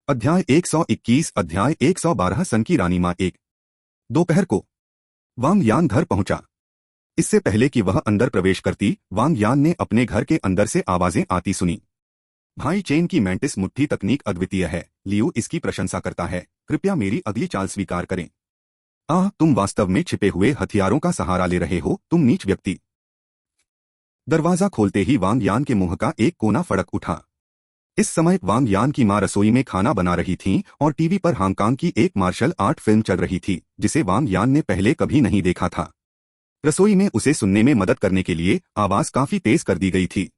अध्याय 121 अध्याय 112 सन की रानी माँ एक। दोपहर को वांग यान घर पहुंचा। इससे पहले कि वह अंदर प्रवेश करती, वांग यान ने अपने घर के अंदर से आवाजें आती सुनी। भाई चेन की मैंटिस मुट्ठी तकनीक अद्वितीय है, लियो इसकी प्रशंसा करता है, कृपया मेरी अगली चाल स्वीकार करें। तुम वास्तव में छिपे हुए हथियारों का सहारा ले रहे हो, तुम नीच व्यक्ति। दरवाजा खोलते ही वांग यान के मुंह का एक कोना फड़क उठा। इस समय वांग यान की मां रसोई में खाना बना रही थीं और टीवी पर हांगकांग की एक मार्शल आर्ट फिल्म चल रही थी, जिसे वांग यान ने पहले कभी नहीं देखा था। रसोई में उसे सुनने में मदद करने के लिए आवाज काफी तेज कर दी गई थी।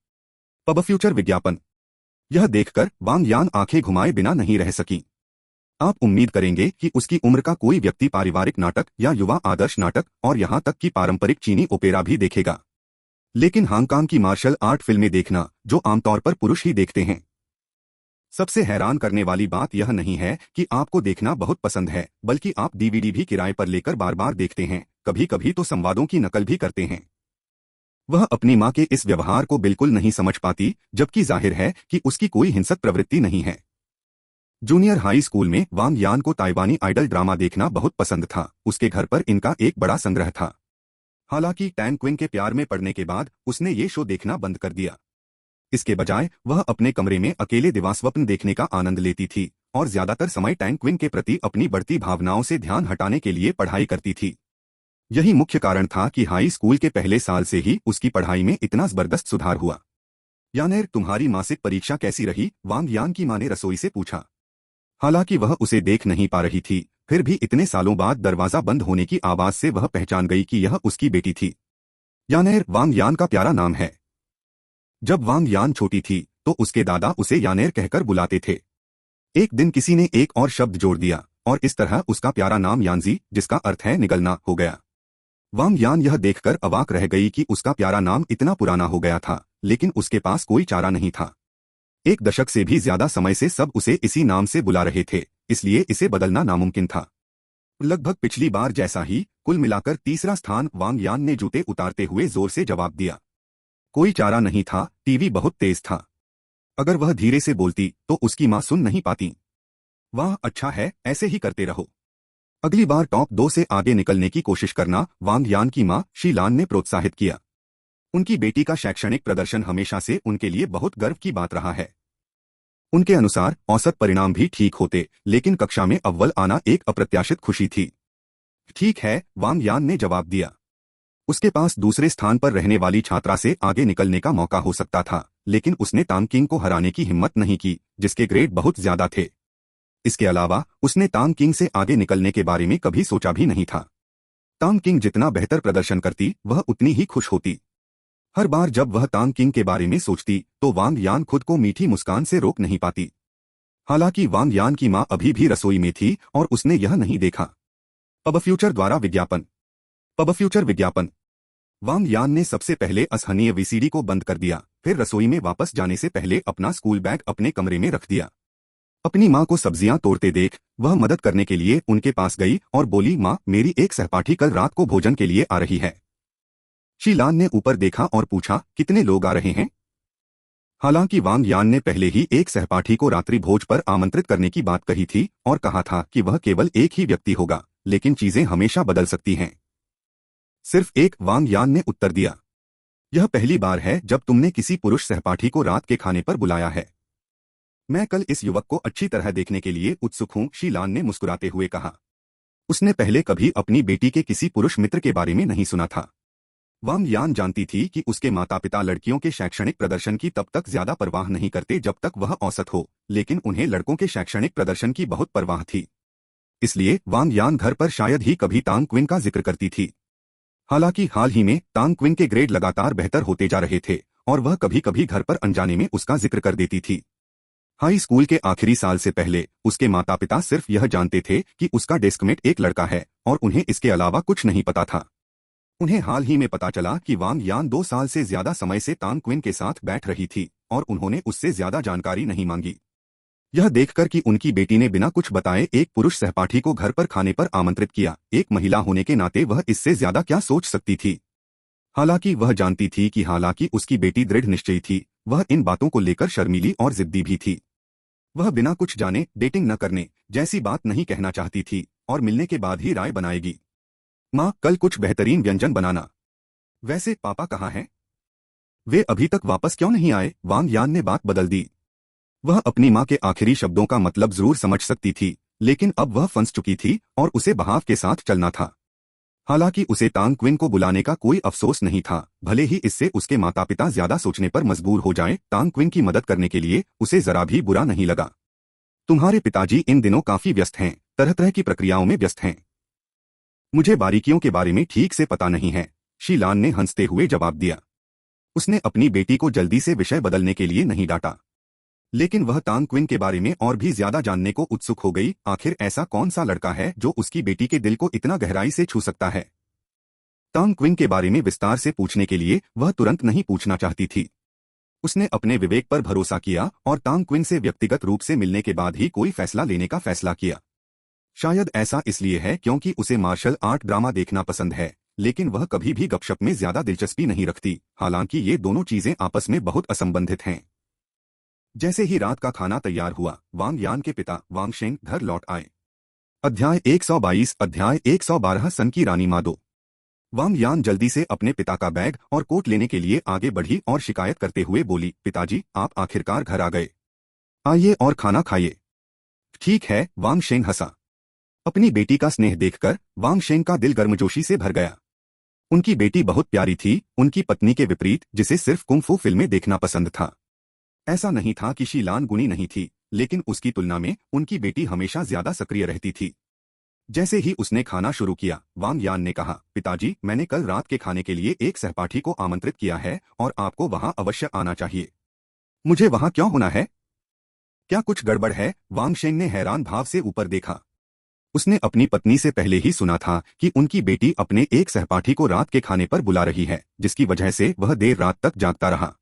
पब फ्यूचर विज्ञापन। यह देखकर वांग यान आंखें घुमाए बिना नहीं रह सकी। आप उम्मीद करेंगे कि उसकी उम्र का कोई व्यक्ति पारिवारिक नाटक या युवा आदर्श नाटक और यहां तक कि पारंपरिक चीनी ओपेरा भी देखेगा, लेकिन हांगकांग की मार्शल आर्ट फिल्में देखना, जो आमतौर पर पुरुष ही देखते हैं। सबसे हैरान करने वाली बात यह नहीं है कि आपको देखना बहुत पसंद है, बल्कि आप डीवीडी भी किराए पर लेकर बार बार देखते हैं, कभी कभी तो संवादों की नकल भी करते हैं। वह अपनी मां के इस व्यवहार को बिल्कुल नहीं समझ पाती, जबकि जाहिर है कि उसकी कोई हिंसक प्रवृत्ति नहीं है। जूनियर हाई स्कूल में वांग यान को ताइवानी आइडल ड्रामा देखना बहुत पसंद था। उसके घर पर इनका एक बड़ा संग्रह था। हालांकि टैंग क्विन के प्यार में पड़ने के बाद उसने ये शो देखना बंद कर दिया। इसके बजाय वह अपने कमरे में अकेले दिवास्वप्न देखने का आनंद लेती थी और ज्यादातर समय टैंग क्विन के प्रति अपनी बढ़ती भावनाओं से ध्यान हटाने के लिए पढ़ाई करती थी। यही मुख्य कारण था कि हाई स्कूल के पहले साल से ही उसकी पढ़ाई में इतना जबरदस्त सुधार हुआ। यानेर, तुम्हारी मासिक परीक्षा कैसी रही? वांग यान की मां ने रसोई से पूछा। हालांकि वह उसे देख नहीं पा रही थी, फिर भी इतने सालों बाद दरवाजा बंद होने की आवाज से वह पहचान गई कि यह उसकी बेटी थी। यानेर वांग यान का प्यारा नाम है। जब वांग यान छोटी थी तो उसके दादा उसे यानेर कहकर बुलाते थे। एक दिन किसी ने एक और शब्द जोड़ दिया और इस तरह उसका प्यारा नाम यानजी, जिसका अर्थ है निगलना, हो गया। वांग यान यह देखकर अवाक रह गई कि उसका प्यारा नाम इतना पुराना हो गया था, लेकिन उसके पास कोई चारा नहीं था। एक दशक से भी ज्यादा समय से सब उसे इसी नाम से बुला रहे थे, इसलिए इसे बदलना नामुमकिन था। लगभग पिछली बार जैसा ही, कुल मिलाकर तीसरा स्थान वांग यान ने जूते उतारते हुए जोर से जवाब दिया। कोई चारा नहीं था, टीवी बहुत तेज था। अगर वह धीरे से बोलती तो उसकी मां सुन नहीं पाती। वाह, अच्छा है, ऐसे ही करते रहो। अगली बार टॉप 2 से आगे निकलने की कोशिश करना, वांग यान की मां शीलान ने प्रोत्साहित किया। उनकी बेटी का शैक्षणिक प्रदर्शन हमेशा से उनके लिए बहुत गर्व की बात रहा है। उनके अनुसार औसत परिणाम भी ठीक होते, लेकिन कक्षा में अव्वल आना एक अप्रत्याशित खुशी थी। ठीक है, वांग यान ने जवाब दिया। उसके पास दूसरे स्थान पर रहने वाली छात्रा से आगे निकलने का मौका हो सकता था, लेकिन उसने तांग किंग को हराने की हिम्मत नहीं की, जिसके ग्रेड बहुत ज्यादा थे। इसके अलावा उसने तांग किंग से आगे निकलने के बारे में कभी सोचा भी नहीं था। तांग किंग जितना बेहतर प्रदर्शन करती, वह उतनी ही खुश होती। हर बार जब वह तांग किंग के बारे में सोचती तो वांग यान खुद को मीठी मुस्कान से रोक नहीं पाती। हालांकि वांग यान की मां अभी भी रसोई में थी और उसने यह नहीं देखा। पब फ्यूचर द्वारा विज्ञापन। पब फ्यूचर विज्ञापन। वांग यान ने सबसे पहले असहनीय वीसीडी को बंद कर दिया, फिर रसोई में वापस जाने से पहले अपना स्कूल बैग अपने कमरे में रख दिया। अपनी मां को सब्जियां तोड़ते देख वह मदद करने के लिए उनके पास गई और बोली, मां, मेरी एक सहपाठी कल रात को भोजन के लिए आ रही है। शीलान ने ऊपर देखा और पूछा, कितने लोग आ रहे हैं? हालांकि वांग यान ने पहले ही एक सहपाठी को रात्रि भोज पर आमंत्रित करने की बात कही थी और कहा था कि वह केवल एक ही व्यक्ति होगा, लेकिन चीजें हमेशा बदल सकती हैं। सिर्फ एक, वांग यान ने उत्तर दिया। यह पहली बार है जब तुमने किसी पुरुष सहपाठी को रात के खाने पर बुलाया है। मैं कल इस युवक को अच्छी तरह देखने के लिए उत्सुक हूं, शीलान ने मुस्कुराते हुए कहा। उसने पहले कभी अपनी बेटी के किसी पुरुष मित्र के बारे में नहीं सुना था। वांग यान जानती थी कि उसके माता पिता लड़कियों के शैक्षणिक प्रदर्शन की तब तक ज्यादा परवाह नहीं करते जब तक वह औसत हो, लेकिन उन्हें लड़कों के शैक्षणिक प्रदर्शन की बहुत परवाह थी। इसलिए वांग यान घर पर शायद ही कभी तांग क्विन का जिक्र करती थी। हालांकि हाल ही में तांग क्विन के ग्रेड लगातार बेहतर होते जा रहे थे और वह कभी कभी घर पर अनजाने में उसका जिक्र कर देती थी। हाई स्कूल के आखिरी साल से पहले उसके माता पिता सिर्फ यह जानते थे कि उसका डेस्कमेट एक लड़का है और उन्हें इसके अलावा कुछ नहीं पता था। उन्हें हाल ही में पता चला कि वांग यान 2 साल से ज्यादा समय से तांग क्विन के साथ बैठ रही थी और उन्होंने उससे ज्यादा जानकारी नहीं मांगी। यह देखकर कि उनकी बेटी ने बिना कुछ बताए एक पुरुष सहपाठी को घर पर खाने पर आमंत्रित किया, एक महिला होने के नाते वह इससे ज्यादा क्या सोच सकती थी। हालांकि वह जानती थी कि हालांकि उसकी बेटी दृढ़ निश्चयी थी, वह इन बातों को लेकर शर्मीली और जिद्दी भी थी। वह बिना कुछ जाने डेटिंग न करने जैसी बात नहीं कहना चाहती थी और मिलने के बाद ही राय बनाएगी। माँ, कल कुछ बेहतरीन व्यंजन बनाना। वैसे पापा कहाँ हैं? वे अभी तक वापस क्यों नहीं आए? वांग यान ने बात बदल दी। वह अपनी माँ के आखिरी शब्दों का मतलब जरूर समझ सकती थी, लेकिन अब वह फंस चुकी थी और उसे बहाव के साथ चलना था। हालांकि उसे तांग क्विन को बुलाने का कोई अफसोस नहीं था, भले ही इससे उसके माता पिता ज्यादा सोचने पर मजबूर हो जाएं। तांग क्विन की मदद करने के लिए उसे जरा भी बुरा नहीं लगा। तुम्हारे पिताजी इन दिनों काफी व्यस्त हैं, तरह तरह की प्रक्रियाओं में व्यस्त हैं। मुझे बारीकियों के बारे में ठीक से पता नहीं है, शीलान ने हंसते हुए जवाब दिया। उसने अपनी बेटी को जल्दी से विषय बदलने के लिए नहीं डांटा, लेकिन वह तांग क्विन के बारे में और भी ज्यादा जानने को उत्सुक हो गई। आखिर ऐसा कौन सा लड़का है जो उसकी बेटी के दिल को इतना गहराई से छू सकता है? तांग क्विन के बारे में विस्तार से पूछने के लिए वह तुरंत नहीं पूछना चाहती थी। उसने अपने विवेक पर भरोसा किया और तांग क्विन से व्यक्तिगत रूप से मिलने के बाद ही कोई फैसला लेने का फैसला किया। शायद ऐसा इसलिए है क्योंकि उसे मार्शल आर्ट ड्रामा देखना पसंद है, लेकिन वह कभी भी गपशप में ज्यादा दिलचस्पी नहीं रखती। हालांकि ये दोनों चीजें आपस में बहुत असंबंधित हैं। जैसे ही रात का खाना तैयार हुआ, वांग यान के पिता वांग शेंग घर लौट आए। अध्याय 112 सन की रानी माँ 2। वांग यान जल्दी से अपने पिता का बैग और कोट लेने के लिए आगे बढ़ी और शिकायत करते हुए बोली, पिताजी, आप आखिरकार घर आ गए। आइए और खाना खाइए। ठीक है, वांग शेंग हंसा। अपनी बेटी का स्नेह देखकर वांग शेंग का दिल गर्मजोशी से भर गया। उनकी बेटी बहुत प्यारी थी, उनकी पत्नी के विपरीत, जिसे सिर्फ कुंग फू फिल्में देखना पसंद था। ऐसा नहीं था कि शीलान गुणी नहीं थी, लेकिन उसकी तुलना में उनकी बेटी हमेशा ज्यादा सक्रिय रहती थी। जैसे ही उसने खाना शुरू किया, वांग यान ने कहा, पिताजी, मैंने कल रात के खाने के लिए एक सहपाठी को आमंत्रित किया है और आपको वहां अवश्य आना चाहिए। मुझे वहां क्यों होना है? क्या कुछ गड़बड़ है? वांग शेंग ने हैरान भाव से ऊपर देखा। उसने अपनी पत्नी से पहले ही सुना था कि उनकी बेटी अपने एक सहपाठी को रात के खाने पर बुला रही है, जिसकी वजह से वह देर रात तक जागता रहा।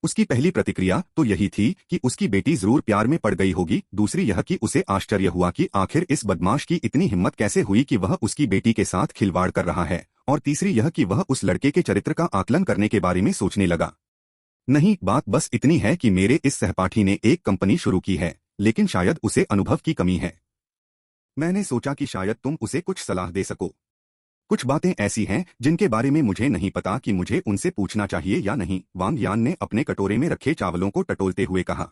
उसकी पहली प्रतिक्रिया तो यही थी कि उसकी बेटी जरूर प्यार में पड़ गई होगी। दूसरी यह कि उसे आश्चर्य हुआ कि आखिर इस बदमाश की इतनी हिम्मत कैसे हुई कि वह उसकी बेटी के साथ खिलवाड़ कर रहा है। और तीसरी यह कि वह उस लड़के के चरित्र का आकलन करने के बारे में सोचने लगा। नहीं, बात बस इतनी है कि मेरे इस सहपाठी ने एक कंपनी शुरू की है, लेकिन शायद उसे अनुभव की कमी है। मैंने सोचा कि शायद तुम उसे कुछ सलाह दे सको। कुछ बातें ऐसी हैं जिनके बारे में मुझे नहीं पता कि मुझे उनसे पूछना चाहिए या नहीं। वांग यान ने अपने कटोरे में रखे चावलों को टटोलते हुए कहा।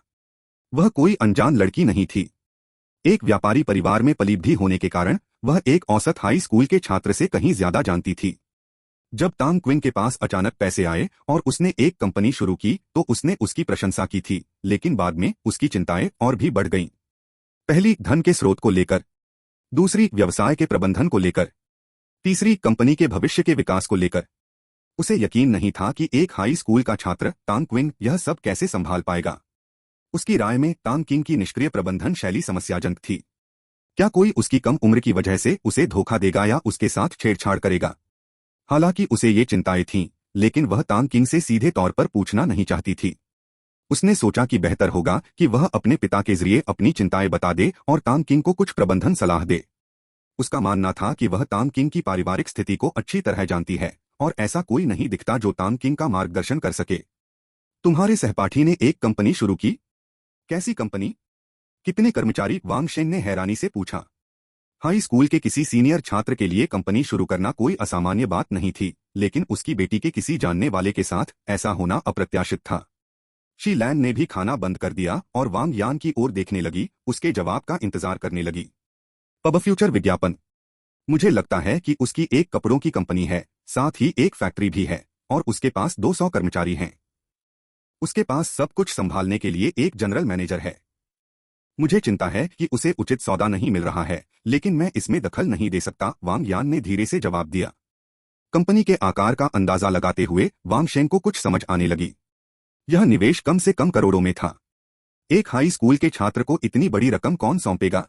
वह कोई अनजान लड़की नहीं थी। एक व्यापारी परिवार में पली भी होने के कारण वह एक औसत हाई स्कूल के छात्र से कहीं ज्यादा जानती थी। जब तांग क्विन के पास अचानक पैसे आए और उसने एक कंपनी शुरू की तो उसने उसकी प्रशंसा की थी, लेकिन बाद में उसकी चिंताएं और भी बढ़ गईं। पहली, धन के स्रोत को लेकर। दूसरी, व्यवसाय के प्रबंधन को लेकर। तीसरी, कंपनी के भविष्य के विकास को लेकर। उसे यकीन नहीं था कि एक हाई स्कूल का छात्र तांग क्विन यह सब कैसे संभाल पाएगा। उसकी राय में तांग किंग की निष्क्रिय प्रबंधन शैली समस्याजनक थी। क्या कोई उसकी कम उम्र की वजह से उसे धोखा देगा या उसके साथ छेड़छाड़ करेगा? हालांकि उसे ये चिंताएं थीं, लेकिन वह तांग किंग से सीधे तौर पर पूछना नहीं चाहती थी। उसने सोचा कि बेहतर होगा कि वह अपने पिता के जरिए अपनी चिंताएं बता दे और तांग किंग को कुछ प्रबंधन सलाह दे। उसका मानना था कि वह तांग किंग की पारिवारिक स्थिति को अच्छी तरह जानती है और ऐसा कोई नहीं दिखता जो तांग किंग का मार्गदर्शन कर सके। तुम्हारे सहपाठी ने एक कंपनी शुरू की? कैसी कंपनी? कितने कर्मचारी? वांग शेंग ने हैरानी से पूछा। हाई स्कूल के किसी सीनियर छात्र के लिए कंपनी शुरू करना कोई असामान्य बात नहीं थी, लेकिन उसकी बेटी के किसी जानने वाले के साथ ऐसा होना अप्रत्याशित था। शी लैन ने भी खाना बंद कर दिया और वांग यान की ओर देखने लगी, उसके जवाब का इंतजार करने लगी। पब फ्यूचर विज्ञापन। मुझे लगता है कि उसकी एक कपड़ों की कंपनी है, साथ ही एक फैक्ट्री भी है और उसके पास 200 कर्मचारी हैं। उसके पास सब कुछ संभालने के लिए एक जनरल मैनेजर है। मुझे चिंता है कि उसे उचित सौदा नहीं मिल रहा है, लेकिन मैं इसमें दखल नहीं दे सकता, वांग यान ने धीरे से जवाब दिया। कंपनी के आकार का अंदाजा लगाते हुए वांग शेंग को कुछ समझ आने लगी। यह निवेश कम से कम करोड़ों में था। एक हाई स्कूल के छात्र को इतनी बड़ी रकम कौन सौंपेगा?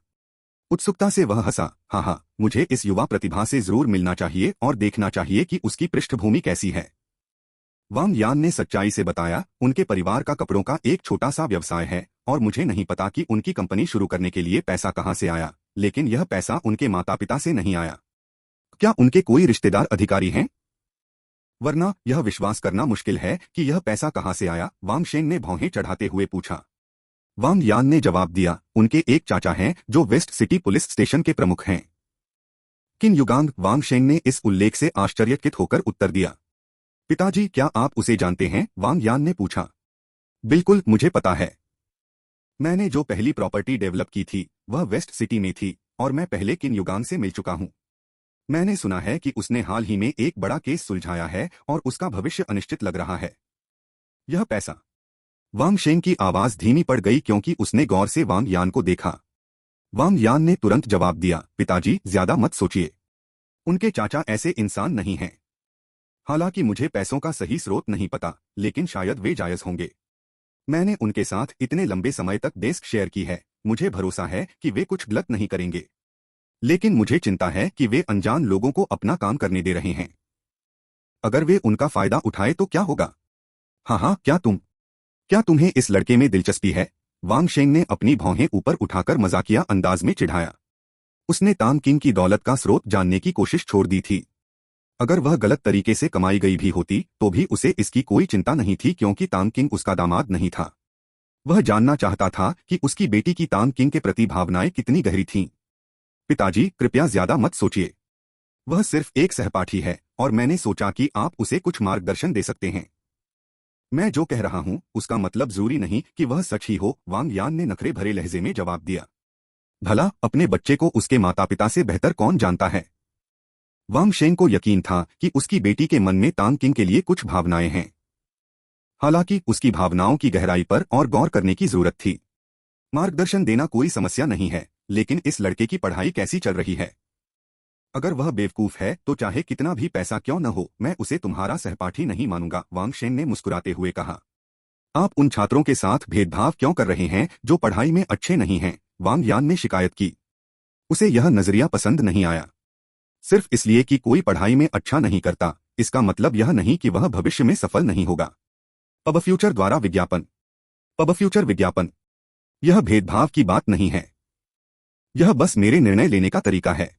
उत्सुकता से वह हंसा। हाँ, मुझे इस युवा प्रतिभा से जरूर मिलना चाहिए और देखना चाहिए कि उसकी पृष्ठभूमि कैसी है। वांग यान ने सच्चाई से बताया, उनके परिवार का कपड़ों का एक छोटा सा व्यवसाय है और मुझे नहीं पता कि उनकी कंपनी शुरू करने के लिए पैसा कहाँ से आया, लेकिन यह पैसा उनके माता पिता से नहीं आया। क्या उनके कोई रिश्तेदार अधिकारी हैं? वरना यह विश्वास करना मुश्किल है कि यह पैसा कहाँ से आया, वांग शेंग ने भौहें चढ़ाते हुए पूछा। वांग यान ने जवाब दिया, उनके एक चाचा हैं जो वेस्ट सिटी पुलिस स्टेशन के प्रमुख हैं। किन युगांग, वांग शेंग ने इस उल्लेख से आश्चर्यचकित होकर उत्तर दिया। पिताजी, क्या आप उसे जानते हैं? वांग यान ने पूछा। बिल्कुल, मुझे पता है। मैंने जो पहली प्रॉपर्टी डेवलप की थी वह वेस्ट सिटी में थी और मैं पहले किन युगांग से मिल चुका हूं। मैंने सुना है कि उसने हाल ही में एक बड़ा केस सुलझाया है और उसका भविष्य अनिश्चित लग रहा है। यह पैसा। वांग शेंग की आवाज धीमी पड़ गई क्योंकि उसने गौर से वांग यान को देखा। वांग यान ने तुरंत जवाब दिया, पिताजी, ज्यादा मत सोचिए। उनके चाचा ऐसे इंसान नहीं हैं। हालांकि मुझे पैसों का सही स्रोत नहीं पता, लेकिन शायद वे जायज होंगे। मैंने उनके साथ इतने लंबे समय तक डेस्क शेयर की है, मुझे भरोसा है कि वे कुछ गलत नहीं करेंगे। लेकिन मुझे चिंता है कि वे अनजान लोगों को अपना काम करने दे रहे हैं। अगर वे उनका फायदा उठाए तो क्या होगा? हाँ हाँ, क्या तुम्हें इस लड़के में दिलचस्पी है? वांग शेंग ने अपनी भौहें ऊपर उठाकर मजाकिया अंदाज में चिढ़ाया। उसने तांग किंग की दौलत का स्रोत जानने की कोशिश छोड़ दी थी। अगर वह गलत तरीके से कमाई गई भी होती तो भी उसे इसकी कोई चिंता नहीं थी क्योंकि तांग किंग उसका दामाद नहीं था। वह जानना चाहता था कि उसकी बेटी की तांग किंग के प्रति भावनाएं कितनी गहरी थीं। पिताजी, कृपया ज्यादा मत सोचिए। वह सिर्फ एक सहपाठी है और मैंने सोचा कि आप उसे कुछ मार्गदर्शन दे सकते हैं। मैं जो कह रहा हूं उसका मतलब जरूरी नहीं कि वह सच ही हो, वांग यान ने नखरे भरे लहजे में जवाब दिया। भला अपने बच्चे को उसके माता पिता से बेहतर कौन जानता है? वांग शेंग को यकीन था कि उसकी बेटी के मन में तांग किंग के लिए कुछ भावनाएं हैं। हालांकि उसकी भावनाओं की गहराई पर और गौर करने की जरूरत थी। मार्गदर्शन देना कोई समस्या नहीं है, लेकिन इस लड़के की पढ़ाई कैसी चल रही है? अगर वह बेवकूफ है तो चाहे कितना भी पैसा क्यों न हो, मैं उसे तुम्हारा सहपाठी नहीं मानूंगा, वांग शेंग ने मुस्कुराते हुए कहा। आप उन छात्रों के साथ भेदभाव क्यों कर रहे हैं जो पढ़ाई में अच्छे नहीं हैं? वांग यान ने शिकायत की। उसे यह नजरिया पसंद नहीं आया। सिर्फ इसलिए कि कोई पढ़ाई में अच्छा नहीं करता, इसका मतलब यह नहीं कि वह भविष्य में सफल नहीं होगा। पब फ्यूचर द्वारा विज्ञापन। पब फ्यूचर विज्ञापन। यह भेदभाव की बात नहीं है। यह बस मेरे निर्णय लेने का तरीका है।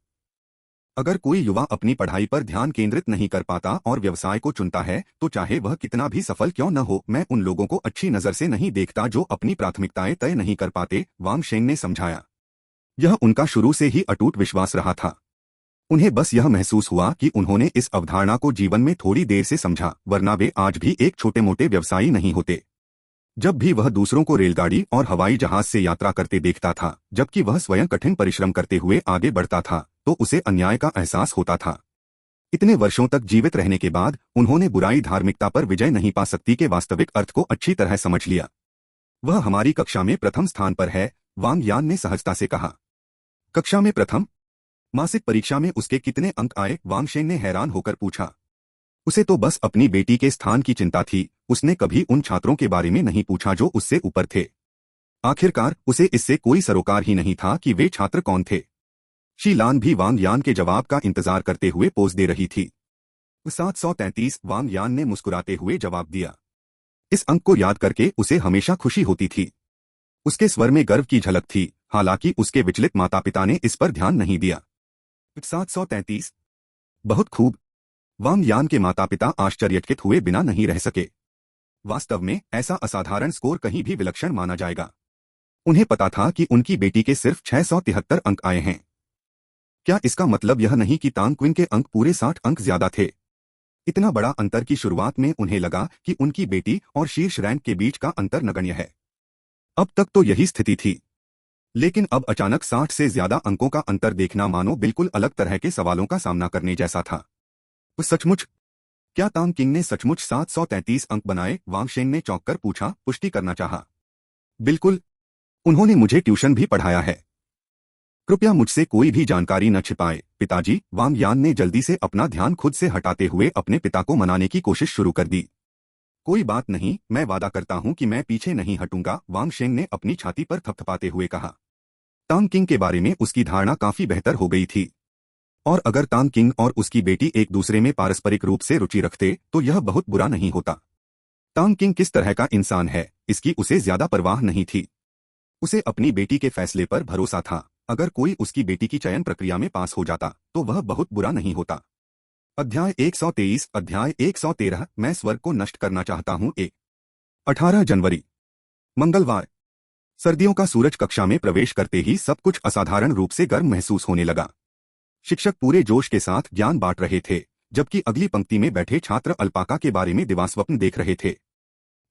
अगर कोई युवा अपनी पढ़ाई पर ध्यान केंद्रित नहीं कर पाता और व्यवसाय को चुनता है तो चाहे वह कितना भी सफल क्यों न हो, मैं उन लोगों को अच्छी नजर से नहीं देखता जो अपनी प्राथमिकताएं तय नहीं कर पाते, वांग शेंग ने समझाया। यह उनका शुरू से ही अटूट विश्वास रहा था। उन्हें बस यह महसूस हुआ कि उन्होंने इस अवधारणा को जीवन में थोड़ी देर से समझा, वरना वे आज भी एक छोटे मोटे व्यवसायी नहीं होते। जब भी वह दूसरों को रेलगाड़ी और हवाई जहाज से यात्रा करते देखता था जबकि वह स्वयं कठिन परिश्रम करते हुए आगे बढ़ता था तो उसे अन्याय का एहसास होता था। इतने वर्षों तक जीवित रहने के बाद उन्होंने बुराई धार्मिकता पर विजय नहीं पा सकती के वास्तविक अर्थ को अच्छी तरह समझ लिया। वह हमारी कक्षा में प्रथम स्थान पर है, वांग यान ने सहजता से कहा। कक्षा में प्रथम? मासिक परीक्षा में उसके कितने अंक आए? वांग शेंग ने हैरान होकर पूछा। उसे तो बस अपनी बेटी के स्थान की चिंता थी, उसने कभी उन छात्रों के बारे में नहीं पूछा जो उससे ऊपर थे। आखिरकार उसे इससे कोई सरोकार ही नहीं था कि वे छात्र कौन थे। शी लान भी वांग यान के जवाब का इंतजार करते हुए पोज दे रही थी। 733, वांग यान ने मुस्कुराते हुए जवाब दिया। इस अंक को याद करके उसे हमेशा खुशी होती थी। उसके स्वर में गर्व की झलक थी, हालांकि उसके विचलित माता पिता ने इस पर ध्यान नहीं दिया। 733। बहुत खूब। वांग यान के माता पिता आश्चर्यचकित हुए बिना नहीं रह सके। वास्तव में ऐसा असाधारण स्कोर कहीं भी विलक्षण माना जाएगा। उन्हें पता था कि उनकी बेटी के सिर्फ 673 अंक आए हैं। क्या इसका मतलब यह नहीं कि तांग क्विन के अंक पूरे 60 अंक ज्यादा थे? इतना बड़ा अंतर की शुरुआत में उन्हें लगा कि उनकी बेटी और शीर्ष रैंक के बीच का अंतर नगण्य है। अब तक तो यही स्थिति थी, लेकिन अब अचानक 60 से ज्यादा अंकों का अंतर देखना मानो बिल्कुल अलग तरह के सवालों का सामना करने जैसा था। सचमुच? क्या तांग किंग ने सचमुच 733 अंक बनाए? वांग शेंग ने चौंककर पूछा, पुष्टि करना चाहा। बिल्कुल, उन्होंने मुझे ट्यूशन भी पढ़ाया है। कृपया मुझसे कोई भी जानकारी न छिपाए, पिताजी। वांग यान ने जल्दी से अपना ध्यान खुद से हटाते हुए अपने पिता को मनाने की कोशिश शुरू कर दी। कोई बात नहीं, मैं वादा करता हूं कि मैं पीछे नहीं हटूंगा, वांग शेंग ने अपनी छाती पर थपथपाते हुए कहा। तांग किंग के बारे में उसकी धारणा काफी बेहतर हो गई थी, और अगर तांग किंग और उसकी बेटी एक दूसरे में पारस्परिक रूप से रुचि रखते तो यह बहुत बुरा नहीं होता। तांग किंग किस तरह का इंसान है इसकी उसे ज्यादा परवाह नहीं थी। उसे अपनी बेटी के फैसले पर भरोसा था। अगर कोई उसकी बेटी की चयन प्रक्रिया में पास हो जाता तो वह बहुत बुरा नहीं होता। अध्याय 113, मैं स्वर्ग को नष्ट करना चाहता हूं। 18 जनवरी, मंगलवार। सर्दियों का सूरज कक्षा में प्रवेश करते ही सब कुछ असाधारण रूप से गर्म महसूस होने लगा। शिक्षक पूरे जोश के साथ ज्ञान बांट रहे थे, जबकि अगली पंक्ति में बैठे छात्र अल्पाका के बारे में दिवास्वप्न देख रहे थे।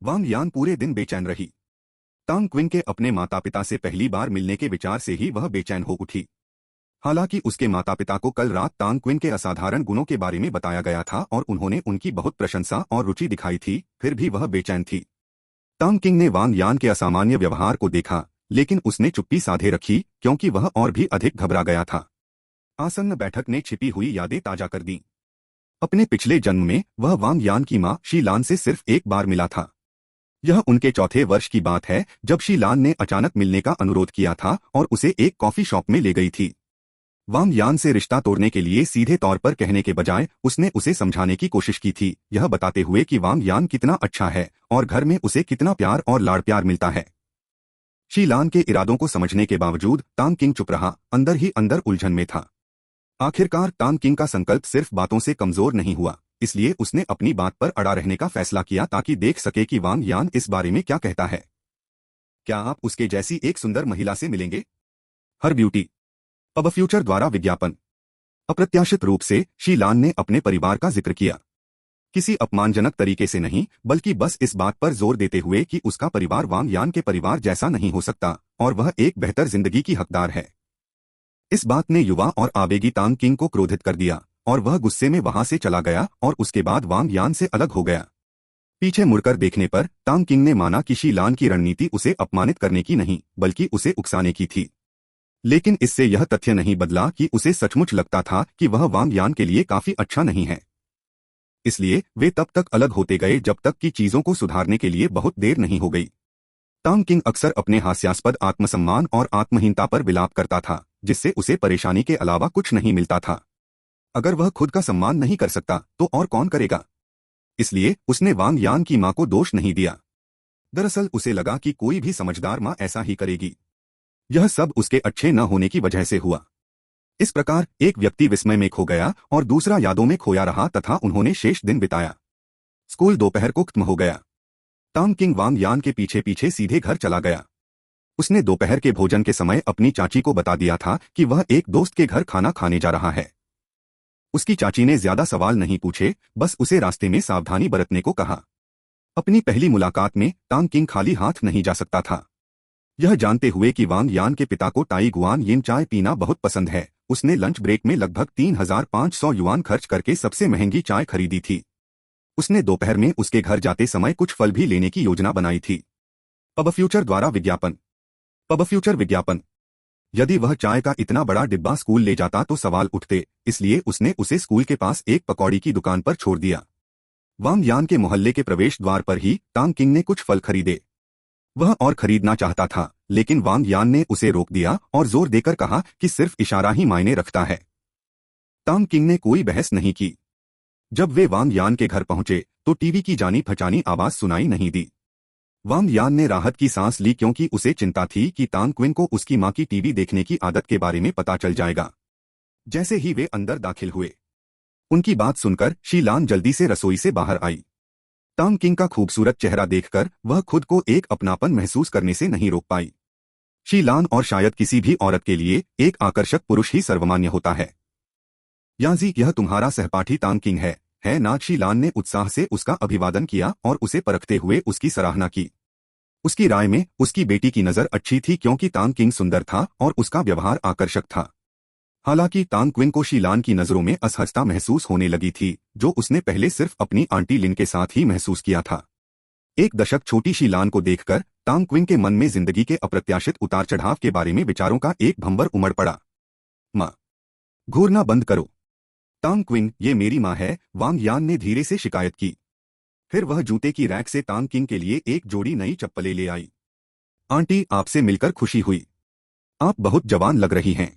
वांग यान पूरे दिन बेचैन रही। तांग क्विन के अपने माता पिता से पहली बार मिलने के विचार से ही वह बेचैन हो उठी। हालांकि उसके माता पिता को कल रात तांग क्विन के असाधारण गुणों के बारे में बताया गया था और उन्होंने उनकी बहुत प्रशंसा और रुचि दिखाई थी, फिर भी वह बेचैन थी। तांग किंग ने वांग यान के असामान्य व्यवहार को देखा, लेकिन उसने चुप्पी साधे रखी क्योंकि वह और भी अधिक घबरा गया था। आसन्न बैठक ने छिपी हुई यादें ताजा कर दी। अपने पिछले जन्म में वह वांग यान की मां शी लान से सिर्फ एक बार मिला था। यह उनके चौथे वर्ष की बात है जब शी लान ने अचानक मिलने का अनुरोध किया था और उसे एक कॉफी शॉप में ले गई थी। वांग यान से रिश्ता तोड़ने के लिए सीधे तौर पर कहने के बजाय उसने उसे समझाने की कोशिश की थी, यह बताते हुए कि वांग यान कितना अच्छा है और घर में उसे कितना प्यार और लाड़ प्यार मिलता है। शी लान के इरादों को समझने के बावजूद तांग किंग चुप रहा, अंदर ही अंदर उलझन में था। आखिरकार तांग किंग का संकल्प सिर्फ बातों से कमजोर नहीं हुआ, इसलिए उसने अपनी बात पर अड़ा रहने का फैसला किया ताकि देख सके कि वांग यान इस बारे में क्या कहता है। क्या आप उसके जैसी एक सुंदर महिला से मिलेंगे? हर ब्यूटी अब फ्यूचर द्वारा विज्ञापन। अप्रत्याशित रूप से शी लान ने अपने परिवार का जिक्र किया, किसी अपमानजनक तरीके से नहीं, बल्कि बस इस बात पर जोर देते हुए कि उसका परिवार वांग यान के परिवार जैसा नहीं हो सकता और वह एक बेहतर जिंदगी की हकदार है। इस बात ने युवा और आवेगी तांग किंग को क्रोधित कर दिया और वह गुस्से में वहां से चला गया और उसके बाद वांग यान से अलग हो गया। पीछे मुड़कर देखने पर तांग किंग ने माना कि शी लान की रणनीति उसे अपमानित करने की नहीं बल्कि उसे उकसाने की थी, लेकिन इससे यह तथ्य नहीं बदला कि उसे सचमुच लगता था कि वह वांग यान के लिए काफी अच्छा नहीं है। इसलिए वे तब तक अलग होते गए जब तक कि चीजों को सुधारने के लिए बहुत देर नहीं हो गई। तांग किंग अक्सर अपने हास्यास्पद आत्मसम्मान और आत्महीनता पर विलाप करता था, जिससे उसे परेशानी के अलावा कुछ नहीं मिलता था। अगर वह खुद का सम्मान नहीं कर सकता तो और कौन करेगा? इसलिए उसने वांग यान की मां को दोष नहीं दिया। दरअसल उसे लगा कि कोई भी समझदार मां ऐसा ही करेगी। यह सब उसके अच्छे न होने की वजह से हुआ। इस प्रकार एक व्यक्ति विस्मय में खो गया और दूसरा यादों में खोया रहा तथा उन्होंने शेष दिन बिताया। स्कूल दोपहर को खत्म हो गया। तांग किंग वांग यान के पीछे पीछे सीधे घर चला गया। उसने दोपहर के भोजन के समय अपनी चाची को बता दिया था कि वह एक दोस्त के घर खाना खाने जा रहा है। उसकी चाची ने ज्यादा सवाल नहीं पूछे, बस उसे रास्ते में सावधानी बरतने को कहा। अपनी पहली मुलाकात में तांग किंग खाली हाथ नहीं जा सकता था। यह जानते हुए कि वांग यान के पिता को टाई गुआन यिन चाय पीना बहुत पसंद है, उसने लंच ब्रेक में लगभग 3,500 युआन खर्च करके सबसे महंगी चाय खरीदी थी। उसने दोपहर में उसके घर जाते समय कुछ फल भी लेने की योजना बनाई थी। पब फ्यूचर द्वारा विज्ञापन। पब फ्यूचर विज्ञापन। यदि वह चाय का इतना बड़ा डिब्बा स्कूल ले जाता तो सवाल उठते, इसलिए उसने उसे स्कूल के पास एक पकौड़ी की दुकान पर छोड़ दिया। वांग यान के मोहल्ले के प्रवेश द्वार पर ही तांग किंग ने कुछ फल खरीदे। वह और खरीदना चाहता था, लेकिन वांग यान ने उसे रोक दिया और जोर देकर कहा कि सिर्फ इशारा ही मायने रखता है। तांग किंग ने कोई बहस नहीं की। जब वे वांग यान के घर पहुंचे तो टीवी की जानी पहचानी आवाज सुनाई नहीं दी। वांग यान ने राहत की सांस ली क्योंकि उसे चिंता थी कि तांग क्विन को उसकी मां की टीवी देखने की आदत के बारे में पता चल जाएगा। जैसे ही वे अंदर दाखिल हुए, उनकी बात सुनकर शी लान जल्दी से रसोई से बाहर आई। तांग किंग का खूबसूरत चेहरा देखकर वह खुद को एक अपनापन महसूस करने से नहीं रोक पाई। शी लान और शायद किसी भी औरत के लिए एक आकर्षक पुरुष ही सर्वमान्य होता है। याजी, यह तुम्हारा सहपाठी तांग किंग है ना? शी लान ने उत्साह से उसका अभिवादन किया और उसे परखते हुए उसकी सराहना की। उसकी राय में उसकी बेटी की नजर अच्छी थी क्योंकि तांग किंग सुंदर था और उसका व्यवहार आकर्षक था। हालांकि तांग क्विन को शी लान की नजरों में असहजता महसूस होने लगी थी, जो उसने पहले सिर्फ अपनी आंटी लिन के साथ ही महसूस किया था। एक दशक छोटी शी लान को देखकर तांग क्विन के मन में जिंदगी के अप्रत्याशित उतार चढ़ाव के बारे में विचारों का एक भंवर उमड़ पड़ा। मां, घूरना बंद करो। तांग क्विन, ये मेरी मां है, वांग यान ने धीरे से शिकायत की। फिर वह जूते की रैक से तांग किंग के लिए एक जोड़ी नई चप्पलें ले आई। आंटी, आपसे मिलकर खुशी हुई। आप बहुत जवान लग रही हैं।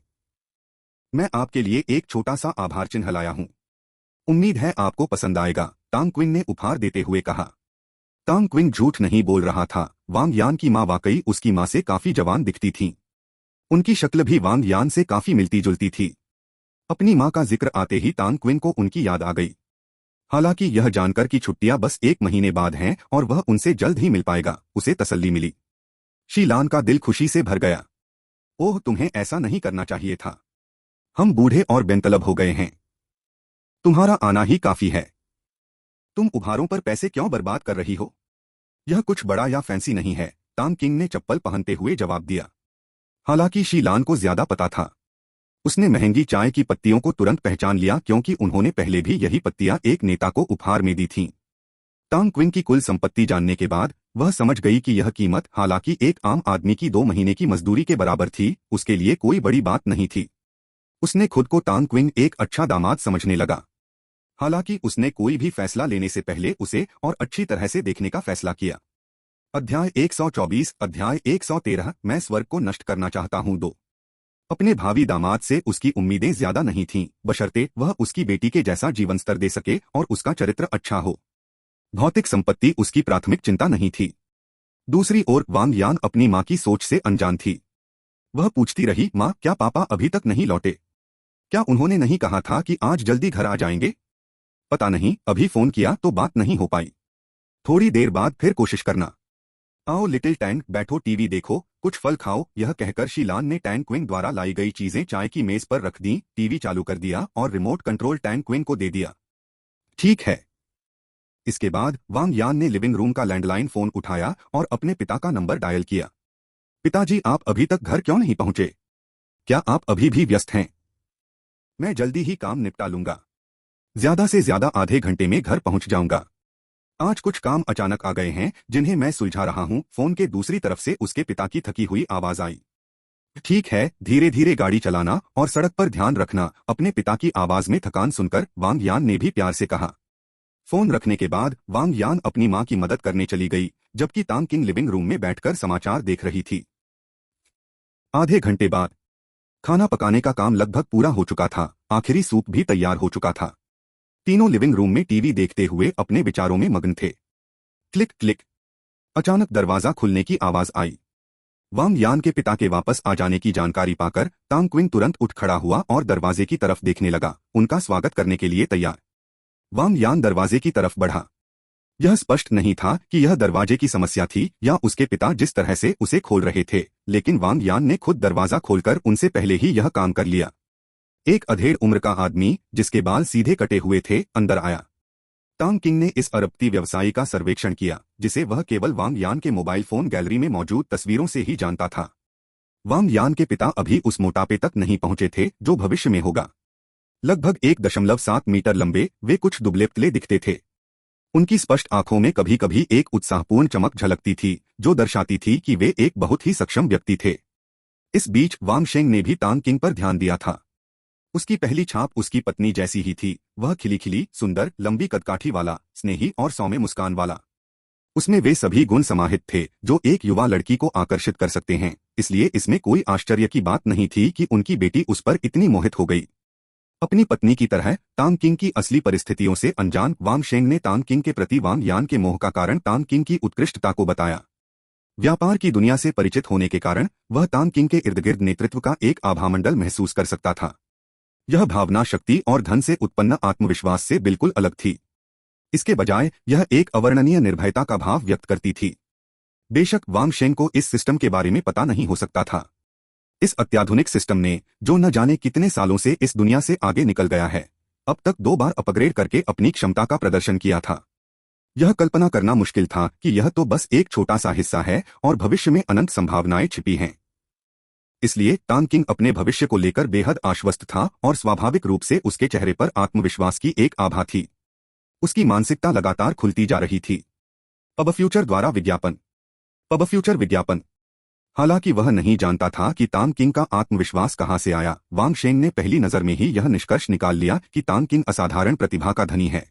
मैं आपके लिए एक छोटा सा आभार चिन्ह लाया हूं। उम्मीद है आपको पसंद आएगा, तांग क्विन ने उपहार देते हुए कहा। तांग क्विन झूठ नहीं बोल रहा था। वांग यान की मां वाकई उसकी मां से काफी जवान दिखती थी। उनकी शक्ल भी वांग यान से काफी मिलती जुलती थी। अपनी मां का जिक्र आते ही तांग क्विन को उनकी याद आ गई। हालांकि यह जानकर कि छुट्टियां बस 1 महीने बाद हैं और वह उनसे जल्द ही मिल पाएगा, उसे तसल्ली मिली। शीलान का दिल खुशी से भर गया। ओह, तुम्हें ऐसा नहीं करना चाहिए था। हम बूढ़े और बेनतलब हो गए हैं। तुम्हारा आना ही काफी है। तुम उपहारों पर पैसे क्यों बर्बाद कर रही हो? यह कुछ बड़ा या फैंसी नहीं है, तांग किंग ने चप्पल पहनते हुए जवाब दिया। हालांकि शीलान को ज्यादा पता था। उसने महंगी चाय की पत्तियों को तुरंत पहचान लिया क्योंकि उन्होंने पहले भी यही पत्तियां एक नेता को उपहार में दी थीं। तांग क्विन की कुल संपत्ति जानने के बाद वह समझ गई कि यह कीमत, हालांकि एक आम आदमी की 2 महीने की मजदूरी के बराबर थी, उसके लिए कोई बड़ी बात नहीं थी। उसने खुद को तांग क्विन एक अच्छा दामाद समझने लगा। हालांकि उसने कोई भी फैसला लेने से पहले उसे और अच्छी तरह से देखने का फैसला किया। अध्याय 124 अध्याय 113 मैं स्वर्ग को नष्ट करना चाहता हूं 2। अपने भावी दामाद से उसकी उम्मीदें ज्यादा नहीं थीं, बशर्ते वह उसकी बेटी के जैसा जीवन स्तर दे सके और उसका चरित्र अच्छा हो। भौतिक संपत्ति उसकी प्राथमिक चिंता नहीं थी। दूसरी ओर वांग यान अपनी मां की सोच से अनजान थी। वह पूछती रही, मां, क्या पापा अभी तक नहीं लौटे? क्या उन्होंने नहीं कहा था कि आज जल्दी घर आ जाएंगे? पता नहीं, अभी फोन किया तो बात नहीं हो पाई। थोड़ी देर बाद फिर कोशिश करना। आओ लिटिल टैंग, बैठो, टीवी देखो, कुछ फल खाओ। यह कहकर शीलान ने टैंग क्विन द्वारा लाई गई चीजें चाय की मेज पर रख दी, टीवी चालू कर दिया और रिमोट कंट्रोल टैंग क्विन को दे दिया। ठीक है। इसके बाद वांग यान ने लिविंग रूम का लैंडलाइन फोन उठाया और अपने पिता का नंबर डायल किया। पिताजी, आप अभी तक घर क्यों नहीं पहुंचे? क्या आप अभी भी व्यस्त हैं? मैं जल्दी ही काम निपटा लूंगा। ज्यादा से ज्यादा आधे घंटे में घर पहुंच जाऊंगा। आज कुछ काम अचानक आ गए हैं जिन्हें मैं सुलझा रहा हूं। फोन के दूसरी तरफ से उसके पिता की थकी हुई आवाज आई। ठीक है, धीरे धीरे गाड़ी चलाना और सड़क पर ध्यान रखना। अपने पिता की आवाज में थकान सुनकर वांग यान ने भी प्यार से कहा। फोन रखने के बाद वांग यान अपनी मां की मदद करने चली गई, जबकि तांग किंग लिविंग रूम में बैठकर समाचार देख रही थी। आधे घंटे बाद खाना पकाने का काम लगभग पूरा हो चुका था। आखिरी सूप भी तैयार हो चुका था। तीनों लिविंग रूम में टीवी देखते हुए अपने विचारों में मग्न थे। Click click. अचानक दरवाजा खुलने की आवाज आई। वांग यान के पिता के वापस आ जाने की जानकारी पाकर तांग क्विन तुरंत उठ खड़ा हुआ और दरवाजे की तरफ देखने लगा, उनका स्वागत करने के लिए तैयार। वांग यान दरवाजे की तरफ बढ़ा। यह स्पष्ट नहीं था कि यह दरवाजे की समस्या थी या उसके पिता जिस तरह से उसे खोल रहे थे, लेकिन वांग यान ने खुद दरवाजा खोलकर उनसे पहले ही यह काम कर लिया। एक अधेड़ उम्र का आदमी जिसके बाल सीधे कटे हुए थे अंदर आया। तांग किंग ने इस अरबती व्यवसायी का सर्वेक्षण किया, जिसे वह केवल वांग यान के मोबाइल फोन गैलरी में मौजूद तस्वीरों से ही जानता था। वांग यान के पिता अभी उस मोटापे तक नहीं पहुंचे थे जो भविष्य में होगा। लगभग 1.7 मीटर लंबे, वे कुछ दुबले पतले दिखते थे। उनकी स्पष्ट आंखों में कभी कभी एक उत्साहपूर्ण चमक झलकती थी, जो दर्शाती थी कि वे एक बहुत ही सक्षम व्यक्ति थे। इस बीच वांग शेंग ने भी तांग किंग पर ध्यान दिया था। उसकी पहली छाप उसकी पत्नी जैसी ही थी। वह खिली-खिली, सुंदर, लंबी कदकाठी वाला, स्नेही और सौम्य मुस्कान वाला। उसमें वे सभी गुण समाहित थे जो एक युवा लड़की को आकर्षित कर सकते हैं, इसलिए इसमें कोई आश्चर्य की बात नहीं थी कि उनकी बेटी उस पर इतनी मोहित हो गई। अपनी पत्नी की तरह तांग किंग की असली परिस्थितियों से अनजान वांग शेंग ने तांग किंग के प्रति वांग यान के मोह का कारण तांग किंग की उत्कृष्टता को बताया। व्यापार की दुनिया से परिचित होने के कारण वह तांग किंग के इर्द गिर्द नेतृत्व का एक आभामंडल महसूस कर सकता था। यह भावना शक्ति और धन से उत्पन्न आत्मविश्वास से बिल्कुल अलग थी। इसके बजाय यह एक अवर्णनीय निर्भयता का भाव व्यक्त करती थी। बेशक वांग शेंग को इस सिस्टम के बारे में पता नहीं हो सकता था। इस अत्याधुनिक सिस्टम ने, जो न जाने कितने सालों से इस दुनिया से आगे निकल गया है, अब तक 2 बार अपग्रेड करके अपनी क्षमता का प्रदर्शन किया था। यह कल्पना करना मुश्किल था कि यह तो बस एक छोटा सा हिस्सा है और भविष्य में अनंत संभावनाएं छिपी हैं। इसलिए तांग किंग अपने भविष्य को लेकर बेहद आश्वस्त था और स्वाभाविक रूप से उसके चेहरे पर आत्मविश्वास की एक आभा थी। उसकी मानसिकता लगातार खुलती जा रही थी। पब फ्यूचर द्वारा विज्ञापन। पब फ्यूचर विज्ञापन। हालांकि वह नहीं जानता था कि तांग किंग का आत्मविश्वास कहां से आया। वांग शेंग ने पहली नजर में ही यह निष्कर्ष निकाल लिया कि तांग किंग असाधारण प्रतिभा का धनी है।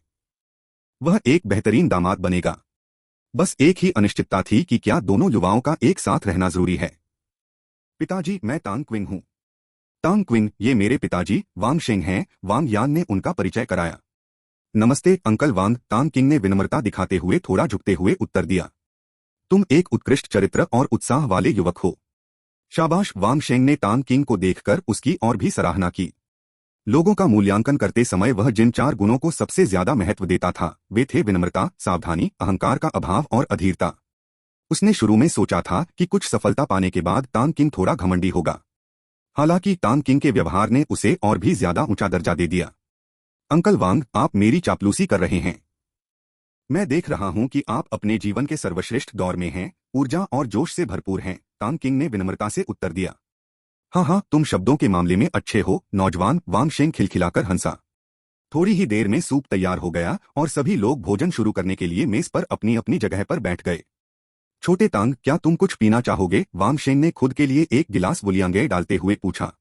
वह एक बेहतरीन दामाद बनेगा। बस एक ही अनिश्चितता थी कि क्या दोनों युवाओं का एक साथ रहना जरूरी है। पिताजी, मैं तांग क्विंग हूँ। तांग क्विंग, ये मेरे पिताजी वांग शेंग हैं। वांग यान ने उनका परिचय कराया। नमस्ते अंकल वांग, तांग किंग ने विनम्रता दिखाते हुए थोड़ा झुकते हुए उत्तर दिया। तुम एक उत्कृष्ट चरित्र और उत्साह वाले युवक हो। शाबाश। वांग शेंग ने तांग किंग को देखकर उसकी और भी सराहना की। लोगों का मूल्यांकन करते समय वह जिन 4 गुणों को सबसे ज्यादा महत्व देता था, वे थे विनम्रता, सावधानी, अहंकार का अभाव और अधीरता। उसने शुरू में सोचा था कि कुछ सफलता पाने के बाद तांग किंग थोड़ा घमंडी होगा। हालांकि तांग किंग के व्यवहार ने उसे और भी ज्यादा ऊंचा दर्जा दे दिया। अंकल वांग, आप मेरी चापलूसी कर रहे हैं। मैं देख रहा हूं कि आप अपने जीवन के सर्वश्रेष्ठ दौर में हैं, ऊर्जा और जोश से भरपूर हैं, तांग किंग ने विनम्रता से उत्तर दिया। हाँ हाँ, तुम शब्दों के मामले में अच्छे हो, नौजवान, वांग शेंग खिलखिलाकर हंसा। थोड़ी ही देर में सूप तैयार हो गया और सभी लोग भोजन शुरू करने के लिए मेज पर अपनी अपनी जगह पर बैठ गए। छोटे तांग, क्या तुम कुछ पीना चाहोगे? वांग शेंग ने खुद के लिए एक गिलास वुलियांगे डालते हुए पूछा।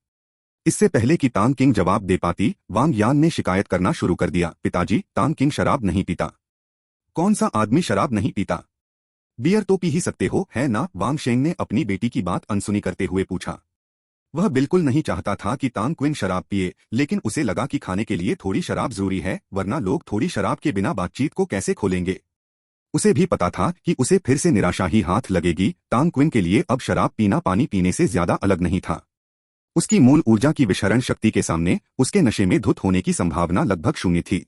इससे पहले कि तांग किंग जवाब दे पाती, वांग यान ने शिकायत करना शुरू कर दिया। पिताजी, तांग किंग शराब नहीं पीता। कौन सा आदमी शराब नहीं पीता? बियर तो पी ही सकते हो, है ना? वांग शेंग ने अपनी बेटी की बात अनसुनी करते हुए पूछा। वह बिल्कुल नहीं चाहता था कि तांग क्विन शराब पिए, लेकिन उसे लगा कि खाने के लिए थोड़ी शराब जरूरी है, वरना लोग थोड़ी शराब के बिना बातचीत को कैसे खोलेंगे। उसे भी पता था कि उसे फिर से निराशा ही हाथ लगेगी। तांग क्विन के लिए अब शराब पीना पानी पीने से ज्यादा अलग नहीं था। उसकी मूल ऊर्जा की विशरण शक्ति के सामने उसके नशे में धुत होने की संभावना लगभग शून्य थी।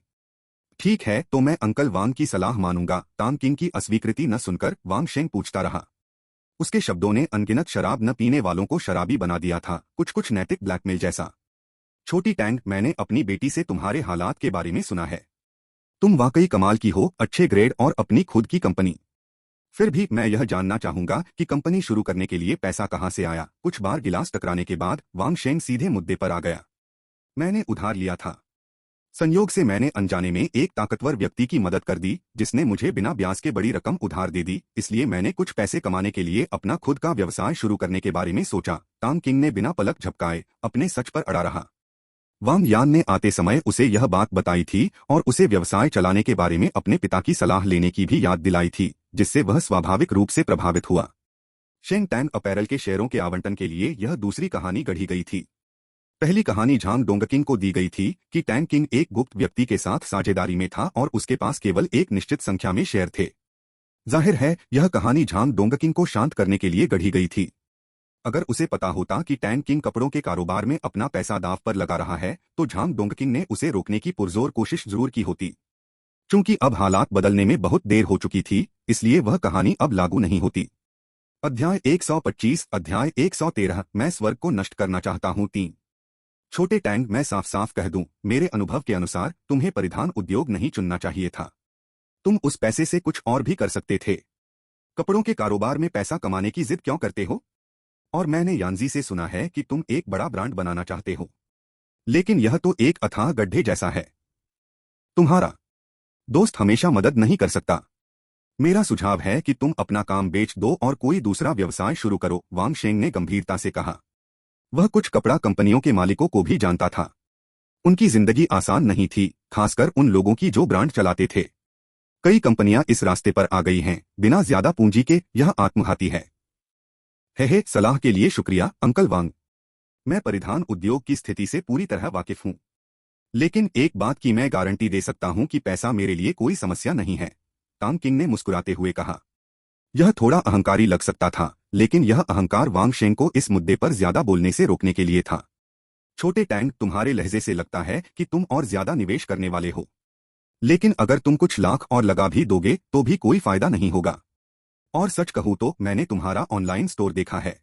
ठीक है, तो मैं अंकल वांग की सलाह मानूंगा। तांग किंग की अस्वीकृति न सुनकर वांग शेंग पूछता रहा। उसके शब्दों ने अनगिनत शराब न पीने वालों को शराबी बना दिया था, कुछ कुछ नैतिक ब्लैकमेल जैसा। छोटी टैंग, मैंने अपनी बेटी से तुम्हारे हालात के बारे में सुना है। तुम वाकई कमाल की हो, अच्छे ग्रेड और अपनी खुद की कंपनी। फिर भी मैं यह जानना चाहूंगा कि कंपनी शुरू करने के लिए पैसा कहाँ से आया? कुछ बार गिलास टकराने के बाद वांग शेंग सीधे मुद्दे पर आ गया। मैंने उधार लिया था। संयोग से मैंने अनजाने में एक ताकतवर व्यक्ति की मदद कर दी, जिसने मुझे बिना ब्याज के बड़ी रकम उधार दे दी। इसलिए मैंने कुछ पैसे कमाने के लिए अपना खुद का व्यवसाय शुरू करने के बारे में सोचा। तांग किंग ने बिना पलक झपकाए अपने सच पर अड़ा रहा। वांग यान ने आते समय उसे यह बात बताई थी और उसे व्यवसाय चलाने के बारे में अपने पिता की सलाह लेने की भी याद दिलाई थी, जिससे वह स्वाभाविक रूप से प्रभावित हुआ। शेंग टैंग अपैरल के शेयरों के आवंटन के लिए यह दूसरी कहानी गढ़ी गई थी। पहली कहानी झांग डोंगकिंग को दी गई थी कि टैंग किंग एक गुप्त व्यक्ति के साथ साझेदारी में था और उसके पास केवल एक निश्चित संख्या में शेयर थे। जाहिर है, यह कहानी झांग डोंगकिंग को शांत करने के लिए गढ़ी गई थी। अगर उसे पता होता कि टैंग किंग कपड़ों के कारोबार में अपना पैसा दांव पर लगा रहा है, तो झांग डोंगकिंग ने उसे रोकने की पुरजोर कोशिश जरूर की होती। चूंकि अब हालात बदलने में बहुत देर हो चुकी थी, इसलिए वह कहानी अब लागू नहीं होती। अध्याय 125, अध्याय 113, मैं स्वर्ग को नष्ट करना चाहता हूँ। 3। छोटे टैंग, मैं साफ साफ कह दूं, मेरे अनुभव के अनुसार तुम्हें परिधान उद्योग नहीं चुनना चाहिए था। तुम उस पैसे से कुछ और भी कर सकते थे। कपड़ों के कारोबार में पैसा कमाने की जिद क्यों करते हो? और मैंने यानजी से सुना है कि तुम एक बड़ा ब्रांड बनाना चाहते हो, लेकिन यह तो एक अथाह गड्ढे जैसा है। तुम्हारा दोस्त हमेशा मदद नहीं कर सकता। मेरा सुझाव है कि तुम अपना काम बेच दो और कोई दूसरा व्यवसाय शुरू करो, वांग शेंग ने गंभीरता से कहा। वह कुछ कपड़ा कंपनियों के मालिकों को भी जानता था। उनकी जिंदगी आसान नहीं थी, खासकर उन लोगों की जो ब्रांड चलाते थे। कई कंपनियां इस रास्ते पर आ गई हैं, बिना ज्यादा पूंजी के। यह आत्मघाती है। हे, सलाह के लिए शुक्रिया, अंकल वांग। मैं परिधान उद्योग की स्थिति से पूरी तरह वाकिफ हूं। लेकिन एक बात की मैं गारंटी दे सकता हूं कि पैसा मेरे लिए कोई समस्या नहीं है, तांग किंग ने मुस्कुराते हुए कहा। यह थोड़ा अहंकारी लग सकता था, लेकिन यह अहंकार वांग शेंग को इस मुद्दे पर ज्यादा बोलने से रोकने के लिए था। छोटे टैंग, तुम्हारे लहजे से लगता है कि तुम और ज्यादा निवेश करने वाले हो, लेकिन अगर तुम कुछ लाख और लगा भी दोगे तो भी कोई फायदा नहीं होगा। और सच कहूं तो मैंने तुम्हारा ऑनलाइन स्टोर देखा है।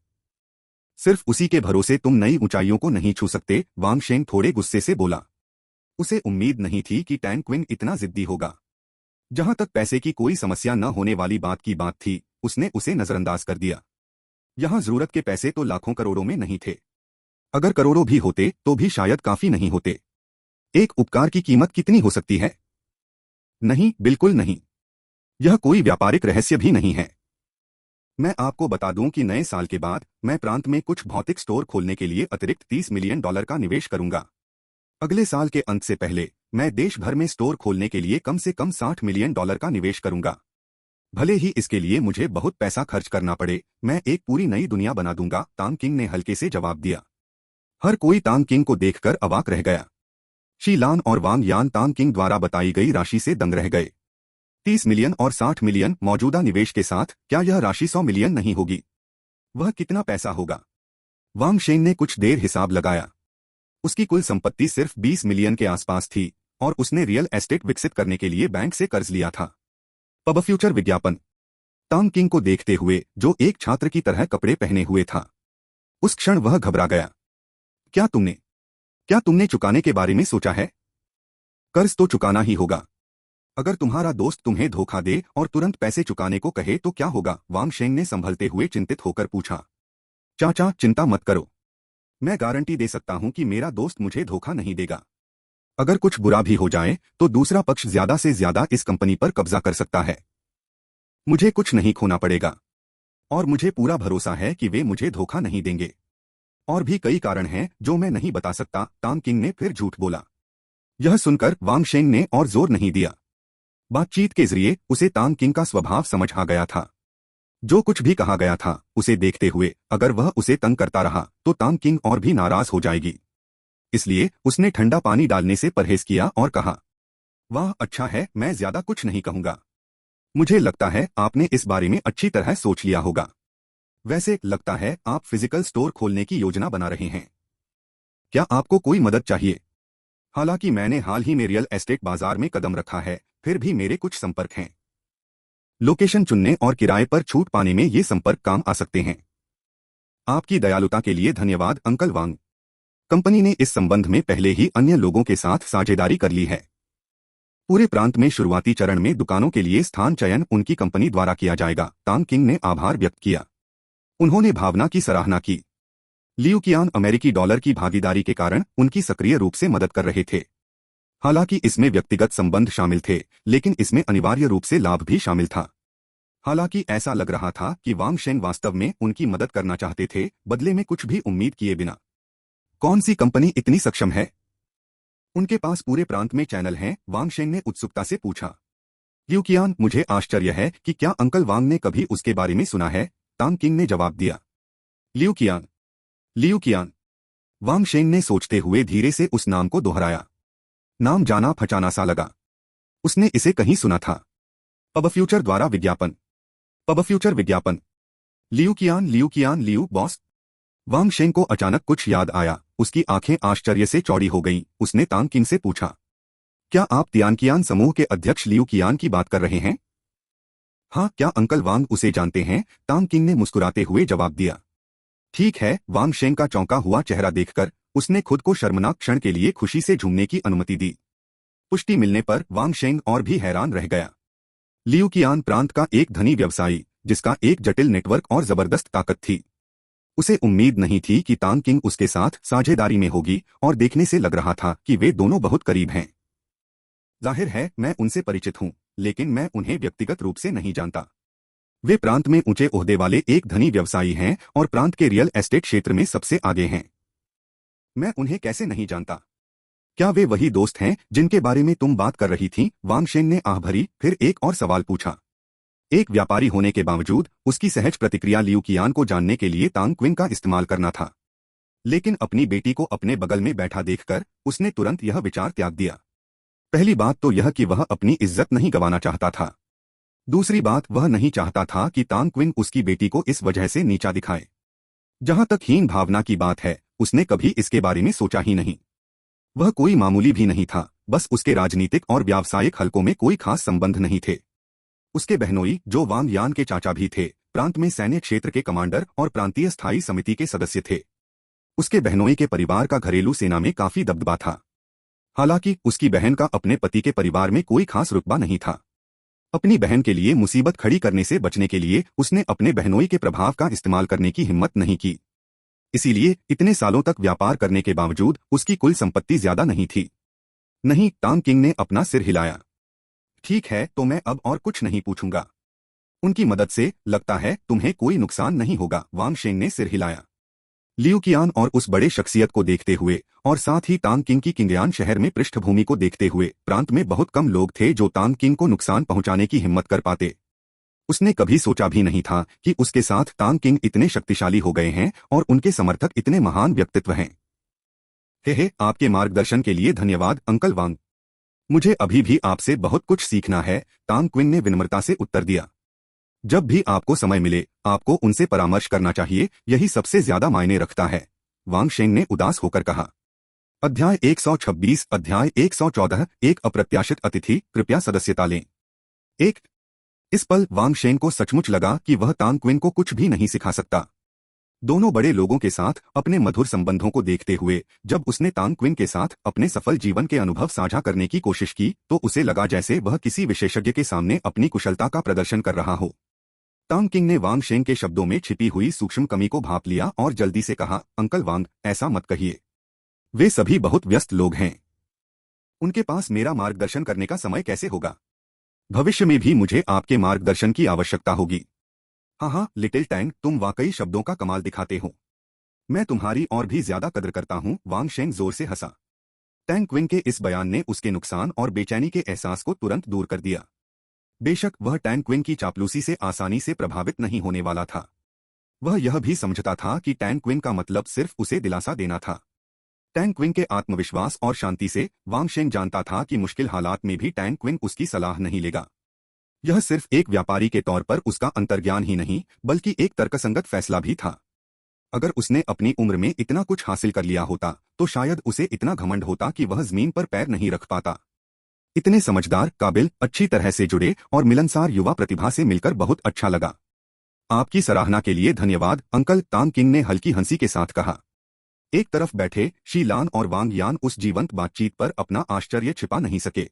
सिर्फ उसी के भरोसे तुम नई ऊंचाइयों को नहीं छू सकते, वांग शेंग थोड़े गुस्से से बोला। उसे उम्मीद नहीं थी कि टैंग क्विन इतना जिद्दी होगा। जहां तक पैसे की कोई समस्या न होने वाली बात की बात थी, उसने उसे नजरअंदाज कर दिया। यहां जरूरत के पैसे तो लाखों करोड़ों में नहीं थे। अगर करोड़ों भी होते तो भी शायद काफी नहीं होते। एक उपकार की कीमत कितनी हो सकती है? नहीं, बिल्कुल नहीं। यह कोई व्यापारिक रहस्य भी नहीं है। मैं आपको बता दूं कि नए साल के बाद मैं प्रांत में कुछ भौतिक स्टोर खोलने के लिए अतिरिक्त $30 मिलियन का निवेश करूंगा। अगले साल के अंत से पहले मैं देश भर में स्टोर खोलने के लिए कम से कम $60 मिलियन का निवेश करूंगा। भले ही इसके लिए मुझे बहुत पैसा खर्च करना पड़े, मैं एक पूरी नई दुनिया बना दूंगा, तांग किंग ने हल्के से जवाब दिया। हर कोई तांग किंग को देखकर अवाक रह गया। शी लान और वांग यान तांग किंग द्वारा बताई गई राशि से दंग रह गए। 30 मिलियन और 60 मिलियन मौजूदा निवेश के साथ क्या यह राशि 100 मिलियन नहीं होगी? वह कितना पैसा होगा? वांग शेंग ने कुछ देर हिसाब लगाया। उसकी कुल संपत्ति सिर्फ 20 मिलियन के आसपास थी और उसने रियल एस्टेट विकसित करने के लिए बैंक से कर्ज लिया था। पब फ्यूचर विज्ञापन। तांग किंग को देखते हुए, जो एक छात्र की तरह कपड़े पहने हुए था। उस क्षण वह घबरा गया। क्या तुमने चुकाने के बारे में सोचा है? कर्ज तो चुकाना ही होगा। अगर तुम्हारा दोस्त तुम्हें धोखा दे और तुरंत पैसे चुकाने को कहे तो क्या होगा? वांग शेंग ने संभलते हुए चिंतित होकर पूछा। चाचा, चिंता मत करो। मैं गारंटी दे सकता हूं कि मेरा दोस्त मुझे धोखा नहीं देगा। अगर कुछ बुरा भी हो जाए तो दूसरा पक्ष ज्यादा से ज्यादा इस कंपनी पर कब्जा कर सकता है। मुझे कुछ नहीं खोना पड़ेगा और मुझे पूरा भरोसा है कि वे मुझे धोखा नहीं देंगे। और भी कई कारण हैं जो मैं नहीं बता सकता, तांग किंग ने फिर झूठ बोला। यह सुनकर वांग शेंग ने और जोर नहीं दिया। बातचीत के जरिए उसे तांग किंग का स्वभाव समझ आ गया था। जो कुछ भी कहा गया था, उसे देखते हुए अगर वह उसे तंग करता रहा तो तांग किंग और भी नाराज हो जाएगी। इसलिए उसने ठंडा पानी डालने से परहेज किया और कहा, वाह अच्छा है, मैं ज्यादा कुछ नहीं कहूंगा। मुझे लगता है आपने इस बारे में अच्छी तरह सोच लिया होगा। वैसे लगता है आप फिजिकल स्टोर खोलने की योजना बना रहे हैं। क्या आपको कोई मदद चाहिए? हालांकि मैंने हाल ही में रियल एस्टेट बाजार में कदम रखा है, फिर भी मेरे कुछ संपर्क हैं। लोकेशन चुनने और किराए पर छूट पाने में ये संपर्क काम आ सकते हैं। आपकी दयालुता के लिए धन्यवाद अंकल वांग। कंपनी ने इस संबंध में पहले ही अन्य लोगों के साथ साझेदारी कर ली है। पूरे प्रांत में शुरुआती चरण में दुकानों के लिए स्थान चयन उनकी कंपनी द्वारा किया जाएगा। तांग किंग ने आभार व्यक्त किया। उन्होंने भावना की सराहना की। लियू कियान अमेरिकी डॉलर की भागीदारी के कारण उनकी सक्रिय रूप से मदद कर रहे थे। हालांकि इसमें व्यक्तिगत संबंध शामिल थे, लेकिन इसमें अनिवार्य रूप से लाभ भी शामिल था। हालांकि ऐसा लग रहा था कि वांग शेंग वास्तव में उनकी मदद करना चाहते थे, बदले में कुछ भी उम्मीद किए बिना। कौन सी कंपनी इतनी सक्षम है? उनके पास पूरे प्रांत में चैनल हैं, वांग शेंग ने उत्सुकता से पूछा। लियू कियान, मुझे आश्चर्य है कि क्या अंकल वांग ने कभी उसके बारे में सुना है? तांग किंग ने जवाब दिया। लियू कियान। वांग शेंग ने सोचते हुए धीरे से उस नाम को दोहराया। नाम जाना पहचाना सा लगा। उसने इसे कहीं सुना था। पब फ्यूचर द्वारा विज्ञापन। पब फ्यूचर विज्ञापन। Liu boss. वांग शेंग को अचानक कुछ याद आया। उसकी आंखें आश्चर्य से चौड़ी हो गईं। उसने तांग किंग से पूछा, क्या आप तियानकियान समूह के अध्यक्ष लियू कियान की बात कर रहे हैं? हाँ, क्या अंकल वांग उसे जानते हैं? तांग किंग ने मुस्कुराते हुए जवाब दिया। ठीक है। वांग शेंग का चौंका हुआ चेहरा देखकर उसने खुद को शर्मनाक क्षण के लिए खुशी से झूमने की अनुमति दी। पुष्टि मिलने पर वांग शेंग और भी हैरान रह गया। लियू कियान प्रांत का एक धनी व्यवसायी, जिसका एक जटिल नेटवर्क और जबरदस्त ताकत थी। उसे उम्मीद नहीं थी कि तांग किंग उसके साथ साझेदारी में होगी, और देखने से लग रहा था कि वे दोनों बहुत करीब हैं। जाहिर है मैं उनसे परिचित हूं, लेकिन मैं उन्हें व्यक्तिगत रूप से नहीं जानता। वे प्रांत में ऊंचे ओहदे वाले एक धनी व्यवसायी हैं और प्रांत के रियल एस्टेट क्षेत्र में सबसे आगे हैं। मैं उन्हें कैसे नहीं जानता? क्या वे वही दोस्त हैं जिनके बारे में तुम बात कर रही थीं? वांग शेंग ने आह भरी। फिर एक और सवाल पूछा। एक व्यापारी होने के बावजूद उसकी सहज प्रतिक्रिया लियू कियान को जानने के लिए तांग क्विंग का इस्तेमाल करना था। लेकिन अपनी बेटी को अपने बगल में बैठा देखकर उसने तुरंत यह विचार त्याग दिया। पहली बात तो यह कि वह अपनी इज्जत नहीं गंवाना चाहता था। दूसरी बात, वह नहीं चाहता था कि तांग क्विंग उसकी बेटी को इस वजह से नीचा दिखाए। जहां तक हीन भावना की बात है, उसने कभी इसके बारे में सोचा ही नहीं। वह कोई मामूली भी नहीं था, बस उसके राजनीतिक और व्यावसायिक हलकों में कोई खास संबंध नहीं थे। उसके बहनोई, जो वांग यान के चाचा भी थे, प्रांत में सैन्य क्षेत्र के कमांडर और प्रांतीय स्थायी समिति के सदस्य थे। उसके बहनोई के परिवार का घरेलू सेना में काफी दबदबा था। हालांकि उसकी बहन का अपने पति के परिवार में कोई खास रुतबा नहीं था। अपनी बहन के लिए मुसीबत खड़ी करने से बचने के लिए उसने अपने बहनोई के प्रभाव का इस्तेमाल करने की हिम्मत नहीं की। इसीलिए इतने सालों तक व्यापार करने के बावजूद उसकी कुल संपत्ति ज्यादा नहीं थी। नहीं, तांग किंग ने अपना सिर हिलाया। ठीक है, तो मैं अब और कुछ नहीं पूछूंगा। उनकी मदद से लगता है तुम्हें कोई नुकसान नहीं होगा। वांग शेंग ने सिर हिलाया। लियू कियान और उस बड़े शख्सियत को देखते हुए और साथ ही तांग किंग की किंगयान शहर में पृष्ठभूमि को देखते हुए प्रांत में बहुत कम लोग थे जो तांग किंग को नुकसान पहुंचाने की हिम्मत कर पाते। उसने कभी सोचा भी नहीं था कि उसके साथ तांग किंग इतने शक्तिशाली हो गए हैं और उनके समर्थक इतने महान व्यक्तित्व हैं। हे, आपके मार्गदर्शन के लिए धन्यवाद अंकल वांग। मुझे अभी भी आपसे बहुत कुछ सीखना है, तांग क्विंग ने विनम्रता से उत्तर दिया। जब भी आपको समय मिले आपको उनसे परामर्श करना चाहिए, यही सबसे ज्यादा मायने रखता है। वांग शेंग ने उदास होकर कहा। अध्याय 126 अध्याय 114 एक अप्रत्याशित अतिथि, कृपया सदस्यता लें। एक इस पल वांग शेंग को सचमुच लगा कि वह तांग क्विन को कुछ भी नहीं सिखा सकता। दोनों बड़े लोगों के साथ अपने मधुर संबंधों को देखते हुए जब उसने तांग क्विन के साथ अपने सफल जीवन के अनुभव साझा करने की कोशिश की तो उसे लगा जैसे वह किसी विशेषज्ञ के सामने अपनी कुशलता का प्रदर्शन कर रहा हो। तांग किंग ने वांग शेंग के शब्दों में छिपी हुई सूक्ष्म कमी को भांप लिया और जल्दी से कहा, अंकल वांग, ऐसा मत कहिए। वे सभी बहुत व्यस्त लोग हैं। उनके पास मेरा मार्गदर्शन करने का समय कैसे होगा? भविष्य में भी मुझे आपके मार्गदर्शन की आवश्यकता होगी। हाँ हाँ लिटिल टैंग, तुम वाकई शब्दों का कमाल दिखाते हो। मैं तुम्हारी और भी ज्यादा कदर करता हूँ। वांग शेंग जोर से हंसा। टैंग क्विन के इस बयान ने उसके नुकसान और बेचैनी के एहसास को तुरंत दूर कर दिया। बेशक वह टैंग क्विन की चापलूसी से आसानी से प्रभावित नहीं होने वाला था। वह यह भी समझता था कि टैंग क्विन का मतलब सिर्फ उसे दिलासा देना था। टैंग क्विन के आत्मविश्वास और शांति से वांग शेंग जानता था कि मुश्किल हालात में भी टैंग क्विन उसकी सलाह नहीं लेगा। यह सिर्फ एक व्यापारी के तौर पर उसका अंतर्ज्ञान ही नहीं बल्कि एक तर्कसंगत फैसला भी था। अगर उसने अपनी उम्र में इतना कुछ हासिल कर लिया होता तो शायद उसे इतना घमंड होता कि वह जमीन पर पैर नहीं रख पाता। इतने समझदार, काबिल, अच्छी तरह से जुड़े और मिलनसार युवा प्रतिभा से मिलकर बहुत अच्छा लगा। आपकी सराहना के लिए धन्यवाद अंकल, तांग किंग ने हल्की हंसी के साथ कहा। एक तरफ बैठे शी लान और वांग यान उस जीवंत बातचीत पर अपना आश्चर्य छिपा नहीं सके।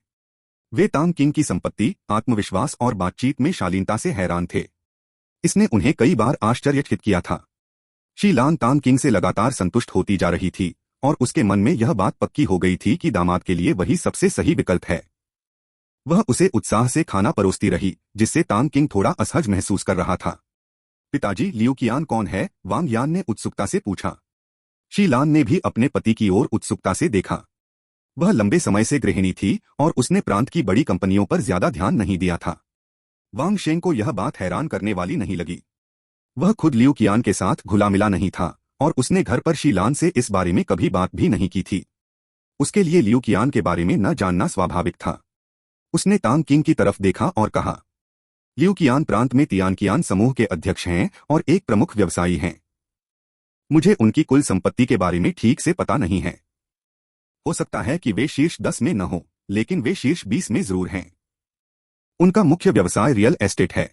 वे तांग किंग की संपत्ति, आत्मविश्वास और बातचीत में शालीनता से हैरान थे। इसने उन्हें कई बार आश्चर्यचकित किया था। शी लान तांग किंग से लगातार संतुष्ट होती जा रही थी और उसके मन में यह बात पक्की हो गई थी कि दामाद के लिए वही सबसे सही विकल्प है। वह उसे उत्साह से खाना परोसती रही जिससे तांग किंग थोड़ा असहज महसूस कर रहा था। पिताजी, लियू कियान कौन है? वांग यान ने उत्सुकता से पूछा। शी लान ने भी अपने पति की ओर उत्सुकता से देखा। वह लंबे समय से गृहिणी थी और उसने प्रांत की बड़ी कंपनियों पर ज्यादा ध्यान नहीं दिया था। वांग शेंग को यह बात हैरान करने वाली नहीं लगी। वह खुद लियू कियान के साथ घुला मिला नहीं था और उसने घर पर शी लान से इस बारे में कभी बात भी नहीं की थी। उसके लिए लियू कियान के बारे में न जानना स्वाभाविक था। उसने तांग किंग की तरफ देखा और कहा, लियू कियान प्रांत में तियानकियान समूह के अध्यक्ष हैं और एक प्रमुख व्यवसायी हैं। मुझे उनकी कुल संपत्ति के बारे में ठीक से पता नहीं है। हो सकता है कि वे शीर्ष 10 में न हो, लेकिन वे शीर्ष 20 में जरूर हैं। उनका मुख्य व्यवसाय रियल एस्टेट है।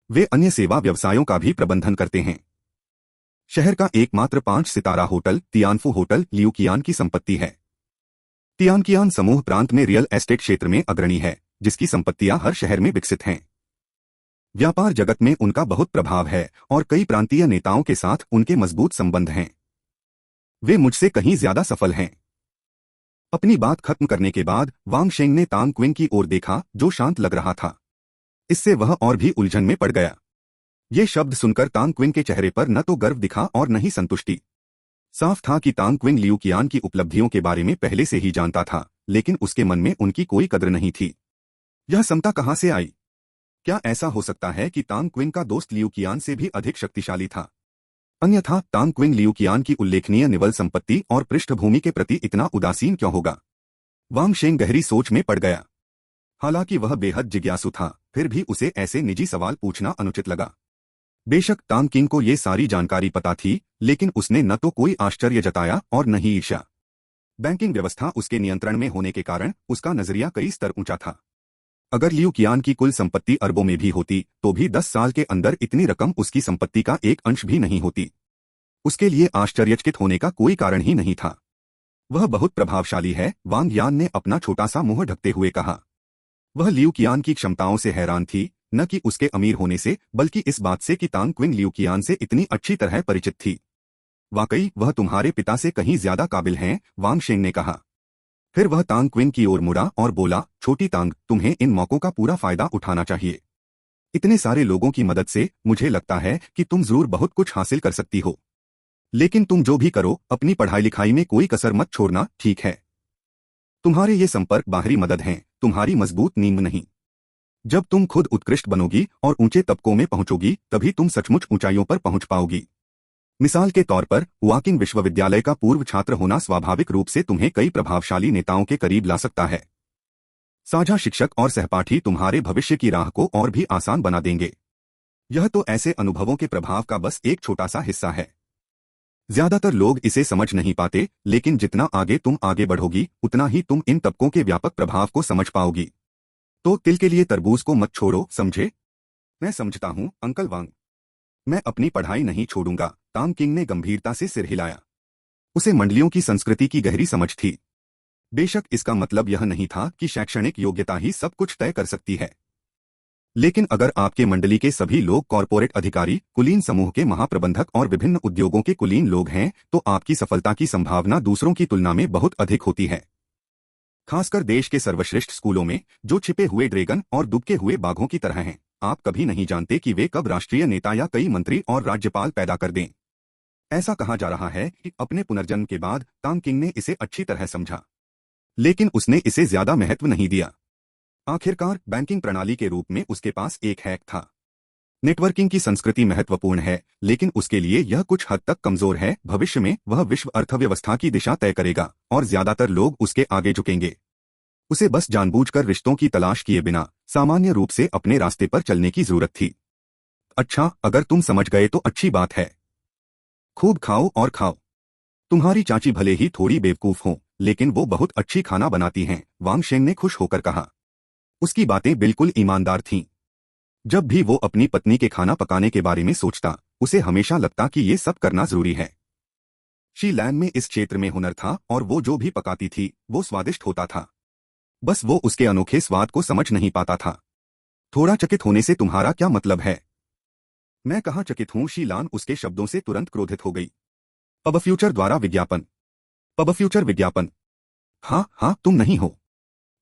वे अन्य सेवा व्यवसायों का भी प्रबंधन करते हैं। शहर का एकमात्र 5 सितारा होटल तियानफू होटल लियू कियान की संपत्ति है। तियानकियान समूह प्रांत में रियल एस्टेट क्षेत्र में अग्रणी है, जिसकी संपत्तियां हर शहर में विकसित हैं। व्यापार जगत में उनका बहुत प्रभाव है और कई प्रांतीय नेताओं के साथ उनके मजबूत संबंध हैं। वे मुझसे कहीं ज्यादा सफल हैं। अपनी बात खत्म करने के बाद वांग शेंग ने तांग क्विन की ओर देखा जो शांत लग रहा था। इससे वह और भी उलझन में पड़ गया। ये शब्द सुनकर तांग क्विन के चेहरे पर न तो गर्व दिखा और न ही संतुष्टि। साफ था कि तांग क्विन लियू कियान की उपलब्धियों के बारे में पहले से ही जानता था, लेकिन उसके मन में उनकी कोई कद्र नहीं थी। यह समता कहां से आई? क्या ऐसा हो सकता है कि तांग क्विन का दोस्त लियू कियान से भी अधिक शक्तिशाली था? अन्यथा तांग क्विन लियू कियान की उल्लेखनीय निवल संपत्ति और पृष्ठभूमि के प्रति इतना उदासीन क्यों होगा? वांग शेंग गहरी सोच में पड़ गया। हालांकि वह बेहद जिज्ञासु था, फिर भी उसे ऐसे निजी सवाल पूछना अनुचित लगा। बेशक तांग किंग को ये सारी जानकारी पता थी, लेकिन उसने न तो कोई आश्चर्य जताया और न ही ईर्ष्या। बैंकिंग व्यवस्था उसके नियंत्रण में होने के कारण उसका नजरिया कई स्तर ऊंचा था। अगर लियू कियान की कुल संपत्ति अरबों में भी होती तो भी 10 साल के अंदर इतनी रकम उसकी संपत्ति का एक अंश भी नहीं होती। उसके लिए आश्चर्यचकित होने का कोई कारण ही नहीं था। वह बहुत प्रभावशाली है, वांग यान ने अपना छोटा सा मुंह ढकते हुए कहा। वह लियू कियान की क्षमताओं से हैरान थी, न कि उसके अमीर होने से, बल्कि इस बात से कि तांग क्विन लियू कियान से इतनी अच्छी तरह परिचित थी। वाकई वह तुम्हारे पिता से कहीं ज्यादा काबिल हैं, वांग शेंग ने कहा। फिर वह तांग क्विन की ओर मुड़ा और बोला, छोटी तांग, तुम्हें इन मौकों का पूरा फायदा उठाना चाहिए। इतने सारे लोगों की मदद से मुझे लगता है कि तुम जरूर बहुत कुछ हासिल कर सकती हो। लेकिन तुम जो भी करो अपनी पढ़ाई लिखाई में कोई कसर मत छोड़ना, ठीक है? तुम्हारे ये संपर्क बाहरी मदद हैं, तुम्हारी मजबूत नींव नहीं। जब तुम खुद उत्कृष्ट बनोगी और ऊंचे तबकों में पहुंचोगी तभी तुम सचमुच ऊंचाइयों पर पहुंच पाओगी। मिसाल के तौर पर वॉकिंग विश्वविद्यालय का पूर्व छात्र होना स्वाभाविक रूप से तुम्हें कई प्रभावशाली नेताओं के करीब ला सकता है। साझा शिक्षक और सहपाठी तुम्हारे भविष्य की राह को और भी आसान बना देंगे। यह तो ऐसे अनुभवों के प्रभाव का बस एक छोटा सा हिस्सा है। ज्यादातर लोग इसे समझ नहीं पाते, लेकिन जितना आगे तुम आगे बढ़ोगी उतना ही तुम इन तबकों के व्यापक प्रभाव को समझ पाओगी। तो तिल के लिए तरबूज को मत छोड़ो, समझे? मैं समझता हूँ अंकल वांग। मैं अपनी पढ़ाई नहीं छोड़ूंगा, तांग किंग ने गंभीरता से सिर हिलाया। उसे मंडलियों की संस्कृति की गहरी समझ थी। बेशक इसका मतलब यह नहीं था कि शैक्षणिक योग्यता ही सब कुछ तय कर सकती है, लेकिन अगर आपके मंडली के सभी लोग कॉरपोरेट अधिकारी, कुलीन समूह के महाप्रबंधक और विभिन्न उद्योगों के कुलीन लोग हैं, तो आपकी सफलता की संभावना दूसरों की तुलना में बहुत अधिक होती है। खासकर देश के सर्वश्रेष्ठ स्कूलों में, जो छिपे हुए ड्रैगन और दुबके हुए बाघों की तरह हैं। आप कभी नहीं जानते कि वे कब राष्ट्रीय नेता या कई मंत्री और राज्यपाल पैदा कर दें। ऐसा कहा जा रहा है कि अपने पुनर्जन्म के बाद तांग किंग ने इसे अच्छी तरह समझा, लेकिन उसने इसे ज्यादा महत्व नहीं दिया। आखिरकार बैंकिंग प्रणाली के रूप में उसके पास एक हैक था। नेटवर्किंग की संस्कृति महत्वपूर्ण है, लेकिन उसके लिए यह कुछ हद तक कमजोर है। भविष्य में वह विश्व अर्थव्यवस्था की दिशा तय करेगा और ज्यादातर लोग उसके आगे झुकेंगे। उसे बस जानबूझकर रिश्तों की तलाश किए बिना सामान्य रूप से अपने रास्ते पर चलने की जरूरत थी। अच्छा, अगर तुम समझ गए तो अच्छी बात है। खूब खाओ और खाओ। तुम्हारी चाची भले ही थोड़ी बेवकूफ हो, लेकिन वो बहुत अच्छी खाना बनाती हैं, वांग शेंग ने खुश होकर कहा। उसकी बातें बिल्कुल ईमानदार थीं। जब भी वो अपनी पत्नी के खाना पकाने के बारे में सोचता, उसे हमेशा लगता कि ये सब करना जरूरी है। शी लैन में इस क्षेत्र में हुनर था और वो जो भी पकाती थी वो स्वादिष्ट होता था। बस वो उसके अनोखे स्वाद को समझ नहीं पाता था। थोड़ा चकित होने से तुम्हारा क्या मतलब है? मैं कहाँ चकित हूँ, शी लान उसके शब्दों से तुरंत क्रोधित हो गई। पब फ्यूचर द्वारा विज्ञापन। पब फ्यूचर विज्ञापन। हाँ हाँ, तुम नहीं हो।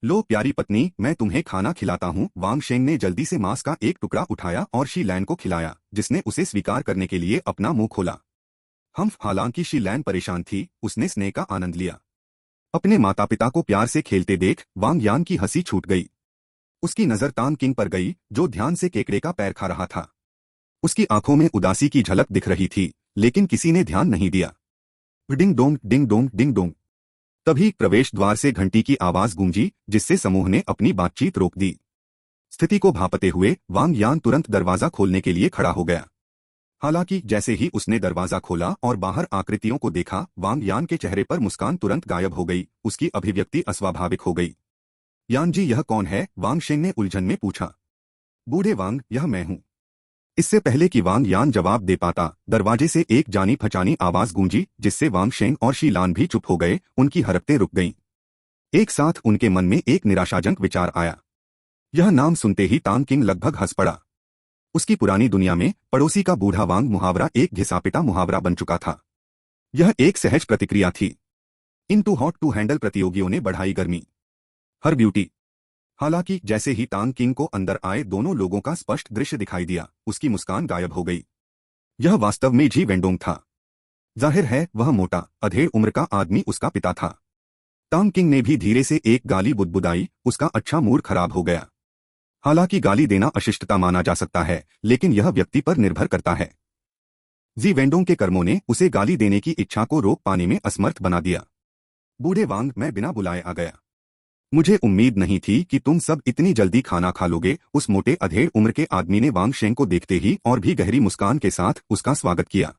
लो प्यारी पत्नी, मैं तुम्हें खाना खिलाता हूँ। वांग शेंग ने जल्दी से मांस का एक टुकड़ा उठाया और शी लैन को खिलाया, जिसने उसे स्वीकार करने के लिए अपना मुंह खोला। हालांकि शी लैन परेशान थी, उसने स्नेह का आनंद लिया। अपने माता पिता को प्यार से खेलते देख वांग यान की हंसी छूट गई। उसकी नजर तांग किंग पर गई, जो ध्यान से केकड़े का पैर खा रहा था। उसकी आंखों में उदासी की झलक दिख रही थी, लेकिन किसी ने ध्यान नहीं दिया। Ding dong ding dong ding dong. तभी प्रवेश द्वार से घंटी की आवाज गूंजी, जिससे समूह ने अपनी बातचीत रोक दी। स्थिति को भांपते हुए वांग यान तुरंत दरवाजा खोलने के लिए खड़ा हो गया। हालांकि जैसे ही उसने दरवाजा खोला और बाहर आकृतियों को देखा, वांग यान के चेहरे पर मुस्कान तुरंत गायब हो गई। उसकी अभिव्यक्ति अस्वाभाविक हो गई। यान जी, यह कौन है? वांग शेंग ने उलझन में पूछा। बूढ़े वांग, यह मैं हूं। इससे पहले कि वांग यान जवाब दे पाता, दरवाजे से एक जानी पहचानी आवाज गूंजी, जिससे वांग शेंग और शी लान भी चुप हो गए। उनकी हरकतें रुक गईं। एक साथ उनके मन में एक निराशाजनक विचार आया। यह नाम सुनते ही तांग किंग लगभग हंस पड़ा। उसकी पुरानी दुनिया में पड़ोसी का बूढ़ा वांग मुहावरा एक घिसापिटा मुहावरा बन चुका था। यह एक सहज प्रतिक्रिया थी। इन टू हॉट टू हैंडल प्रतियोगियों ने बढ़ाई गर्मी। हर ब्यूटी। हालांकि जैसे ही तांग किंग को अंदर आए दोनों लोगों का स्पष्ट दृश्य दिखाई दिया, उसकी मुस्कान गायब हो गई। यह वास्तव में जी वेंडोंग था। जाहिर है वह मोटा, अधेड़ उम्र का आदमी उसका पिता था। तांग किंग ने भी धीरे से एक गाली बुदबुदाई। उसका अच्छा मूड खराब हो गया। हालांकि गाली देना अशिष्टता माना जा सकता है, लेकिन यह व्यक्ति पर निर्भर करता है। जी वेंडोंग के कर्मों ने उसे गाली देने की इच्छा को रोक पाने में असमर्थ बना दिया। बूढ़े वांग, मैं बिना बुलाए आ गया। मुझे उम्मीद नहीं थी कि तुम सब इतनी जल्दी खाना खा लोगे। उस मोटे अधेड़ उम्र के आदमी ने वांग शेंग को देखते ही और भी गहरी मुस्कान के साथ उसका स्वागत किया।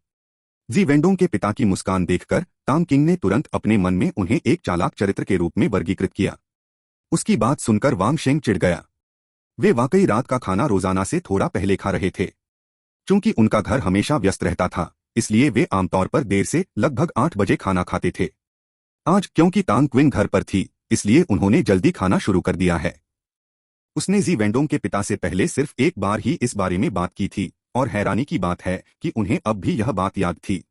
जी वेंडोंग के पिता की मुस्कान देखकर तांग किंग ने तुरंत अपने मन में उन्हें एक चालाक चरित्र के रूप में वर्गीकृत किया। उसकी बात सुनकर वांग शेंग चिढ़ गया। वे वाकई रात का खाना रोजाना से थोड़ा पहले खा रहे थे। चूंकि उनका घर हमेशा व्यस्त रहता था, इसलिए वे आमतौर पर देर से लगभग 8 बजे खाना खाते थे। आज क्योंकि तांग क्विंग घर पर थी, इसलिए उन्होंने जल्दी खाना शुरू कर दिया है। उसने जी वेंडोंग के पिता से पहले सिर्फ एक बार ही इस बारे में बात की थी, और हैरानी की बात है कि उन्हें अब भी यह बात याद थी।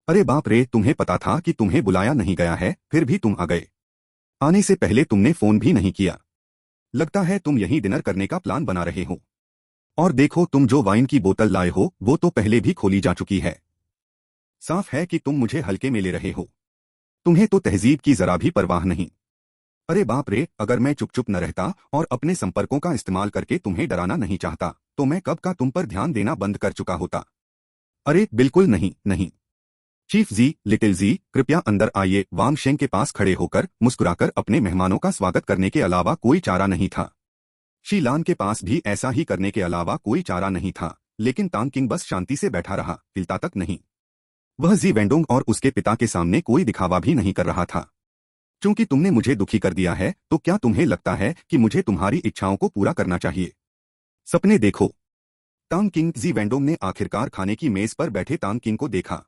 अरे बाप रे, तुम्हें पता था कि तुम्हें बुलाया नहीं गया है, फिर भी तुम आ गए। आने से पहले तुमने फोन भी नहीं किया। लगता है तुम यहीं डिनर करने का प्लान बना रहे हो। और देखो, तुम जो वाइन की बोतल लाए हो वो तो पहले भी खोली जा चुकी है। साफ है कि तुम मुझे हल्के में ले रहे हो। तुम्हें तो तहजीब की जरा भी परवाह नहीं। अरे बाप रे, अगर मैं चुप चुप न रहता और अपने संपर्कों का इस्तेमाल करके तुम्हें डराना नहीं चाहता, तो मैं कब का तुम पर ध्यान देना बंद कर चुका होता। अरे बिल्कुल नहीं, नहीं। चीफ जी, लिटिल जी, कृपया अंदर आइए। वांग शेंग के पास खड़े होकर मुस्कुराकर अपने मेहमानों का स्वागत करने के अलावा कोई चारा नहीं था। शी लान के पास भी ऐसा ही करने के अलावा कोई चारा नहीं था, लेकिन तांग किंग बस शांति से बैठा रहा, हिलता तक नहीं। वह जी वेंडोंग और उसके पिता के सामने कोई दिखावा भी नहीं कर रहा था। चूंकि तुमने मुझे दुखी कर दिया है तो क्या तुम्हें लगता है कि मुझे तुम्हारी इच्छाओं को पूरा करना चाहिए? सपने देखो। तांग किंग जी वेंडोंग ने आखिरकार खाने की मेज पर बैठे तांग किंग को देखा।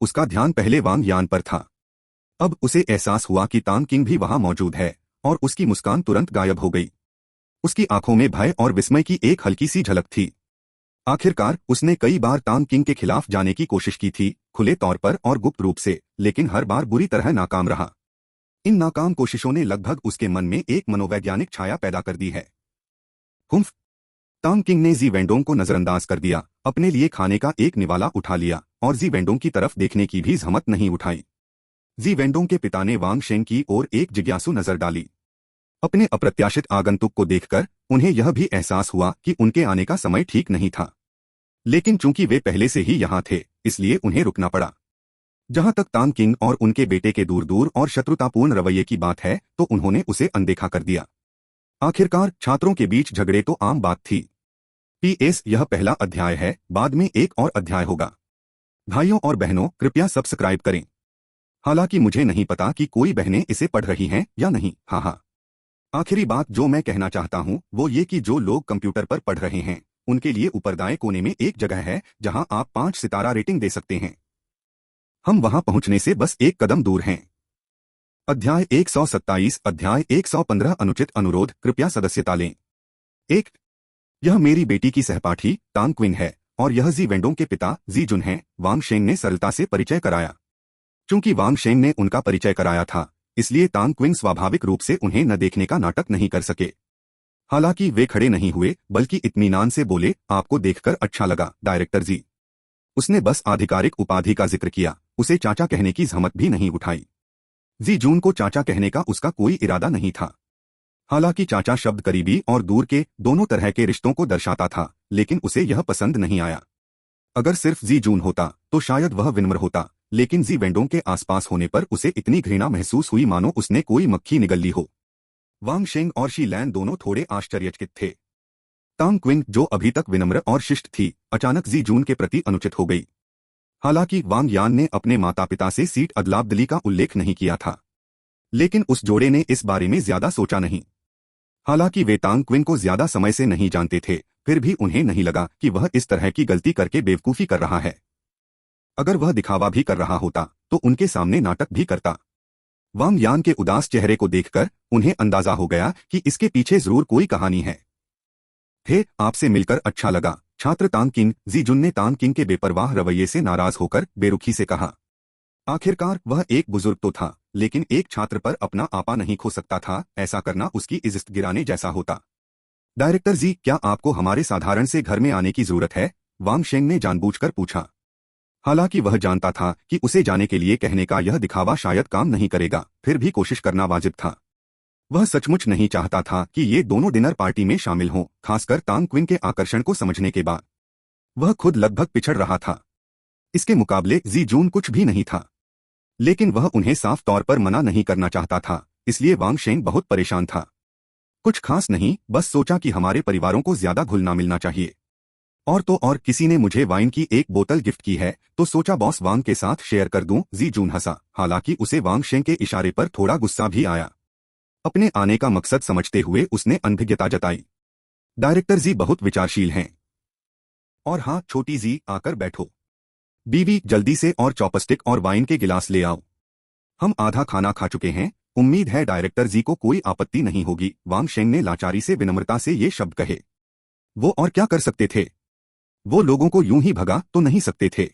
उसका ध्यान पहले वांग यान पर था। अब उसे एहसास हुआ कि तांग किंग भी वहां मौजूद है और उसकी मुस्कान तुरंत गायब हो गई। उसकी आंखों में भय और विस्मय की एक हल्की सी झलक थी। आखिरकार उसने कई बार तांग किंग के खिलाफ जाने की कोशिश की थी, खुले तौर पर और गुप्त रूप से, लेकिन हर बार बुरी तरह नाकाम रहा। इन नाकाम कोशिशों ने लगभग उसके मन में एक मनोवैज्ञानिक छाया पैदा कर दी है। हुम्फ। तांग किंग ने जी वेंडोंग को नजरअंदाज कर दिया, अपने लिए खाने का एक निवाला उठा लिया और जी वेंडोंग की तरफ देखने की भी जहमत नहीं उठाई। जी वेंडोंग के पिता ने वांग शेंग की ओर एक जिज्ञासु नजर डाली। अपने अप्रत्याशित आगंतुक को देखकर उन्हें यह भी एहसास हुआ कि उनके आने का समय ठीक नहीं था, लेकिन चूंकि वे पहले से ही यहाँ थे, इसलिए उन्हें रुकना पड़ा। जहां तक तांग किंग और उनके बेटे के दूर दूर और शत्रुतापूर्ण रवैये की बात है तो उन्होंने उसे अनदेखा कर दिया। आखिरकार छात्रों के बीच झगड़े तो आम बात थी। पीएस, यह पहला अध्याय है, बाद में एक और अध्याय होगा। भाइयों और बहनों, कृपया सब्सक्राइब करें। हालांकि मुझे नहीं पता कि कोई बहनें इसे पढ़ रही हैं या नहीं। हाँ हाँ। आखिरी बात जो मैं कहना चाहता हूँ वो ये कि जो लोग कंप्यूटर पर पढ़ रहे हैं उनके लिए ऊपर दाएं कोने में एक जगह है जहां आप 5 सितारा रेटिंग दे सकते हैं। हम वहां पहुंचने से बस एक कदम दूर हैं। अध्याय 127, अध्याय 115, अनुचित अनुरोध, कृपया सदस्यता लें। एक, यह मेरी बेटी की सहपाठी तांग क्विंग है और यह जी वेंडोंग के पिता जी जुन हैं। वांग शेंग ने सरलता से परिचय कराया। चूंकि वांग शेंग ने उनका परिचय कराया था, इसलिए तांग क्विंग स्वाभाविक रूप से उन्हें न देखने का नाटक नहीं कर सके। हालांकि वे खड़े नहीं हुए बल्कि इत्मीनान से बोले, आपको देखकर अच्छा लगा डायरेक्टर जी। उसने बस आधिकारिक उपाधि का जिक्र किया, उसे चाचा कहने की जहमत भी नहीं उठाई। जी जून को चाचा कहने का उसका कोई इरादा नहीं था। हालांकि चाचा शब्द करीबी और दूर के दोनों तरह के रिश्तों को दर्शाता था, लेकिन उसे यह पसंद नहीं आया। अगर सिर्फ जी जून होता तो शायद वह विनम्र होता, लेकिन जी वेंडोंग के आसपास होने पर उसे इतनी घृणा महसूस हुई मानो उसने कोई मक्खी निगल ली हो। वांग शेंग और शी लैन दोनों थोड़े आश्चर्यचकित थे। तांग क्विंग, जो अभी तक विनम्र और शिष्ट थी, अचानक जी जून के प्रति अनुचित हो गई। हालांकि वांग यान ने अपने माता पिता से सीट अदलाबदली का उल्लेख नहीं किया था, लेकिन उस जोड़े ने इस बारे में ज्यादा सोचा नहीं। हालांकि वे तांग क्विंग को ज्यादा समय से नहीं जानते थे, फिर भी उन्हें नहीं लगा कि वह इस तरह की गलती करके बेवकूफी कर रहा है। अगर वह दिखावा भी कर रहा होता तो उनके सामने नाटक भी करता। वांग यान के उदास चेहरे को देखकर उन्हें अंदाजा हो गया कि इसके पीछे जरूर कोई कहानी है। हे, आपसे मिलकर अच्छा लगा, छात्र तांग किंग। जी जुन ने तांग किंग के बेपरवाह रवैये से नाराज होकर बेरुखी से कहा। आखिरकार वह एक बुजुर्ग तो था, लेकिन एक छात्र पर अपना आपा नहीं खो सकता था। ऐसा करना उसकी इज्जत गिराने जैसा होता। डायरेक्टर जी, क्या आपको हमारे साधारण से घर में आने की जरूरत है? वांग शेंग ने जानबूझकर पूछा। हालांकि वह जानता था कि उसे जाने के लिए कहने का यह दिखावा शायद काम नहीं करेगा, फिर भी कोशिश करना वाजिब था। वह सचमुच नहीं चाहता था कि ये दोनों डिनर पार्टी में शामिल हों, खासकर तांग क्विंग के आकर्षण को समझने के बाद। वह खुद लगभग पिछड़ रहा था। इसके मुकाबले जी जून कुछ भी नहीं था, लेकिन वह उन्हें साफ तौर पर मना नहीं करना चाहता था, इसलिए वांग शेंग बहुत परेशान था। कुछ खास नहीं, बस सोचा कि हमारे परिवारों को ज्यादा घुलना मिलना चाहिए। और तो और किसी ने मुझे वाइन की एक बोतल गिफ्ट की है तो सोचा बॉस वांग के साथ शेयर कर दूं। जी जून हंसा, हालांकि उसे वांग शेंग के इशारे पर थोड़ा गुस्सा भी आया। अपने आने का मकसद समझते हुए उसने अनभिज्ञता जताई। डायरेक्टर जी बहुत विचारशील हैं। और हाँ छोटी जी, आकर बैठो। बीवी, जल्दी से और चॉपस्टिक और वाइन के गिलास ले आओ। हम आधा खाना खा चुके हैं। उम्मीद है डायरेक्टर जी को कोई आपत्ति नहीं होगी। वांग शेंग ने लाचारी से विनम्रता से ये शब्द कहे। वो और क्या कर सकते थे? वो लोगों को यूं ही भगा तो नहीं सकते थे।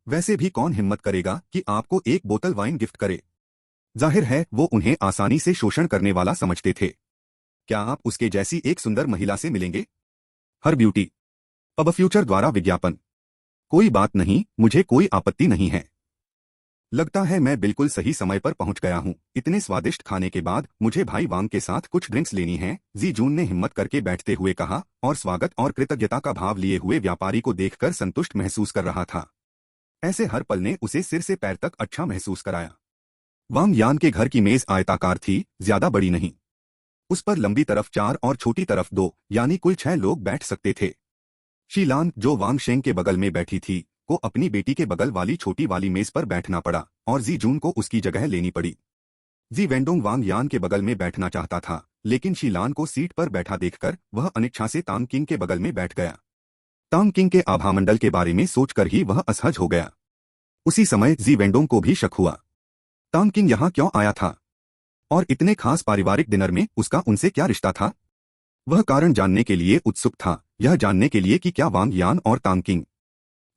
वैसे भी कौन हिम्मत करेगा कि आपको एक बोतल वाइन गिफ्ट करे? जाहिर है वो उन्हें आसानी से शोषण करने वाला समझते थे। क्या आप उसके जैसी एक सुंदर महिला से मिलेंगे? हर ब्यूटी अब फ्यूचर द्वारा विज्ञापन। कोई बात नहीं, मुझे कोई आपत्ति नहीं है। लगता है मैं बिल्कुल सही समय पर पहुंच गया हूं। इतने स्वादिष्ट खाने के बाद मुझे भाई वांग के साथ कुछ ड्रिंक्स लेनी हैं। जी जून ने हिम्मत करके बैठते हुए कहा और स्वागत और कृतज्ञता का भाव लिए हुए व्यापारी को देखकर संतुष्ट महसूस कर रहा था। ऐसे हर पल ने उसे सिर से पैर तक अच्छा महसूस कराया। वांग यान के घर की मेज आयताकार थी, ज्यादा बड़ी नहीं। उस पर लंबी तरफ 4 और छोटी तरफ 2, यानी कुल 6 लोग बैठ सकते थे। शीलान, जो वांग शेंग के बगल में बैठी थी, को अपनी बेटी के बगल वाली छोटी वाली मेज पर बैठना पड़ा और जी जून को उसकी जगह लेनी पड़ी। जी वेंडोंग वांग यान के बगल में बैठना चाहता था, लेकिन शीलान को सीट पर बैठा देखकर वह अनिच्छा से तांग किंग के बगल में बैठ गया। तांग किंग के आभामंडल के बारे में सोचकर ही वह असहज हो गया। उसी समय जी वेंडोंग को भी शक हुआ। तांग किंग यहाँ क्यों आया था? और इतने खास पारिवारिक डिनर में उसका उनसे क्या रिश्ता था? वह कारण जानने के लिए उत्सुक था, यह जानने के लिए कि क्या वांग यान और तांग किंग।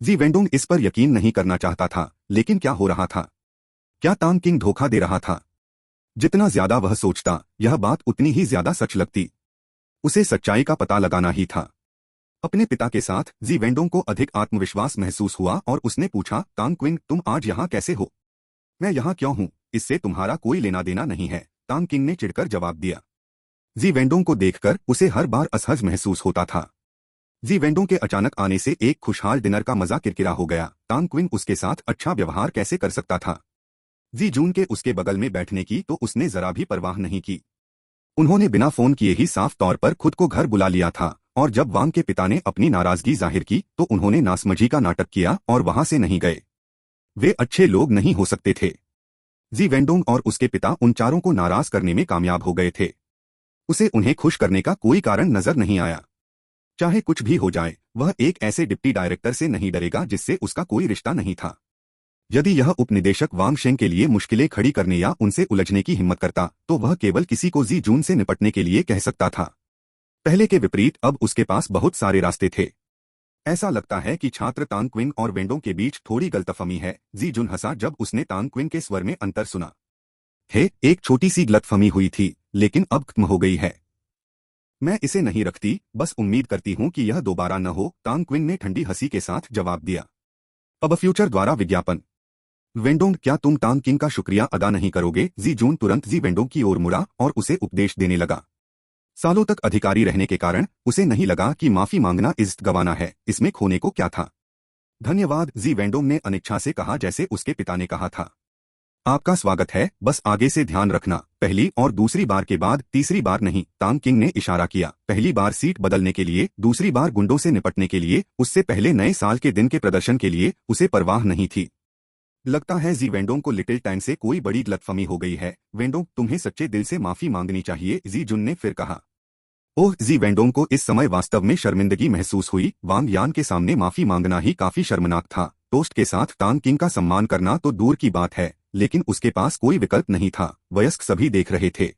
जी वेंडोंग इस पर यकीन नहीं करना चाहता था, लेकिन क्या हो रहा था? क्या तांग किंग धोखा दे रहा था? जितना ज्यादा वह सोचता, यह बात उतनी ही ज्यादा सच लगती। उसे सच्चाई का पता लगाना ही था। अपने पिता के साथ जी वेंडोंग को अधिक आत्मविश्वास महसूस हुआ और उसने पूछा, तांग क्विंग, तुम आज यहाँ कैसे हो? मैं यहाँ क्यों हूँ, इससे तुम्हारा कोई लेना देना नहीं है, तांग किंग ने चिढ़कर जवाब दिया। जी वेंडोंग को देखकर उसे हर बार असहज महसूस होता था। जी वेंडोंग के अचानक आने से एक खुशहाल डिनर का मजा किरकिरा हो गया। तांग क्विंग उसके साथ अच्छा व्यवहार कैसे कर सकता था? जी जून के उसके बगल में बैठने की तो उसने जरा भी परवाह नहीं की। उन्होंने बिना फोन किए ही साफ तौर पर खुद को घर बुला लिया था, और जब वांग के पिता ने अपनी नाराजगी जाहिर की तो उन्होंने नासमझी का नाटक किया और वहां से नहीं गए। वे अच्छे लोग नहीं हो सकते थे। जी वेंडोंग और उसके पिता उन चारों को नाराज करने में कामयाब हो गए थे। उसे उन्हें खुश करने का कोई कारण नजर नहीं आया। चाहे कुछ भी हो जाए, वह एक ऐसे डिप्टी डायरेक्टर से नहीं डरेगा जिससे उसका कोई रिश्ता नहीं था। यदि यह उपनिदेशक वांग शेंग के लिए मुश्किलें खड़ी करने या उनसे उलझने की हिम्मत करता, तो वह केवल किसी को जी जून से निपटने के लिए कह सकता था। पहले के विपरीत अब उसके पास बहुत सारे रास्ते थे। ऐसा लगता है कि छात्र तांग क्विंग और वेंडोंग के बीच थोड़ी गलतफहमी है। जी जून हंसा जब उसने तांग क्विंग के स्वर में अंतर सुना। एक छोटी सी गलतफहमी हुई थी, लेकिन अब खत्म हो गई है। मैं इसे नहीं रखती, बस उम्मीद करती हूँ कि यह दोबारा न हो, तांग क्विंग ने ठंडी हंसी के साथ जवाब दिया। अब फ्यूचर द्वारा विज्ञापन। वेंडोंग, क्या तुम तांग किंग का शुक्रिया अदा नहीं करोगे? जी जून तुरंत जी वेंडोंग की ओर मुड़ा और उसे उपदेश देने लगा। सालों तक अधिकारी रहने के कारण उसे नहीं लगा कि माफी मांगना इज्जत गंवाना है, इसमें खोने को क्या था। धन्यवाद, जी वेंडोंग ने अनिच्छा से कहा, जैसे उसके पिता ने कहा था। आपका स्वागत है, बस आगे से ध्यान रखना, पहली और दूसरी बार के बाद तीसरी बार नहीं। तांग किंग ने इशारा किया। पहली बार सीट बदलने के लिए, दूसरी बार गुंडों से निपटने के लिए, उससे पहले नए साल के दिन के प्रदर्शन के लिए उसे परवाह नहीं थी। लगता है जी वेंडोंग को लिटिल टाइम से कोई बड़ी गलतफहमी हो गई है। वेंडोंग, तुम्हें सच्चे दिल से माफी मांगनी चाहिए, जी जुन ने फिर कहा। ओह, जी वेंडोंग को इस समय वास्तव में शर्मिंदगी महसूस हुई। वांग यान के सामने माफी मांगना ही काफी शर्मनाक था। टोस्ट के साथ तांग किंग का सम्मान करना तो दूर की बात है, लेकिन उसके पास कोई विकल्प नहीं था। वयस्क सभी देख रहे थे।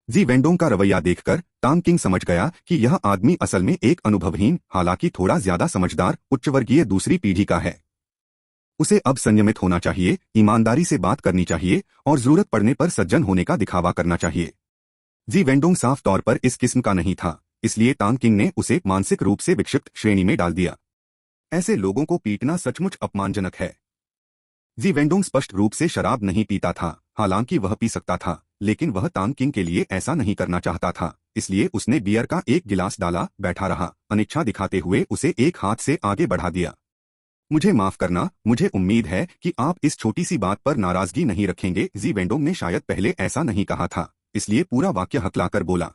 जी वेंडोंग का रवैया देखकर तांग किंग समझ गया कि यह आदमी असल में एक अनुभवहीन, हालांकि थोड़ा ज्यादा समझदार, उच्चवर्गीय दूसरी पीढ़ी का है। उसे अब संयमित होना चाहिए, ईमानदारी से बात करनी चाहिए और जरूरत पड़ने पर सज्जन होने का दिखावा करना चाहिए। जी वेंडोंग साफ तौर पर इस किस्म का नहीं था, इसलिए तांग किंग ने उसे मानसिक रूप से विक्षिप्त श्रेणी में डाल दिया। ऐसे लोगों को पीटना सचमुच अपमानजनक है। जी वेंडोंग स्पष्ट रूप से शराब नहीं पीता था, हालांकि वह पी सकता था, लेकिन वह तांग किंग के लिए ऐसा नहीं करना चाहता था, इसलिए उसने बियर का एक गिलास डाला, बैठा रहा, अनिच्छा दिखाते हुए उसे एक हाथ से आगे बढ़ा दिया। मुझे माफ करना, मुझे उम्मीद है कि आप इस छोटी सी बात पर नाराजगी नहीं रखेंगे। जी वेंडोंग ने शायद पहले ऐसा नहीं कहा था, इसलिए पूरा वाक्य हकलाकर बोला।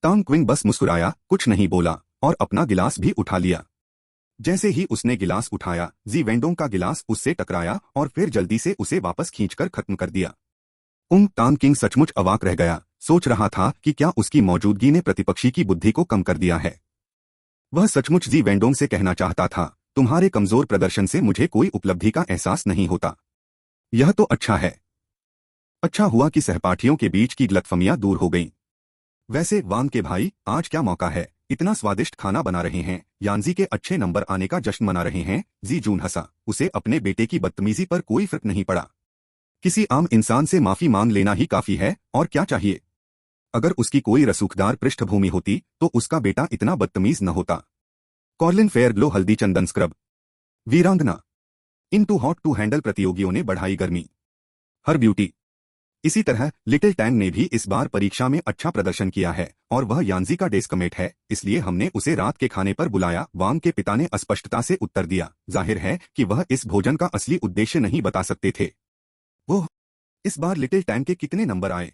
तांग क्विंग बस मुस्कुराया, कुछ नहीं बोला और अपना गिलास भी उठा लिया। जैसे ही उसने गिलास उठाया, जी वेंडोंग का गिलास उससे टकराया और फिर जल्दी से उसे वापस खींचकर खत्म कर दिया। तांग किंग सचमुच अवाक रह गया, सोच रहा था कि क्या उसकी मौजूदगी ने प्रतिपक्षी की बुद्धि को कम कर दिया है। वह सचमुच जी वेंडोंग से कहना चाहता था, तुम्हारे कमजोर प्रदर्शन से मुझे कोई उपलब्धि का एहसास नहीं होता। यह तो अच्छा है। अच्छा हुआ कि सहपाठियों के बीच की गलतफहमियां दूर हो गईं। वैसे वांग के भाई, आज क्या मौका है? इतना स्वादिष्ट खाना बना रहे हैं, यानजी के अच्छे नंबर आने का जश्न मना रहे हैं। जी जून हंसा, उसे अपने बेटे की बदतमीजी पर कोई फर्क नहीं पड़ा। किसी आम इंसान से माफी मांग लेना ही काफी है, और क्या चाहिए। अगर उसकी कोई रसूखदार पृष्ठभूमि होती तो उसका बेटा इतना बदतमीज न होता। कॉर्लिन फेयरग्लो हल्दी चंदन स्क्रब वीरांगना इन टू हॉट टू हैंडल प्रतियोगियों ने बढ़ाई गर्मी। हर ब्यूटी। इसी तरह लिटिल टैंग ने भी इस बार परीक्षा में अच्छा प्रदर्शन किया है और वह यानजी का डेस्कमेट है, इसलिए हमने उसे रात के खाने पर बुलाया। वांग के पिता ने अस्पष्टता से उत्तर दिया। जाहिर है कि वह इस भोजन का असली उद्देश्य नहीं बता सकते थे। ओह, इस बार लिटिल टैंग के कितने नंबर आए?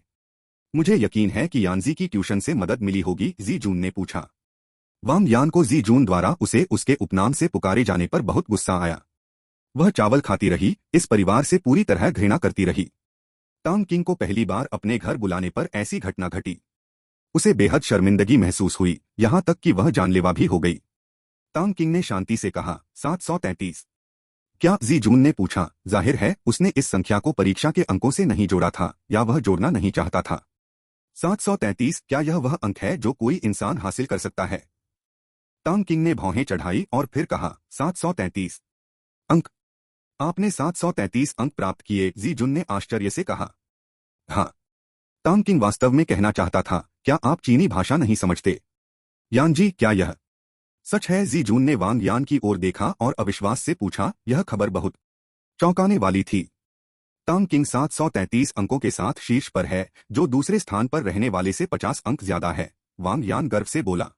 मुझे यकीन है कि यानजी की ट्यूशन से मदद मिली होगी, जी जून ने पूछा। वांग यान को जी जून द्वारा उसे उसके उपनाम से पुकारे जाने पर बहुत गुस्सा आया। वह चावल खाती रही, इस परिवार से पूरी तरह घृणा करती रही। टांग किंग को पहली बार अपने घर बुलाने पर ऐसी घटना घटी। उसे बेहद शर्मिंदगी महसूस हुई, यहां तक कि वह जानलेवा भी हो गई। टांग किंग ने शांति से कहा, 733। क्या? जी जून ने पूछा। जाहिर है उसने इस संख्या को परीक्षा के अंकों से नहीं जोड़ा था, या वह जोड़ना नहीं चाहता था। 733, क्या यह वह अंक है जो कोई इंसान हासिल कर सकता है? टांग किंग ने भौहें चढ़ाई और फिर कहा, 733 अंक? आपने 733 अंक प्राप्त किए? जी जुन ने आश्चर्य से कहा। हाँ। टांग किंग वास्तव में कहना चाहता था, क्या आप चीनी भाषा नहीं समझते? यान जी, क्या यह सच है? जी जून ने वांग यान की ओर देखा और अविश्वास से पूछा, यह खबर बहुत चौंकाने वाली थी। टांग किंग 733 अंकों के साथ शीर्ष पर है, जो दूसरे स्थान पर रहने वाले से 50 अंक ज्यादा है, वांग यान गर्व से बोला।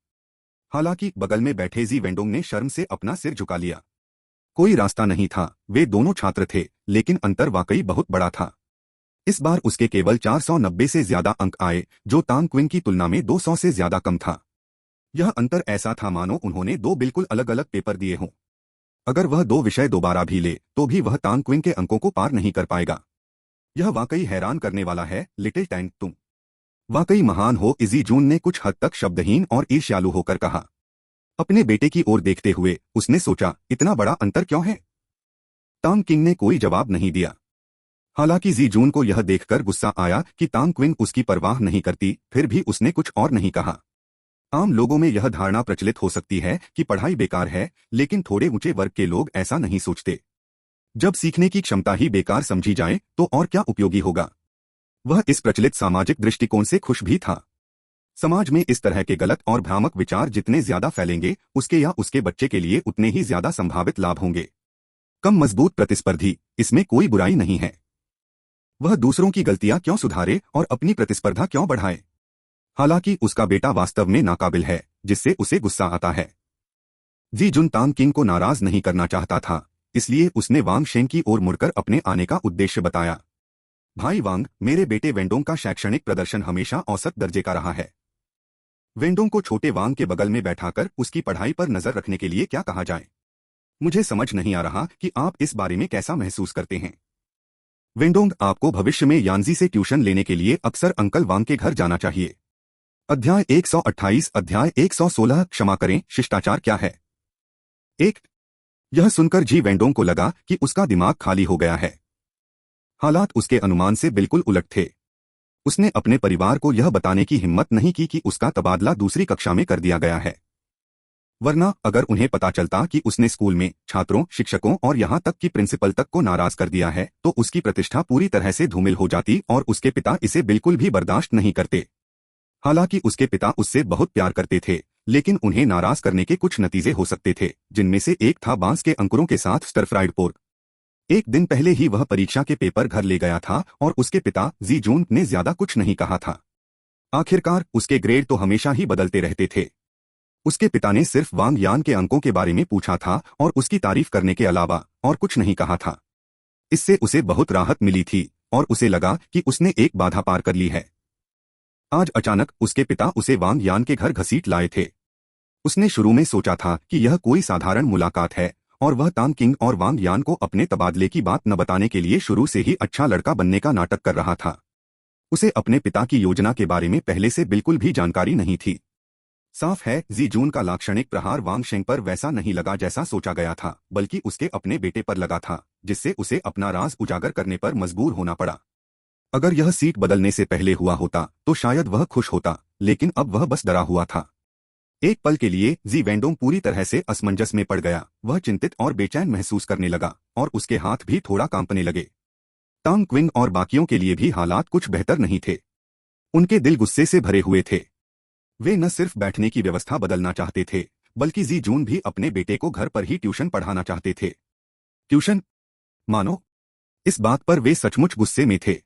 हालांकि बगल में बैठे जी वेंडोंग ने शर्म से अपना सिर झुका लिया। कोई रास्ता नहीं था, वे दोनों छात्र थे, लेकिन अंतर वाकई बहुत बड़ा था। इस बार उसके केवल 490 से ज्यादा अंक आए, जो टांग क्विन की तुलना में 200 से ज्यादा कम था। यह अंतर ऐसा था मानो उन्होंने दो बिल्कुल अलग अलग पेपर दिए हों। अगर वह दो विषय दोबारा भी ले तो भी वह टांग क्विन के अंकों को पार नहीं कर पाएगा। यह वाकई हैरान करने वाला है, लिटिल टैंग, तुम वाकई महान हो। इजी जून ने कुछ हद तक शब्दहीन और ईर्ष्यालु होकर कहा। अपने बेटे की ओर देखते हुए उसने सोचा, इतना बड़ा अंतर क्यों है? टांग किंग ने कोई जवाब नहीं दिया। हालांकि जी जून को यह देखकर गुस्सा आया कि टांग क्विन उसकी परवाह नहीं करती, फिर भी उसने कुछ और नहीं कहा। आम लोगों में यह धारणा प्रचलित हो सकती है कि पढ़ाई बेकार है, लेकिन थोड़े ऊंचे वर्ग के लोग ऐसा नहीं सोचते। जब सीखने की क्षमता ही बेकार समझी जाए तो और क्या उपयोगी होगा? वह इस प्रचलित सामाजिक दृष्टिकोण से खुश भी था। समाज में इस तरह के गलत और भ्रामक विचार जितने ज्यादा फैलेंगे, उसके या उसके बच्चे के लिए उतने ही ज्यादा संभावित लाभ होंगे। कम मजबूत प्रतिस्पर्धी, इसमें कोई बुराई नहीं है। वह दूसरों की गलतियां क्यों सुधारे और अपनी प्रतिस्पर्धा क्यों बढ़ाए? हालांकि उसका बेटा वास्तव में नाकाबिल है, जिससे उसे गुस्सा आता है। जी जुन टांग किंग को नाराज नहीं करना चाहता था, इसलिए उसने वांग शेंग की ओर मुड़कर अपने आने का उद्देश्य बताया। भाई वांग, मेरे बेटे वेंडोंग का शैक्षणिक प्रदर्शन हमेशा औसत दर्जे का रहा है। वेंडोंग को छोटे वांग के बगल में बैठाकर उसकी पढ़ाई पर नजर रखने के लिए क्या कहा जाए? मुझे समझ नहीं आ रहा कि आप इस बारे में कैसा महसूस करते हैं। वेंडोंग, आपको भविष्य में यानजी से ट्यूशन लेने के लिए अक्सर अंकल वांग के घर जाना चाहिए। अध्याय 128 अध्याय 116 क्षमा करें, शिष्टाचार क्या है? एक। यह सुनकर जी वेंडोंग को लगा कि उसका दिमाग खाली हो गया है। हालात उसके अनुमान से बिल्कुल उलट थे। उसने अपने परिवार को यह बताने की हिम्मत नहीं की कि उसका तबादला दूसरी कक्षा में कर दिया गया है। वरना अगर उन्हें पता चलता कि उसने स्कूल में छात्रों, शिक्षकों और यहां तक कि प्रिंसिपल तक को नाराज कर दिया है, तो उसकी प्रतिष्ठा पूरी तरह से धूमिल हो जाती और उसके पिता इसे बिल्कुल भी बर्दाश्त नहीं करते। हालांकि उसके पिता उससे बहुत प्यार करते थे, लेकिन उन्हें नाराज करने के कुछ नतीजे हो सकते थे, जिनमें से एक था बांस के अंकुरों के साथ स्टर फ्राइड पोर्क। एक दिन पहले ही वह परीक्षा के पेपर घर ले गया था और उसके पिता जी जून ने ज्यादा कुछ नहीं कहा था। आखिरकार उसके ग्रेड तो हमेशा ही बदलते रहते थे। उसके पिता ने सिर्फ वांग यान के अंकों के बारे में पूछा था और उसकी तारीफ करने के अलावा और कुछ नहीं कहा था। इससे उसे बहुत राहत मिली थी और उसे लगा कि उसने एक बाधा पार कर ली है। आज अचानक उसके पिता उसे वांग यान के घर घसीट लाए थे। उसने शुरू में सोचा था कि यह कोई साधारण मुलाकात है और वह टांग किंग और वांग यान को अपने तबादले की बात न बताने के लिए शुरू से ही अच्छा लड़का बनने का नाटक कर रहा था। उसे अपने पिता की योजना के बारे में पहले से बिल्कुल भी जानकारी नहीं थी। साफ है, जी जून का लाक्षणिक प्रहार वांग शेंग पर वैसा नहीं लगा जैसा सोचा गया था, बल्कि उसके अपने बेटे पर लगा था, जिससे उसे अपना राज उजागर करने पर मजबूर होना पड़ा। अगर यह सीट बदलने से पहले हुआ होता तो शायद वह खुश होता, लेकिन अब वह बस डरा हुआ था। एक पल के लिए जी वेंडोंग पूरी तरह से असमंजस में पड़ गया। वह चिंतित और बेचैन महसूस करने लगा और उसके हाथ भी थोड़ा कांपने लगे। टांग क्विन और बाकियों के लिए भी हालात कुछ बेहतर नहीं थे। उनके दिल गुस्से से भरे हुए थे। वे न सिर्फ बैठने की व्यवस्था बदलना चाहते थे, बल्कि जी जून भी अपने बेटे को घर पर ही ट्यूशन पढ़ाना चाहते थे। ट्यूशन? मानो? इस बात पर वे सचमुच गुस्से में थे।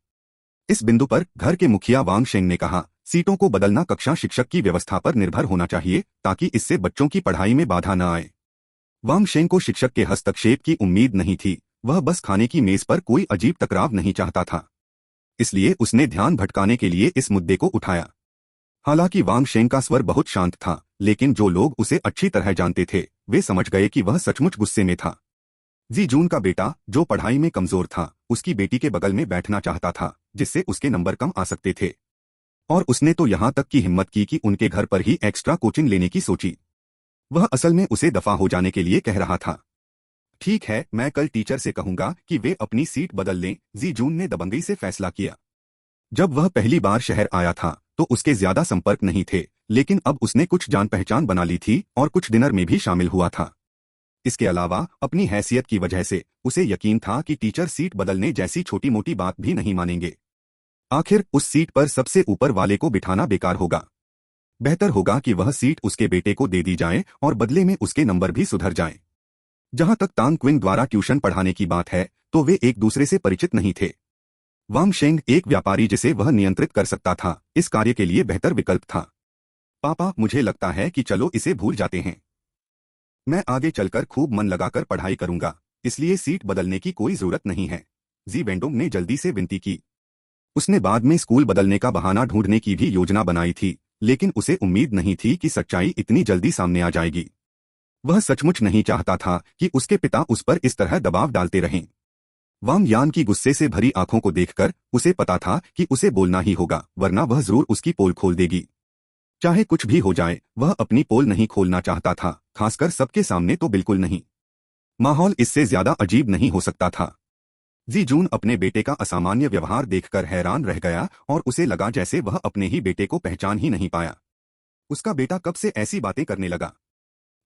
इस बिंदु पर घर के मुखिया वांग शेंग ने कहा, सीटों को बदलना कक्षा शिक्षक की व्यवस्था पर निर्भर होना चाहिए, ताकि इससे बच्चों की पढ़ाई में बाधा न आए। वांग शेंग को शिक्षक के हस्तक्षेप की उम्मीद नहीं थी, वह बस खाने की मेज पर कोई अजीब टकराव नहीं चाहता था। इसलिए उसने ध्यान भटकाने के लिए इस मुद्दे को उठाया। हालांकि वांग शेंग का स्वर बहुत शांत था, लेकिन जो लोग उसे अच्छी तरह जानते थे, वे समझ गए कि वह सचमुच गुस्से में था। जी जून का बेटा, जो पढ़ाई में कमजोर था, उसकी बेटी के बगल में बैठना चाहता था, जिससे उसके नंबर कम आ सकते थे। और उसने तो यहाँ तक की हिम्मत की कि उनके घर पर ही एक्स्ट्रा कोचिंग लेने की सोची। वह असल में उसे दफा हो जाने के लिए कह रहा था। ठीक है, मैं कल टीचर से कहूंगा कि वे अपनी सीट बदल लें, जी जून ने दबंगई से फैसला किया। जब वह पहली बार शहर आया था तो उसके ज्यादा संपर्क नहीं थे, लेकिन अब उसने कुछ जान पहचान बना ली थी और कुछ डिनर में भी शामिल हुआ था। इसके अलावा अपनी हैसियत की वजह से उसे यकीन था कि टीचर सीट बदलने जैसी छोटी मोटी बात भी नहीं मानेंगे। आखिर उस सीट पर सबसे ऊपर वाले को बिठाना बेकार होगा। बेहतर होगा कि वह सीट उसके बेटे को दे दी जाए और बदले में उसके नंबर भी सुधर जाएं। जहां तक तांग क्विंग द्वारा ट्यूशन पढ़ाने की बात है तो वे एक दूसरे से परिचित नहीं थे। वांग शेंग एक व्यापारी जिसे वह नियंत्रित कर सकता था, इस कार्य के लिए बेहतर विकल्प था। पापा, मुझे लगता है कि चलो इसे भूल जाते हैं। मैं आगे चलकर खूब मन लगाकर पढ़ाई करूंगा, इसलिए सीट बदलने की कोई जरूरत नहीं है, जी वेंडोंग ने जल्दी से विनती की। उसने बाद में स्कूल बदलने का बहाना ढूंढने की भी योजना बनाई थी, लेकिन उसे उम्मीद नहीं थी कि सच्चाई इतनी जल्दी सामने आ जाएगी। वह सचमुच नहीं चाहता था कि उसके पिता उस पर इस तरह दबाव डालते रहें। वांग यान की गुस्से से भरी आंखों को देखकर उसे पता था कि उसे बोलना ही होगा, वरना वह जरूर उसकी पोल खोल देगी। चाहे कुछ भी हो जाए, वह अपनी पोल नहीं खोलना चाहता था, खासकर सबके सामने तो बिल्कुल नहीं। माहौल इससे ज्यादा अजीब नहीं हो सकता था। जी जून अपने बेटे का असामान्य व्यवहार देखकर हैरान रह गया और उसे लगा जैसे वह अपने ही बेटे को पहचान ही नहीं पाया। उसका बेटा कब से ऐसी बातें करने लगा?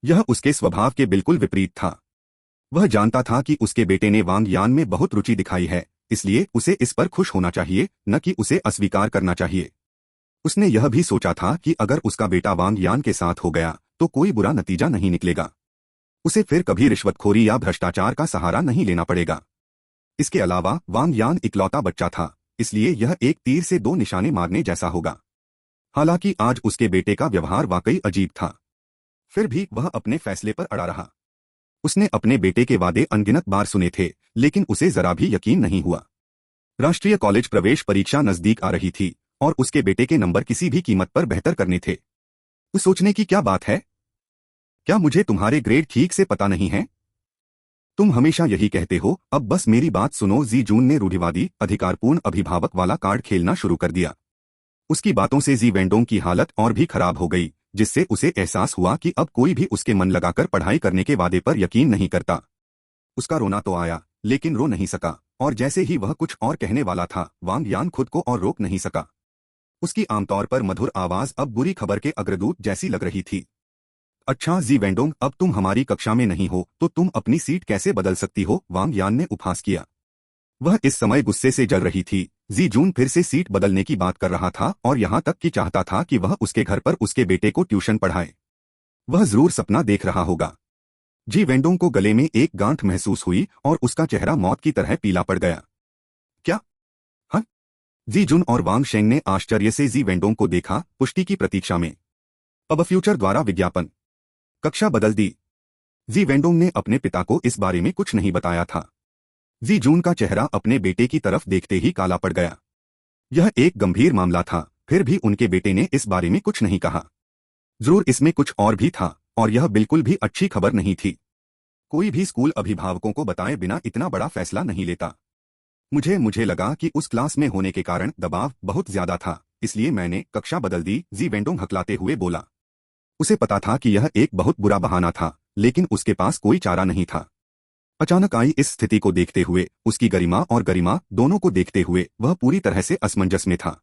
यह उसके स्वभाव के बिल्कुल विपरीत था। वह जानता था कि उसके बेटे ने वांग यान में बहुत रुचि दिखाई है, इसलिए उसे इस पर खुश होना चाहिए, न कि उसे अस्वीकार करना चाहिए। उसने यह भी सोचा था कि अगर उसका बेटा वांग यान के साथ हो गया तो कोई बुरा नतीजा नहीं निकलेगा। उसे फिर कभी रिश्वतखोरी या भ्रष्टाचार का सहारा नहीं लेना पड़ेगा। इसके अलावा वांग यान इकलौता बच्चा था, इसलिए यह एक तीर से दो निशाने मारने जैसा होगा। हालांकि आज उसके बेटे का व्यवहार वाकई अजीब था, फिर भी वह अपने फैसले पर अड़ा रहा। उसने अपने बेटे के वादे अनगिनत बार सुने थे, लेकिन उसे जरा भी यकीन नहीं हुआ। राष्ट्रीय कॉलेज प्रवेश परीक्षा नजदीक आ रही थी और उसके बेटे के नंबर किसी भी कीमत पर बेहतर करने थे। उस सोचने की क्या बात है? क्या मुझे तुम्हारे ग्रेड ठीक से पता नहीं है? तुम हमेशा यही कहते हो, अब बस मेरी बात सुनो। जी जून ने रूढ़िवादी अधिकारपूर्ण अभिभावक वाला कार्ड खेलना शुरू कर दिया। उसकी बातों से जी वेंडोंग की हालत और भी खराब हो गई, जिससे उसे एहसास हुआ कि अब कोई भी उसके मन लगाकर पढ़ाई करने के वादे पर यकीन नहीं करता। उसका रोना तो आया, लेकिन रो नहीं सका, और जैसे ही वह कुछ और कहने वाला था, वांग यान खुद को और रोक नहीं सका। उसकी आमतौर पर मधुर आवाज अब बुरी खबर के अग्रदूत जैसी लग रही थी। अच्छा जी वेंडोंग, अब तुम हमारी कक्षा में नहीं हो तो तुम अपनी सीट कैसे बदल सकती हो? वांग यान ने उपहास किया। वह इस समय गुस्से से जल रही थी। जी जून फिर से सीट बदलने की बात कर रहा था और यहाँ तक कि चाहता था कि वह उसके घर पर उसके बेटे को ट्यूशन पढ़ाए। वह जरूर सपना देख रहा होगा। जी वेंडोंग को गले में एक गांठ महसूस हुई और उसका चेहरा मौत की तरह पीला पड़ गया। क्या? हाँ? जी जुन और वांग शेंग ने आश्चर्य से जी वेंडोंग को देखा, पुष्टि की प्रतीक्षा में। अब फ्यूचर द्वारा विज्ञापन। कक्षा बदल दी। जी वेंडोंग ने अपने पिता को इस बारे में कुछ नहीं बताया था। जी जून का चेहरा अपने बेटे की तरफ देखते ही काला पड़ गया। यह एक गंभीर मामला था, फिर भी उनके बेटे ने इस बारे में कुछ नहीं कहा। जरूर इसमें कुछ और भी था, और यह बिल्कुल भी अच्छी खबर नहीं थी। कोई भी स्कूल अभिभावकों को बताए बिना इतना बड़ा फैसला नहीं लेता। मुझे लगा कि उस क्लास में होने के कारण दबाव बहुत ज्यादा था, इसलिए मैंने कक्षा बदल दी, जी वेंडोंग हकलाते हुए बोला। उसे पता था कि यह एक बहुत बुरा बहाना था, लेकिन उसके पास कोई चारा नहीं था। अचानक आई इस स्थिति को देखते हुए, उसकी गरिमा और गरिमा दोनों को देखते हुए वह पूरी तरह से असमंजस में था।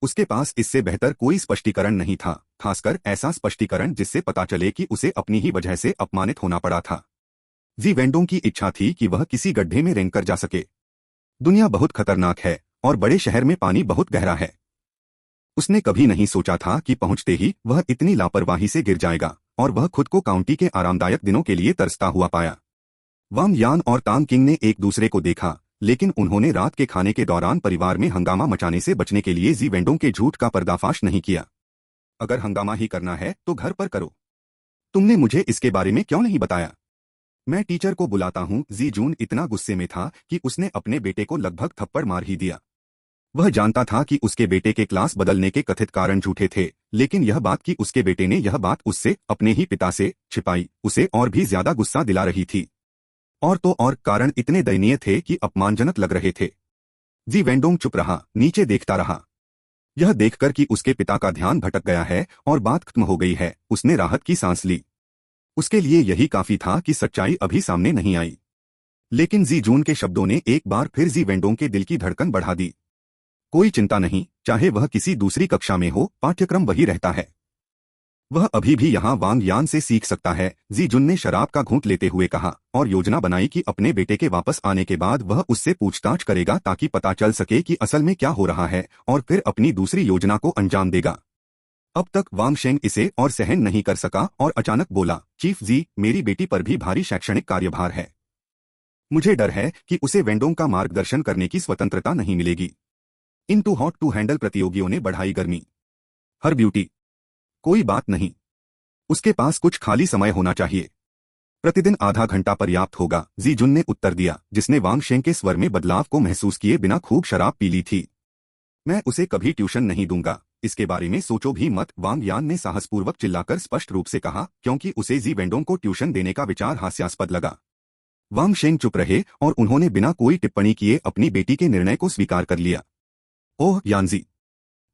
उसके पास इससे बेहतर कोई स्पष्टीकरण नहीं था, खासकर ऐसा स्पष्टीकरण जिससे पता चले कि उसे अपनी ही वजह से अपमानित होना पड़ा था। जी वेंडोंग की इच्छा थी कि वह किसी गड्ढे में रेंग कर जा सके। दुनिया बहुत खतरनाक है और बड़े शहर में पानी बहुत गहरा है। उसने कभी नहीं सोचा था कि पहुंचते ही वह इतनी लापरवाही से गिर जाएगा, और वह खुद को काउंटी के आरामदायक दिनों के लिए तरसता हुआ पाया। वांग यान और तांग किंग ने एक दूसरे को देखा, लेकिन उन्होंने रात के खाने के दौरान परिवार में हंगामा मचाने से बचने के लिए जी वेंडोंग के झूठ का पर्दाफाश नहीं किया। अगर हंगामा ही करना है तो घर पर करो। तुमने मुझे इसके बारे में क्यों नहीं बताया? मैं टीचर को बुलाता हूँ। जी जून इतना गुस्से में था कि उसने अपने बेटे को लगभग थप्पड़ मार ही दिया। वह जानता था कि उसके बेटे के क्लास बदलने के कथित कारण झूठे थे, लेकिन यह बात कि उसके बेटे ने यह बात उससे, अपने ही पिता से, छिपाई, उसे और भी ज्यादा गुस्सा दिला रही थी। और तो और कारण इतने दयनीय थे कि अपमानजनक लग रहे थे। जी वेंडोंग चुप रहा, नीचे देखता रहा। यह देखकर कि उसके पिता का ध्यान भटक गया है और बात खत्म हो गई है, उसने राहत की सांस ली। उसके लिए यही काफी था कि सच्चाई अभी सामने नहीं आई। लेकिन जी जून के शब्दों ने एक बार फिर जी वेंडोंग के दिल की धड़कन बढ़ा दी। कोई चिंता नहीं, चाहे वह किसी दूसरी कक्षा में हो, पाठ्यक्रम वही रहता है। वह अभी भी यहाँ वांग यान से सीख सकता है, जी जुन ने शराब का घूंट लेते हुए कहा, और योजना बनाई कि अपने बेटे के वापस आने के बाद वह उससे पूछताछ करेगा ताकि पता चल सके कि असल में क्या हो रहा है, और फिर अपनी दूसरी योजना को अंजाम देगा। अब तक वांग शेंग इसे और सहन नहीं कर सका और अचानक बोला, चीफ जी, मेरी बेटी पर भी भारी शैक्षणिक कार्यभार है। मुझे डर है कि उसे वेंडोंग का मार्गदर्शन करने की स्वतंत्रता नहीं मिलेगी। इन टू हॉट टू हैंडल प्रतियोगियों ने बढ़ाई गर्मी। हर ब्यूटी। कोई बात नहीं, उसके पास कुछ खाली समय होना चाहिए। प्रतिदिन आधा घंटा पर्याप्त होगा, जी जुन ने उत्तर दिया, जिसने वांग शेंग के स्वर में बदलाव को महसूस किए बिना खूब शराब पी ली थी। मैं उसे कभी ट्यूशन नहीं दूंगा, इसके बारे में सोचो भी मत, वांग यान ने साहसपूर्वक चिल्लाकर स्पष्ट रूप से कहा, क्योंकि उसे जी वेंडोंग को ट्यूशन देने का विचार हास्यास्पद लगा। वांग शेंग चुप रहे और उन्होंने बिना कोई टिप्पणी किए अपनी बेटी के निर्णय को स्वीकार कर लिया। ओह यानजी,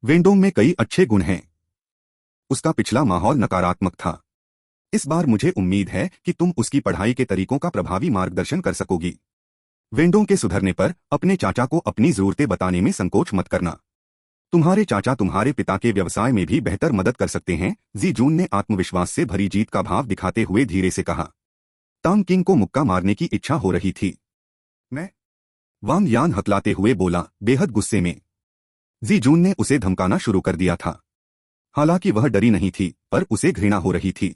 वेंडोंग में कई अच्छे गुण हैं। उसका पिछला माहौल नकारात्मक था। इस बार मुझे उम्मीद है कि तुम उसकी पढ़ाई के तरीकों का प्रभावी मार्गदर्शन कर सकोगी। वेंडोंग के सुधरने पर अपने चाचा को अपनी जरूरतें बताने में संकोच मत करना। तुम्हारे चाचा तुम्हारे पिता के व्यवसाय में भी बेहतर मदद कर सकते हैं, जी जून ने आत्मविश्वास से भरी जीत का भाव दिखाते हुए धीरे से कहा। तांग किंग को मुक्का मारने की इच्छा हो रही थी। मैं? वांग यान हकलाते हुए बोला, बेहद गुस्से में। जी जून ने उसे धमकाना शुरू कर दिया था। हालांकि वह डरी नहीं थी, पर उसे घृणा हो रही थी।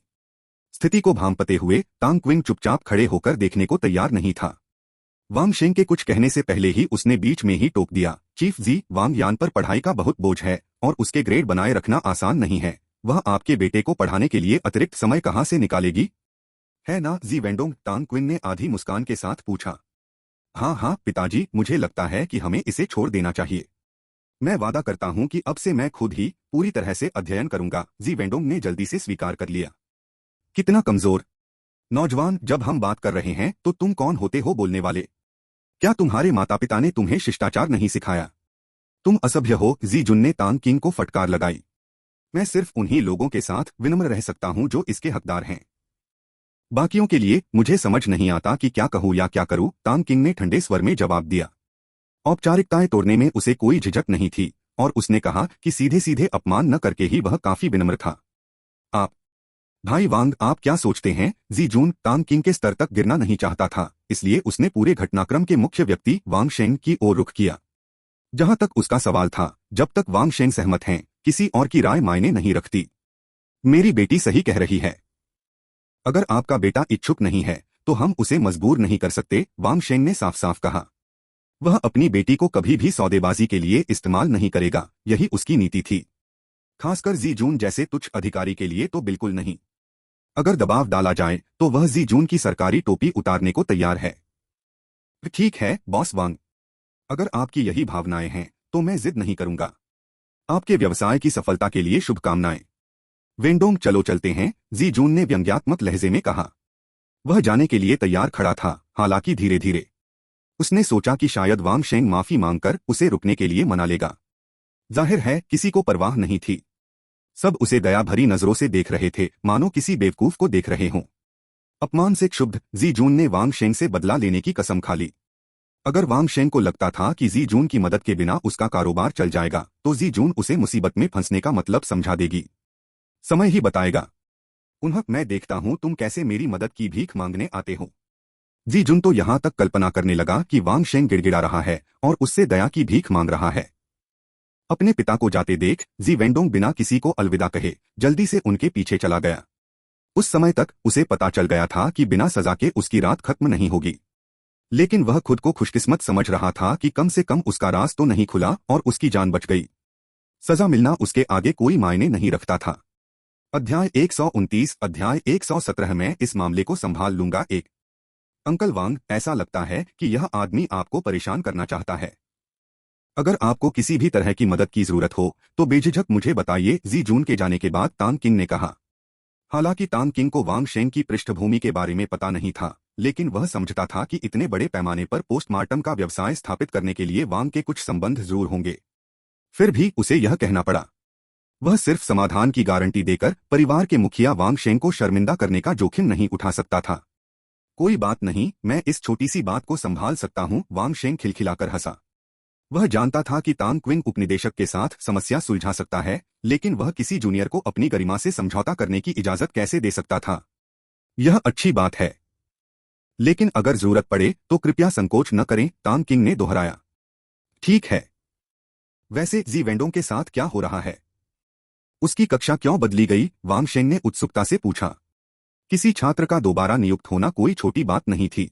स्थिति को भांपते हुए तांग क्विंग चुपचाप खड़े होकर देखने को तैयार नहीं था। वांग शेंग के कुछ कहने से पहले ही उसने बीच में ही टोक दिया, चीफ जी, वांग यान पर पढ़ाई का बहुत बोझ है और उसके ग्रेड बनाए रखना आसान नहीं है। वह आपके बेटे को पढ़ाने के लिए अतिरिक्त समय कहाँ से निकालेगी? है ना जी वेंडोंग? तांग क्विंग ने आधी मुस्कान के साथ पूछा। हाँ हाँ पिताजी, मुझे लगता है कि हमें इसे छोड़ देना चाहिए। मैं वादा करता हूँ कि अब से मैं खुद ही पूरी तरह से अध्ययन करूंगा, जी वेंडोंग ने जल्दी से स्वीकार कर लिया। कितना कमजोर नौजवान, जब हम बात कर रहे हैं तो तुम कौन होते हो बोलने वाले? क्या तुम्हारे माता पिता ने तुम्हें शिष्टाचार नहीं सिखाया? तुम असभ्य हो, जी जुन ने तांग किंग को फटकार लगाई। मैं सिर्फ उन्हीं लोगों के साथ विनम्र रह सकता हूं जो इसके हकदार हैं। बाकियों के लिए मुझे समझ नहीं आता कि क्या कहूं या क्या करूं, तांग किंग ने ठंडे स्वर में जवाब दिया। औपचारिकताएं तोड़ने में उसे कोई झिझक नहीं थी और उसने कहा कि सीधे सीधे अपमान न करके ही वह काफी विनम्र था। आप भाई वांग, आप क्या सोचते हैं? जी जून तांग किंग के स्तर तक गिरना नहीं चाहता था, इसलिए उसने पूरे घटनाक्रम के मुख्य व्यक्ति वांग शेंग की ओर रुख किया। जहां तक उसका सवाल था, जब तक वांग शेंग सहमत हैं, किसी और की राय मायने नहीं रखती। मेरी बेटी सही कह रही है। अगर आपका बेटा इच्छुक नहीं है तो हम उसे मजबूर नहीं कर सकते, वांग शेंग ने साफ साफ कहा। वह अपनी बेटी को कभी भी सौदेबाजी के लिए इस्तेमाल नहीं करेगा, यही उसकी नीति थी। खासकर जी जून जैसे तुच्छ अधिकारी के लिए तो बिल्कुल नहीं। अगर दबाव डाला जाए तो वह जी जून की सरकारी टोपी उतारने को तैयार है। ठीक है बॉस वांग, अगर आपकी यही भावनाएं हैं तो मैं जिद नहीं करूंगा। आपके व्यवसाय की सफलता के लिए शुभकामनाएं। वेंडोंग, चलो चलते हैं, जी जून ने व्यंग्यात्मक लहजे में कहा। वह जाने के लिए तैयार खड़ा था, हालांकि धीरे धीरे। उसने सोचा कि शायद वांग शेंग माफी मांगकर उसे रुकने के लिए मना लेगा। जाहिर है किसी को परवाह नहीं थी। सब उसे दया भरी नजरों से देख रहे थे, मानो किसी बेवकूफ को देख रहे हों। अपमान से क्षुब्ध जी जून ने वांग शेंग से बदला लेने की कसम खा ली। अगर वांग शेंग को लगता था कि जी जून की मदद के बिना उसका कारोबार चल जाएगा तो जी जून उसे मुसीबत में फंसने का मतलब समझा देगी। समय ही बताएगा। मैं देखता हूं तुम कैसे मेरी मदद की भीख मांगने आते हो। जी जून तो यहां तक कल्पना करने लगा कि वांग शेंग गिड़गिड़ा रहा है और उससे दया की भीख मांग रहा है। अपने पिता को जाते देख जी वेंडोंग बिना किसी को अलविदा कहे जल्दी से उनके पीछे चला गया। उस समय तक उसे पता चल गया था कि बिना सजा के उसकी रात खत्म नहीं होगी, लेकिन वह खुद को खुशकिस्मत समझ रहा था कि कम से कम उसका राज तो नहीं खुला और उसकी जान बच गई। सजा मिलना उसके आगे कोई मायने नहीं रखता था। अध्याय 129 अध्याय 117 में इस मामले को संभाल लूंगा। एक अंकल वांग, ऐसा लगता है कि यह आदमी आपको परेशान करना चाहता है। अगर आपको किसी भी तरह की मदद की जरूरत हो तो बेझिझक मुझे बताइए, जी जून के जाने के बाद तांग किंग ने कहा। हालांकि तांग किंग को वांग शेंग की पृष्ठभूमि के बारे में पता नहीं था, लेकिन वह समझता था कि इतने बड़े पैमाने पर पोस्टमार्टम का व्यवसाय स्थापित करने के लिए वांग के कुछ संबंध जरूर होंगे। फिर भी उसे यह कहना पड़ा। वह सिर्फ समाधान की गारंटी देकर परिवार के मुखिया वांग शेंग को शर्मिंदा करने का जोखिम नहीं उठा सकता था। कोई बात नहीं, मैं इस छोटी सी बात को संभाल सकता हूँ, वांग शेंग खिलखिलाकर हंसा। वह जानता था कि तांग क्विंग उपनिदेशक के साथ समस्या सुलझा सकता है, लेकिन वह किसी जूनियर को अपनी गरिमा से समझौता करने की इजाजत कैसे दे सकता था। यह अच्छी बात है, लेकिन अगर जरूरत पड़े तो कृपया संकोच न करें, तांग किंग ने दोहराया। ठीक है। वैसे जी वेंडोंग के साथ क्या हो रहा है? उसकी कक्षा क्यों बदली गई? वांग शेंग ने उत्सुकता से पूछा। किसी छात्र का दोबारा नियुक्त होना कोई छोटी बात नहीं थी।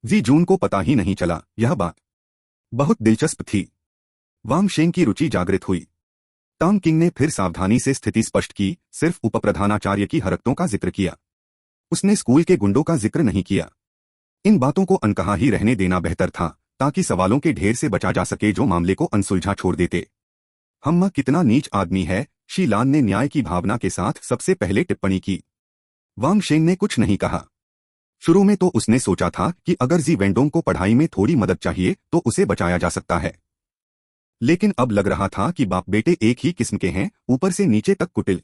जी जून को पता ही नहीं चला। यह बात बहुत दिलचस्प थी। वांग शेंग की रुचि जागृत हुई। तांग किंग ने फिर सावधानी से स्थिति स्पष्ट की, सिर्फ उपप्रधानाचार्य की हरकतों का जिक्र किया। उसने स्कूल के गुंडों का जिक्र नहीं किया। इन बातों को अनकहा ही रहने देना बेहतर था, ताकि सवालों के ढेर से बचा जा सके जो मामले को अनसुलझा छोड़ देते। हम्मा कितना नीच आदमी है, शी लान ने न्याय की भावना के साथ सबसे पहले टिप्पणी की। वांग शेंग ने कुछ नहीं कहा। शुरू में तो उसने सोचा था कि अगर जी वेंडोंग को पढ़ाई में थोड़ी मदद चाहिए तो उसे बचाया जा सकता है, लेकिन अब लग रहा था कि बाप बेटे एक ही किस्म के हैं, ऊपर से नीचे तक कुटिल।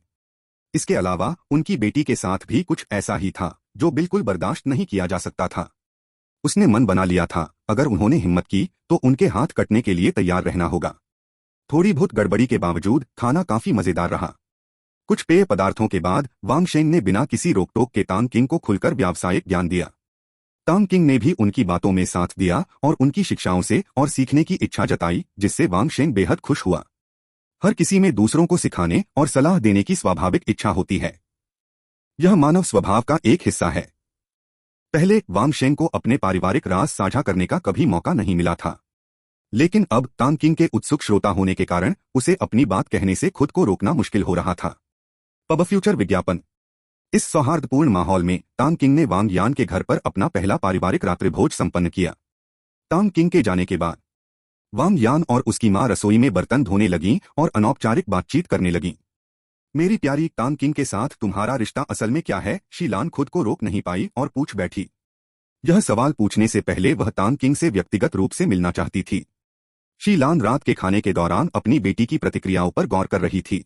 इसके अलावा उनकी बेटी के साथ भी कुछ ऐसा ही था जो बिल्कुल बर्दाश्त नहीं किया जा सकता था। उसने मन बना लिया था, अगर उन्होंने हिम्मत की तो उनके हाथ कटने के लिए तैयार रहना होगा। थोड़ी बहुत गड़बड़ी के बावजूद खाना काफी मजेदार रहा। कुछ पेय पदार्थों के बाद वांग शेंग ने बिना किसी रोक टोक के तांग किंग को खुलकर व्यावसायिक ज्ञान दिया। तांग किंग ने भी उनकी बातों में साथ दिया और उनकी शिक्षाओं से और सीखने की इच्छा जताई, जिससे वांग शेंग बेहद खुश हुआ। हर किसी में दूसरों को सिखाने और सलाह देने की स्वाभाविक इच्छा होती है। यह मानव स्वभाव का एक हिस्सा है। पहले वांग शेंग को अपने पारिवारिक राज साझा करने का कभी मौका नहीं मिला था, लेकिन अब तांग किंग के उत्सुक श्रोता होने के कारण उसे अपनी बात कहने से खुद को रोकना मुश्किल हो रहा था। पब फ्यूचर विज्ञापन। इस सौहार्दपूर्ण माहौल में तांग किंग ने वांग यान के घर पर अपना पहला पारिवारिक रात्रिभोज संपन्न किया। तांग किंग के जाने के बाद वांग यान और उसकी मां रसोई में बर्तन धोने लगीं और अनौपचारिक बातचीत करने लगीं। मेरी प्यारी, तांग किंग के साथ तुम्हारा रिश्ता असल में क्या है? शी लान खुद को रोक नहीं पाई और पूछ बैठी। यह सवाल पूछने से पहले वह तांग किंग से व्यक्तिगत रूप से मिलना चाहती थी। शी लान रात के खाने के दौरान अपनी बेटी की प्रतिक्रियाओं पर गौर कर रही थी।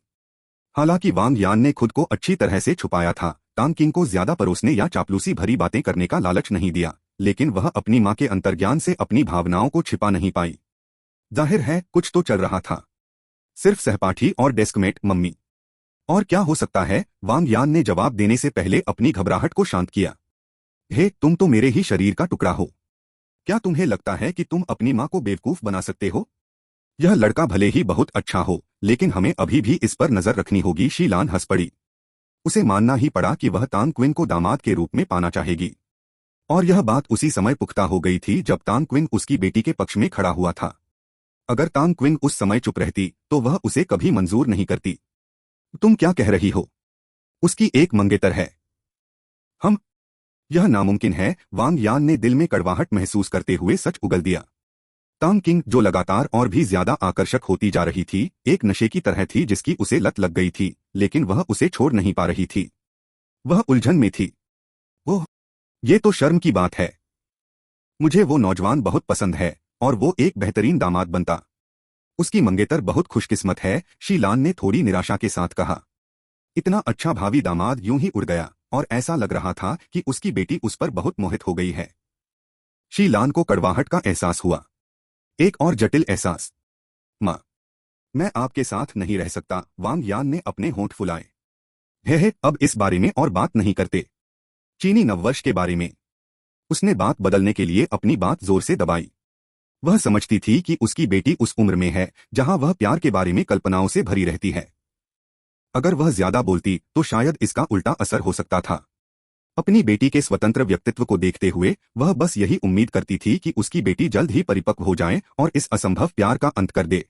हालांकि वांग यान ने खुद को अच्छी तरह से छुपाया था, तांग किंग को ज्यादा परोसने या चापलूसी भरी बातें करने का लालच नहीं दिया, लेकिन वह अपनी मां के अंतर्ज्ञान से अपनी भावनाओं को छिपा नहीं पाई। जाहिर है कुछ तो चल रहा था। सिर्फ सहपाठी और डेस्कमेट मम्मी। और क्या हो सकता है? वांग यान ने जवाब देने से पहले अपनी घबराहट को शांत किया। हे, तुम तो मेरे ही शरीर का टुकड़ा हो। क्या तुम्हें लगता है कि तुम अपनी मां को बेवकूफ बना सकते हो? यह लड़का भले ही बहुत अच्छा हो, लेकिन हमें अभी भी इस पर नजर रखनी होगी। शी लान हंस पड़ी। उसे मानना ही पड़ा कि वह तांग क्विन को दामाद के रूप में पाना चाहेगी, और यह बात उसी समय पुख्ता हो गई थी जब तांग क्विन उसकी बेटी के पक्ष में खड़ा हुआ था। अगर तांग क्विन उस समय चुप रहती तो वह उसे कभी मंजूर नहीं करती। तुम क्या कह रही हो? उसकी एक मंगेतर है। हम यह नामुमकिन है। वांग यान ने दिल में कड़वाहट महसूस करते हुए सच उगल दिया। तांग किंग, जो लगातार और भी ज्यादा आकर्षक होती जा रही थी, एक नशे की तरह थी जिसकी उसे लत लग गई थी, लेकिन वह उसे छोड़ नहीं पा रही थी। वह उलझन में थी। ओह, ये तो शर्म की बात है। मुझे वो नौजवान बहुत पसंद है और वो एक बेहतरीन दामाद बनता। उसकी मंगेतर बहुत खुशकिस्मत है, शी लान ने थोड़ी निराशा के साथ कहा। इतना अच्छा भावी दामाद यूं ही उड़ गया और ऐसा लग रहा था कि उसकी बेटी उस पर बहुत मोहित हो गई है। शी लान को कड़वाहट का एहसास हुआ, एक और जटिल एहसास। मां, मैं आपके साथ नहीं रह सकता। वांग यान ने अपने होंठ फुलाए। हे, अब इस बारे में और बात नहीं करते। चीनी नववर्ष के बारे में। उसने बात बदलने के लिए अपनी बात जोर से दबाई। वह समझती थी कि उसकी बेटी उस उम्र में है जहां वह प्यार के बारे में कल्पनाओं से भरी रहती है। अगर वह ज्यादा बोलती तो शायद इसका उल्टा असर हो सकता था। अपनी बेटी के स्वतंत्र व्यक्तित्व को देखते हुए वह बस यही उम्मीद करती थी कि उसकी बेटी जल्द ही परिपक्व हो जाए और इस असंभव प्यार का अंत कर दे।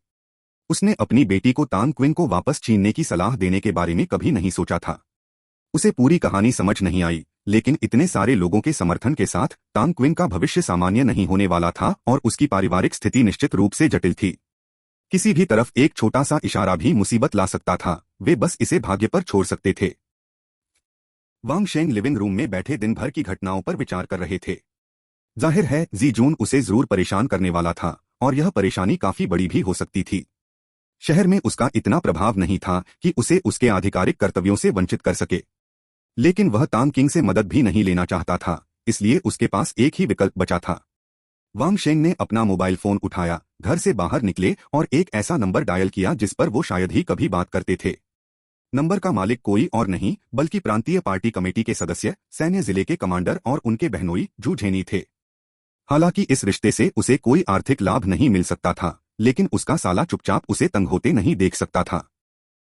उसने अपनी बेटी को तांग क्विन को वापस छीनने की सलाह देने के बारे में कभी नहीं सोचा था। उसे पूरी कहानी समझ नहीं आई, लेकिन इतने सारे लोगों के समर्थन के साथ तांग क्विन का भविष्य सामान्य नहीं होने वाला था और उसकी पारिवारिक स्थिति निश्चित रूप से जटिल थी। किसी भी तरफ एक छोटा सा इशारा भी मुसीबत ला सकता था। वे बस इसे भाग्य पर छोड़ सकते थे। वांग शेंग लिविंग रूम में बैठे दिन भर की घटनाओं पर विचार कर रहे थे। जाहिर है जी जून उसे जरूर परेशान करने वाला था और यह परेशानी काफी बड़ी भी हो सकती थी। शहर में उसका इतना प्रभाव नहीं था कि उसे उसके आधिकारिक कर्तव्यों से वंचित कर सके, लेकिन वह तांग किंग से मदद भी नहीं लेना चाहता था, इसलिए उसके पास एक ही विकल्प बचा था। वांग शेंग ने अपना मोबाइल फोन उठाया, घर से बाहर निकले और एक ऐसा नंबर डायल किया जिस पर वो शायद ही कभी बात करते थे। नंबर का मालिक कोई और नहीं बल्कि प्रांतीय पार्टी कमेटी के सदस्य, सैन्य जिले के कमांडर और उनके बहनोई जू झेनी थे। हालांकि इस रिश्ते से उसे कोई आर्थिक लाभ नहीं मिल सकता था, लेकिन उसका साला चुपचाप उसे तंग होते नहीं देख सकता था।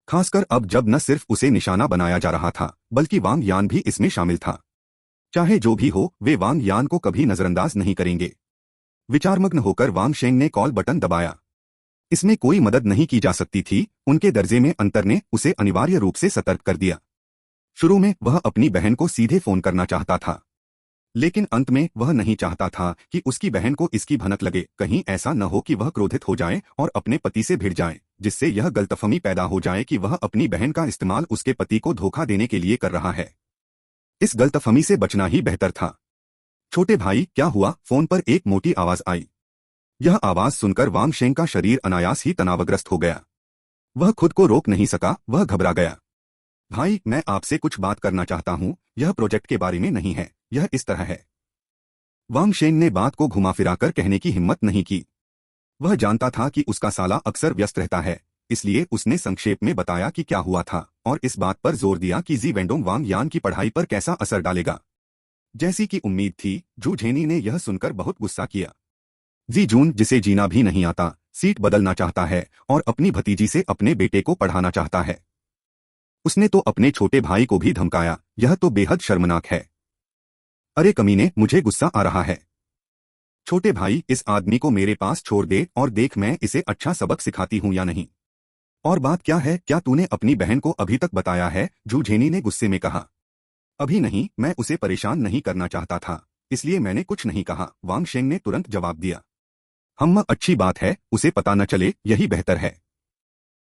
खासकर अब जब न सिर्फ उसे निशाना बनाया जा रहा था बल्कि वांग यान भी इसमें शामिल था। चाहे जो भी हो, वे वांग यान को कभी नजरअंदाज नहीं करेंगे। विचारमग्न होकर वांग शेंग ने कॉल बटन दबाया। इसमें कोई मदद नहीं की जा सकती थी, उनके दर्जे में अंतर ने उसे अनिवार्य रूप से सतर्क कर दिया। शुरू में वह अपनी बहन को सीधे फोन करना चाहता था, लेकिन अंत में वह नहीं चाहता था कि उसकी बहन को इसकी भनक लगे। कहीं ऐसा न हो कि वह क्रोधित हो जाए और अपने पति से भिड़ जाए, जिससे यह गलतफहमी पैदा हो जाए कि वह अपनी बहन का इस्तेमाल उसके पति को धोखा देने के लिए कर रहा है। इस गलतफहमी से बचना ही बेहतर था। छोटे भाई, क्या हुआ? फोन पर एक मोटी आवाज आई। यह आवाज सुनकर वांग शेंग का शरीर अनायास ही तनावग्रस्त हो गया। वह खुद को रोक नहीं सका, वह घबरा गया। भाई, मैं आपसे कुछ बात करना चाहता हूं, यह प्रोजेक्ट के बारे में नहीं है, यह इस तरह है। वांग शेंग ने बात को घुमा फिराकर कहने की हिम्मत नहीं की। वह जानता था कि उसका साला अक्सर व्यस्त रहता है, इसलिए उसने संक्षेप में बताया कि क्या हुआ था और इस बात पर जोर दिया कि जी वेंडोंग वांग यान की पढ़ाई पर कैसा असर डालेगा। जैसी कि उम्मीद थी, जू झेनी ने यह सुनकर बहुत गुस्सा किया। जी जून, जिसे जीना भी नहीं आता, सीट बदलना चाहता है और अपनी भतीजी से अपने बेटे को पढ़ाना चाहता है। उसने तो अपने छोटे भाई को भी धमकाया, यह तो बेहद शर्मनाक है। अरे कमीने, मुझे गुस्सा आ रहा है। छोटे भाई, इस आदमी को मेरे पास छोड़ दे और देख मैं इसे अच्छा सबक सिखाती हूं या नहीं। और बात क्या है? क्या तूने अपनी बहन को अभी तक बताया है? जू झेनी ने गुस्से में कहा। अभी नहीं, मैं उसे परेशान नहीं करना चाहता था, इसलिए मैंने कुछ नहीं कहा, वांग शेंग ने तुरंत जवाब दिया। अच्छी बात है, उसे पता न चले, यही बेहतर है।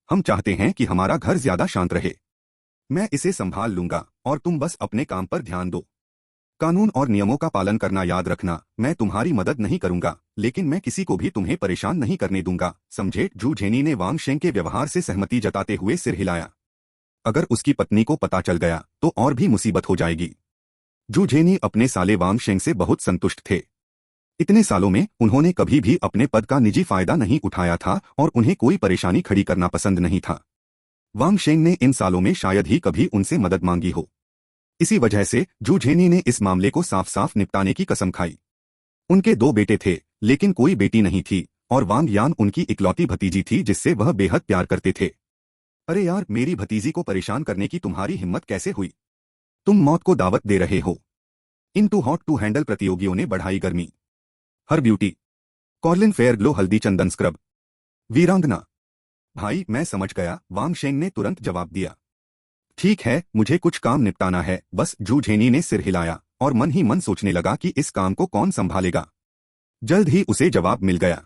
हम चाहते हैं कि हमारा घर ज्यादा शांत रहे। मैं इसे संभाल लूंगा और तुम बस अपने काम पर ध्यान दो। कानून और नियमों का पालन करना याद रखना। मैं तुम्हारी मदद नहीं करूंगा, लेकिन मैं किसी को भी तुम्हें परेशान नहीं करने दूंगा, समझे? जू झेनी ने वांग शेंग के व्यवहार से सहमति जताते हुए सिर हिलाया। अगर उसकी पत्नी को पता चल गया तो और भी मुसीबत हो जाएगी। जू झेनी अपने साले वांग शेंग से बहुत संतुष्ट थे। इतने सालों में उन्होंने कभी भी अपने पद का निजी फायदा नहीं उठाया था और उन्हें कोई परेशानी खड़ी करना पसंद नहीं था। वांग शेंग ने इन सालों में शायद ही कभी उनसे मदद मांगी हो। इसी वजह से जू झेनी ने इस मामले को साफ साफ निपटाने की कसम खाई। उनके 2 बेटे थे, लेकिन कोई बेटी नहीं थी और वांग यान उनकी इकलौती भतीजी थी जिससे वह बेहद प्यार करते थे। अरे यार, मेरी भतीजी को परेशान करने की तुम्हारी हिम्मत कैसे हुई? तुम मौत को दावत दे रहे हो। इन टू हॉट टू हैंडल प्रतियोगियों ने बढ़ाई गर्मी। हर ब्यूटी, कॉर्लिन फेयर ग्लो हल्दी चंदन स्क्रब, वीरांगना। भाई, मैं समझ गया, वांग शेंग ने तुरंत जवाब दिया। ठीक है, मुझे कुछ काम निपटाना है बस। जू झेनी ने सिर हिलाया और मन ही मन सोचने लगा कि इस काम को कौन संभालेगा। जल्द ही उसे जवाब मिल गया।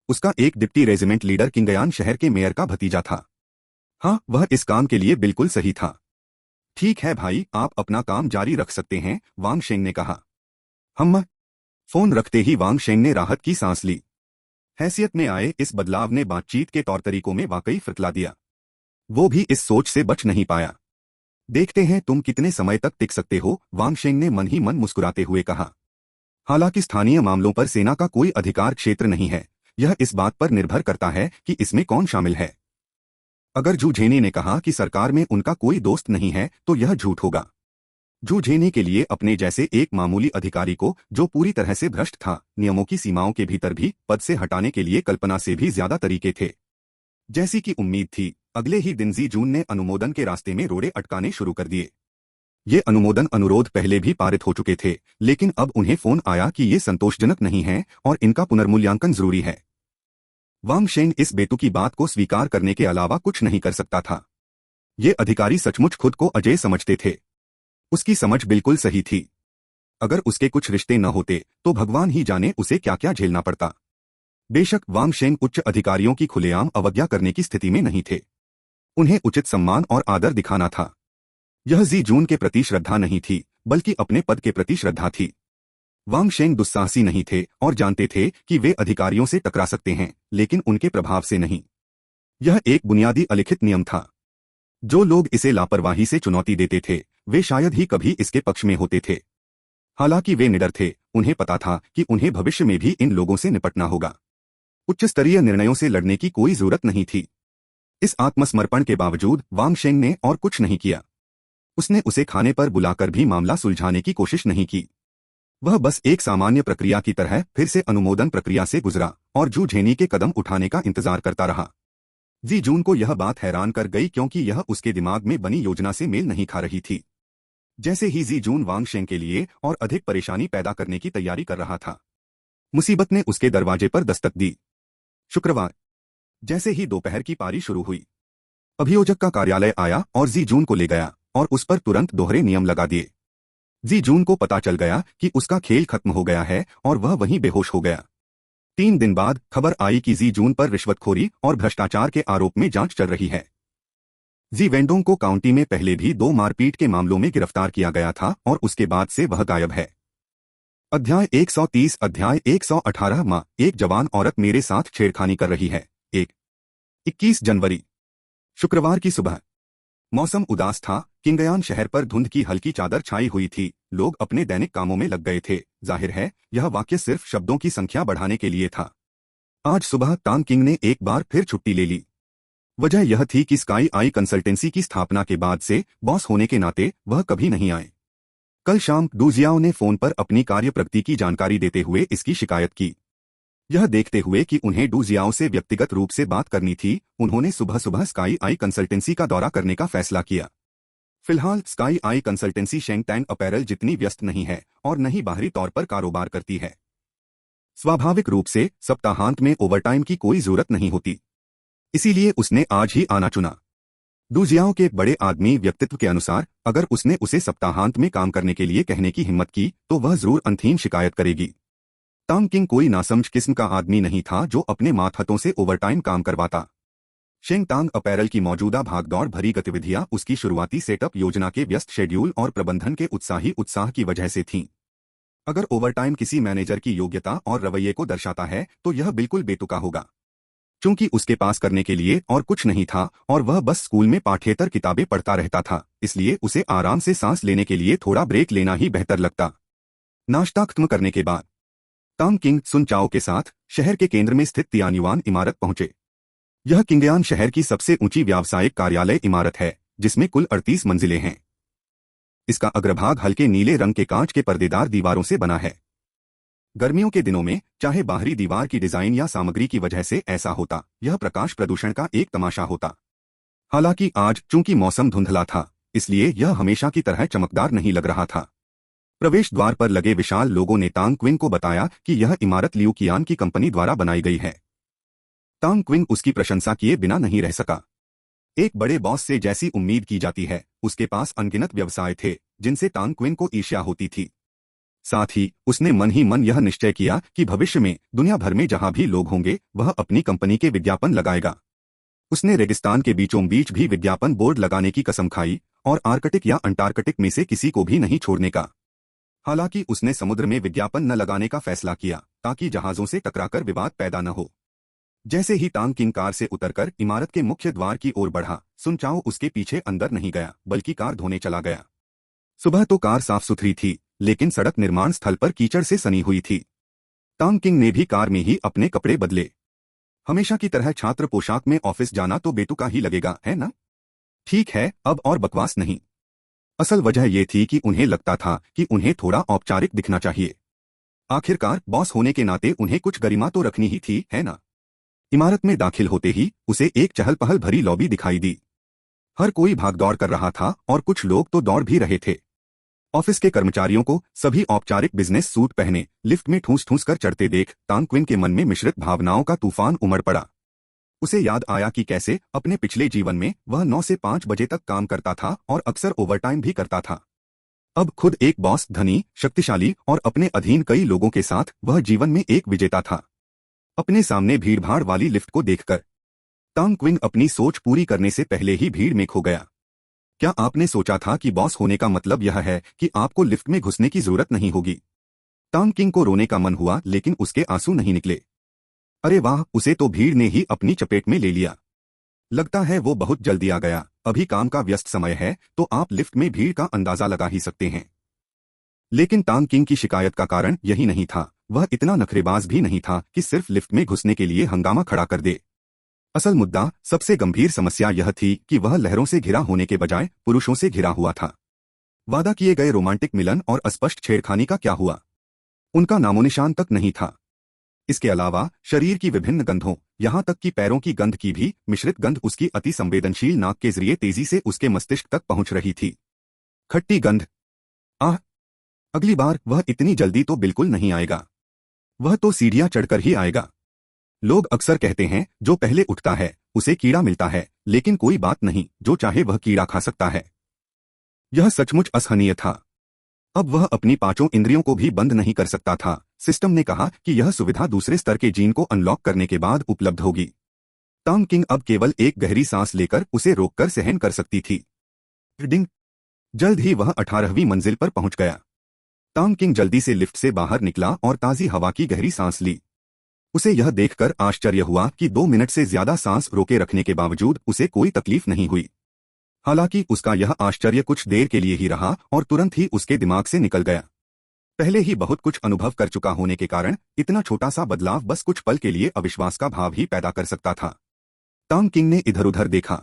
उसका एक डिप्टी रेजिमेंट लीडर किंगयान शहर के मेयर का भतीजा था। हाँ, वह इस काम के लिए बिल्कुल सही था। ठीक है भाई, आप अपना काम जारी रख सकते हैं, वांग शेंग ने कहा। हम फोन रखते ही वांग शेंग ने राहत की सांस ली। हैसियत में आए इस बदलाव ने बातचीत के तौर तरीकों में वाकई फिसला दिया। वो भी इस सोच से बच नहीं पाया। देखते हैं तुम कितने समय तक टिक सकते हो, वांग शेंग ने मन ही मन मुस्कुराते हुए कहा। हालांकि स्थानीय मामलों पर सेना का कोई अधिकार क्षेत्र नहीं है, यह इस बात पर निर्भर करता है कि इसमें कौन शामिल है। अगर जू झेनी ने कहा कि सरकार में उनका कोई दोस्त नहीं है तो यह झूठ होगा। जू झेनी के लिए अपने जैसे एक मामूली अधिकारी को, जो पूरी तरह से भ्रष्ट था, नियमों की सीमाओं के भीतर भी पद से हटाने के लिए कल्पना से भी ज्यादा तरीके थे। जैसी कि उम्मीद थी, अगले ही दिन जी जून ने अनुमोदन के रास्ते में रोड़े अटकाने शुरू कर दिए। ये अनुमोदन अनुरोध पहले भी पारित हो चुके थे, लेकिन अब उन्हें फोन आया कि ये संतोषजनक नहीं है और इनका पुनर्मूल्यांकन जरूरी है। वांग शेंग इस बेतुकी बात को स्वीकार करने के अलावा कुछ नहीं कर सकता था। ये अधिकारी सचमुच खुद को अजय समझते थे। उसकी समझ बिल्कुल सही थी। अगर उसके कुछ रिश्ते न होते तो भगवान ही जाने उसे क्या क्या झेलना पड़ता। बेशक वांग शेंग उच्च अधिकारियों की खुलेआम अवज्ञा करने की स्थिति में नहीं थे। उन्हें उचित सम्मान और आदर दिखाना था। यह जी जून के प्रति श्रद्धा नहीं थी, बल्कि अपने पद के प्रति श्रद्धा थी। वांग शेंग दुस्साहसी नहीं थे और जानते थे कि वे अधिकारियों से टकरा सकते हैं, लेकिन उनके प्रभाव से नहीं। यह एक बुनियादी अलिखित नियम था। जो लोग इसे लापरवाही से चुनौती देते थे, वे शायद ही कभी इसके पक्ष में होते थे। हालांकि वे निडर थे, उन्हें पता था कि उन्हें भविष्य में भी इन लोगों से निपटना होगा। उच्च स्तरीय निर्णयों से लड़ने की कोई जरूरत नहीं थी। इस आत्मसमर्पण के बावजूद वांग शेंग ने और कुछ नहीं किया। उसने उसे खाने पर बुलाकर भी मामला सुलझाने की कोशिश नहीं की। वह बस एक सामान्य प्रक्रिया की तरह फिर से अनुमोदन प्रक्रिया से गुजरा और जूझेनी के कदम उठाने का इंतजार करता रहा। जी जून को यह बात हैरान कर गई, क्योंकि यह उसके दिमाग में बनी योजना से मेल नहीं खा रही थी। जैसे ही जी जून वांग शेंग के लिए और अधिक परेशानी पैदा करने की तैयारी कर रहा था, मुसीबत ने उसके दरवाजे पर दस्तक दी। शुक्रवार, जैसे ही दोपहर की पारी शुरू हुई, अभियोजक का कार्यालय आया और जी जून को ले गया और उस पर तुरंत दोहरे नियम लगा दिए। जी जून को पता चल गया कि उसका खेल खत्म हो गया है और वह वहीं बेहोश हो गया। 3 दिन बाद खबर आई कि जी जून पर रिश्वतखोरी और भ्रष्टाचार के आरोप में जांच चल रही है। जी वेंडोंग को काउंटी में पहले भी 2 मारपीट के मामलों में गिरफ्तार किया गया था और उसके बाद से वह गायब है। अध्याय 130 अध्याय 118 माँ, एक जवान औरत मेरे साथ छेड़खानी कर रही है। 21 जनवरी, शुक्रवार की सुबह। मौसम उदास था। किंगयान शहर पर धुंध की हल्की चादर छाई हुई थी। लोग अपने दैनिक कामों में लग गए थे। जाहिर है, यह वाक्य सिर्फ शब्दों की संख्या बढ़ाने के लिए था। आज सुबह तांग किंग ने एक बार फिर छुट्टी ले ली। वजह यह थी कि स्काई आई कंसल्टेंसी की स्थापना के बाद से बॉस होने के नाते वह कभी नहीं आए। कल शाम डूजियाओ ने फोन पर अपनी कार्य प्रगति की जानकारी देते हुए इसकी शिकायत की। यह देखते हुए कि उन्हें डूजियाओ से व्यक्तिगत रूप से बात करनी थी, उन्होंने सुबह सुबह स्काई आई कंसल्टेंसी का दौरा करने का फैसला किया। फिलहाल स्काई आई कंसल्टेंसी शेंग टैंग अपैरल जितनी व्यस्त नहीं है और न ही बाहरी तौर पर कारोबार करती है। स्वाभाविक रूप से सप्ताहांत में ओवरटाइम की कोई जरूरत नहीं होती, इसीलिए उसने आज ही आना चुना। डूजियाओ के बड़े आदमी व्यक्तित्व के अनुसार अगर उसने उसे सप्ताहांत में काम करने के लिए कहने की हिम्मत की तो वह जरूर अंतहीन शिकायत करेगी। तांग किंग कोई नासमझ किस्म का आदमी नहीं था जो अपने मातहतों से ओवरटाइम काम करवाता। शेंग टांग अपैरल की मौजूदा भागदौड़ भरी गतिविधियां उसकी शुरुआती सेटअप योजना के व्यस्त शेड्यूल और प्रबंधन के उत्साही उत्साह की वजह से थीं। अगर ओवरटाइम किसी मैनेजर की योग्यता और रवैये को दर्शाता है तो यह बिल्कुल बेतुका होगा। चूंकि उसके पास करने के लिए और कुछ नहीं था और वह बस स्कूल में पाठ्येतर किताबें पढ़ता रहता था, इसलिए उसे आराम से सांस लेने के लिए थोड़ा ब्रेक लेना ही बेहतर लगता। नाश्ता खत्म करने के बाद तांग किंग सुन चाओ के साथ शहर के केंद्र में स्थित तियान्युआन इमारत पहुंचे। यह किंगयान शहर की सबसे ऊंची व्यावसायिक कार्यालय इमारत है, जिसमें कुल 38 मंजिलें हैं। इसका अग्रभाग हल्के नीले रंग के कांच के पर्देदार दीवारों से बना है। गर्मियों के दिनों में चाहे बाहरी दीवार की डिजाइन या सामग्री की वजह से ऐसा होता, यह प्रकाश प्रदूषण का एक तमाशा होता। हालांकि आज चूंकि मौसम धुंधला था, इसलिए यह हमेशा की तरह चमकदार नहीं लग रहा था। प्रवेश द्वार पर लगे विशाल लोगों ने तांग क्विंग को बताया कि यह इमारत लियू कियान की कंपनी द्वारा बनाई गई है। तांग क्विंग उसकी प्रशंसा किए बिना नहीं रह सका। एक बड़े बॉस से जैसी उम्मीद की जाती है, उसके पास अनगिनत व्यवसाय थे जिनसे तांग क्विंग को ईर्ष्या होती थी। साथ ही उसने मन ही मन यह निश्चय किया कि भविष्य में दुनिया भर में जहां भी लोग होंगे वह अपनी कंपनी के विज्ञापन लगाएगा। उसने रेगिस्तान के बीचों बीच भी विज्ञापन बोर्ड लगाने की कसम खाई और आर्कटिक या अंटार्कटिक में से किसी को भी नहीं छोड़ने का। हालांकि उसने समुद्र में विज्ञापन न लगाने का फैसला किया ताकि जहाजों से टकराकर विवाद पैदा न हो। जैसे ही तांग किंग कार से उतरकर इमारत के मुख्य द्वार की ओर बढ़ा, सुन चाओ उसके पीछे अंदर नहीं गया बल्कि कार धोने चला गया। सुबह तो कार साफ सुथरी थी, लेकिन सड़क निर्माण स्थल पर कीचड़ से सनी हुई थी। तांग किंग ने भी कार में ही अपने कपड़े बदले। हमेशा की तरह छात्र पोशाक में ऑफिस जाना तो बेतुका ही लगेगा, है ना? ठीक है, अब और बकवास नहीं। असल वजह यह थी कि उन्हें लगता था कि उन्हें थोड़ा औपचारिक दिखना चाहिए। आखिरकार बॉस होने के नाते उन्हें कुछ गरिमा तो रखनी ही थी, है ना? इमारत में दाखिल होते ही उसे एक चहल पहल भरी लॉबी दिखाई दी। हर कोई भागदौड़ कर रहा था और कुछ लोग तो दौड़ भी रहे थे। ऑफिस के कर्मचारियों को सभी औपचारिक बिजनेस सूट पहने लिफ्ट में ठूस ठूस कर चढ़ते देख तांग क्विंग के मन में मिश्रित भावनाओं का तूफान उमड़ पड़ा। उसे याद आया कि कैसे अपने पिछले जीवन में वह 9 से 5 बजे तक काम करता था और अक्सर ओवरटाइम भी करता था। अब खुद एक बॉस, धनी, शक्तिशाली और अपने अधीन कई लोगों के साथ वह जीवन में एक विजेता था। अपने सामने भीड़भाड़ वाली लिफ्ट को देखकर तांग क्विंग अपनी सोच पूरी करने से पहले ही भीड़ में खो गया। क्या आपने सोचा था कि बॉस होने का मतलब यह है कि आपको लिफ्ट में घुसने की जरूरत नहीं होगी? टांग किंग को रोने का मन हुआ लेकिन उसके आंसू नहीं निकले। अरे वाह, उसे तो भीड़ ने ही अपनी चपेट में ले लिया। लगता है वो बहुत जल्दी आ गया। अभी काम का व्यस्त समय है तो आप लिफ्ट में भीड़ का अंदाजा लगा ही सकते हैं। लेकिन टांग किंग की शिकायत का कारण यही नहीं था। वह इतना नखरेबाज भी नहीं था कि सिर्फ लिफ्ट में घुसने के लिए हंगामा खड़ा कर दे। असल मुद्दा, सबसे गंभीर समस्या यह थी कि वह लहरों से घिरा होने के बजाय पुरुषों से घिरा हुआ था। वादा किए गए रोमांटिक मिलन और अस्पष्ट छेड़खानी का क्या हुआ? उनका नामोनिशान तक नहीं था। इसके अलावा शरीर की विभिन्न गंधों, यहां तक कि पैरों की गंध की भी मिश्रित गंध उसकी अति संवेदनशील नाक के जरिए तेजी से उसके मस्तिष्क तक पहुंच रही थी। खट्टी गंध। आह, अगली बार वह इतनी जल्दी तो बिल्कुल नहीं आएगा। वह तो सीढ़ियां चढ़कर ही आएगा। लोग अक्सर कहते हैं जो पहले उठता है उसे कीड़ा मिलता है, लेकिन कोई बात नहीं, जो चाहे वह कीड़ा खा सकता है। यह सचमुच असहनीय था। अब वह अपनी पांचों इंद्रियों को भी बंद नहीं कर सकता था। सिस्टम ने कहा कि यह सुविधा दूसरे स्तर के जीन को अनलॉक करने के बाद उपलब्ध होगी। टांग किंग अब केवल एक गहरी सांस लेकर उसे रोककर सहन कर सकती थी। डिंग। जल्द ही वह 18वीं मंजिल पर पहुंच गया। टांग किंग जल्दी से लिफ्ट से बाहर निकला और ताजी हवा की गहरी सांस ली। उसे यह देखकर आश्चर्य हुआ कि 2 मिनट से ज्यादा सांस रोके रखने के बावजूद उसे कोई तकलीफ नहीं हुई। हालांकि उसका यह आश्चर्य कुछ देर के लिए ही रहा और तुरंत ही उसके दिमाग से निकल गया। पहले ही बहुत कुछ अनुभव कर चुका होने के कारण इतना छोटा सा बदलाव बस कुछ पल के लिए अविश्वास का भाव ही पैदा कर सकता था। टांग किंग ने इधर उधर देखा।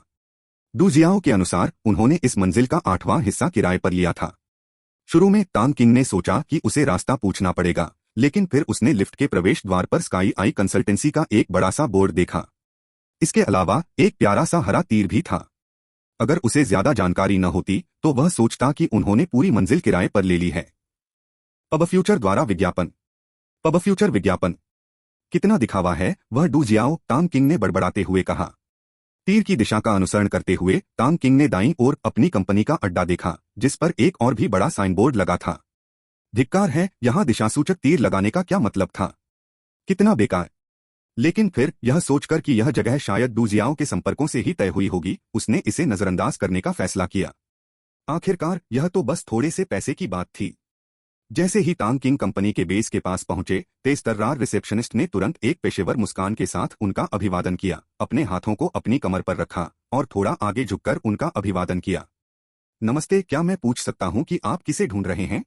डू जियाओ के अनुसार उन्होंने इस मंजिल का 8वां हिस्सा किराए पर लिया था। शुरू में टांग किंग ने सोचा कि उसे रास्ता पूछना पड़ेगा, लेकिन फिर उसने लिफ्ट के प्रवेश द्वार पर स्काई आई कंसल्टेंसी का एक बड़ा सा बोर्ड देखा। इसके अलावा एक प्यारा सा हरा तीर भी था। अगर उसे ज्यादा जानकारी न होती तो वह सोचता कि उन्होंने पूरी मंजिल किराए पर ले ली है। पब फ्यूचर द्वारा विज्ञापन। पब फ्यूचर विज्ञापन। कितना दिखावा है, वह डू जियाओ, टांग किंग ने बड़बड़ाते हुए कहा। तीर की दिशा का अनुसरण करते हुए टांग किंग ने दाईं ओर अपनी कंपनी का अड्डा देखा, जिस पर एक और भी बड़ा साइन बोर्ड लगा था। धिक्कार है, यहां दिशासूचक तीर लगाने का क्या मतलब था? कितना बेकार। लेकिन फिर यह सोचकर कि यह जगह शायद डू जियाओ के संपर्कों से ही तय हुई होगी, उसने इसे नजरअंदाज करने का फैसला किया। आखिरकार यह तो बस थोड़े से पैसे की बात थी। जैसे ही टांग किंग कंपनी के बेस के पास पहुंचे, तेजतर्रार रिसेप्शनिस्ट ने तुरंत एक पेशेवर मुस्कान के साथ उनका अभिवादन किया, अपने हाथों को अपनी कमर पर रखा और थोड़ा आगे झुककर उनका अभिवादन किया। नमस्ते, क्या मैं पूछ सकता हूं कि आप किसे ढूंढ रहे हैं?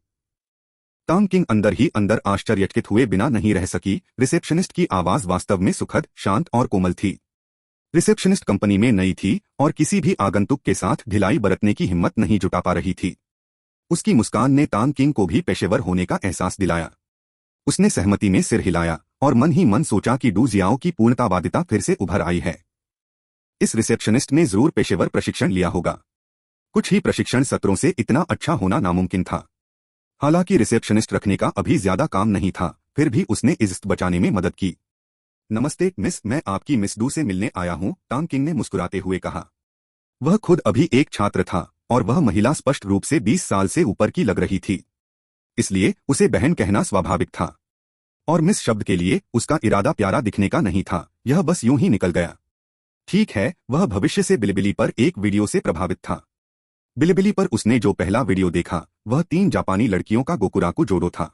टांग किंग अंदर ही अंदर आश्चर्यचकित हुए बिना नहीं रह सकी। रिसेप्शनिस्ट की आवाज वास्तव में सुखद, शांत और कोमल थी। रिसेप्शनिस्ट कंपनी में नई थी और किसी भी आगंतुक के साथ ढिलाई बरतने की हिम्मत नहीं जुटा पा रही थी। उसकी मुस्कान ने टांग किंग को भी पेशेवर होने का एहसास दिलाया। उसने सहमति में सिर हिलाया और मन ही मन सोचा कि डू जियाओ की पूर्णतावादिता फिर से उभर आई है। इस रिसेप्शनिस्ट ने जरूर पेशेवर प्रशिक्षण लिया होगा। कुछ ही प्रशिक्षण सत्रों से इतना अच्छा होना नामुमकिन था। हालांकि रिसेप्शनिस्ट रखने का अभी ज्यादा काम नहीं था, फिर भी उसने इज्जत बचाने में मदद की। नमस्ते मिस, मैं आपकी मिस डू से मिलने आया हूं, टांग किंग ने मुस्कुराते हुए कहा। वह खुद अभी एक छात्र था और वह महिला स्पष्ट रूप से 20 साल से ऊपर की लग रही थी, इसलिए उसे बहन कहना स्वाभाविक था। और मिस शब्द के लिए उसका इरादा प्यारा दिखने का नहीं था, यह बस यूं ही निकल गया। ठीक है, वह भविष्य से बिलिबिली पर एक वीडियो से प्रभावित था। बिलिबिली पर उसने जो पहला वीडियो देखा वह 3 जापानी लड़कियों का गोकुराकू जोड़ो था।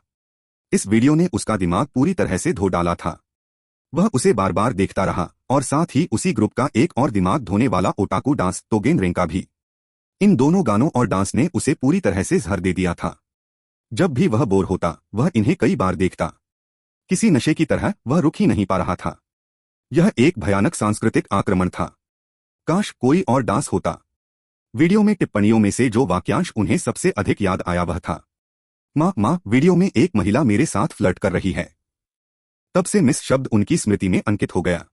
इस वीडियो ने उसका दिमाग पूरी तरह से धो डाला था। वह उसे बार बार देखता रहा और साथ ही उसी ग्रुप का एक और दिमाग धोने वाला ओटाकू डांस तोगेन रेंका भी। इन दोनों गानों और डांस ने उसे पूरी तरह से जहर दे दिया था। जब भी वह बोर होता वह इन्हें कई बार देखता। किसी नशे की तरह वह रुक ही नहीं पा रहा था। यह एक भयानक सांस्कृतिक आक्रमण था। काश कोई और डांस होता। वीडियो में टिप्पणियों में से जो वाक्यांश उन्हें सबसे अधिक याद आया वह था, माँ, वीडियो में एक महिला मेरे साथ फ्लर्ट कर रही है। तब से मिस शब्द उनकी स्मृति में अंकित हो गया।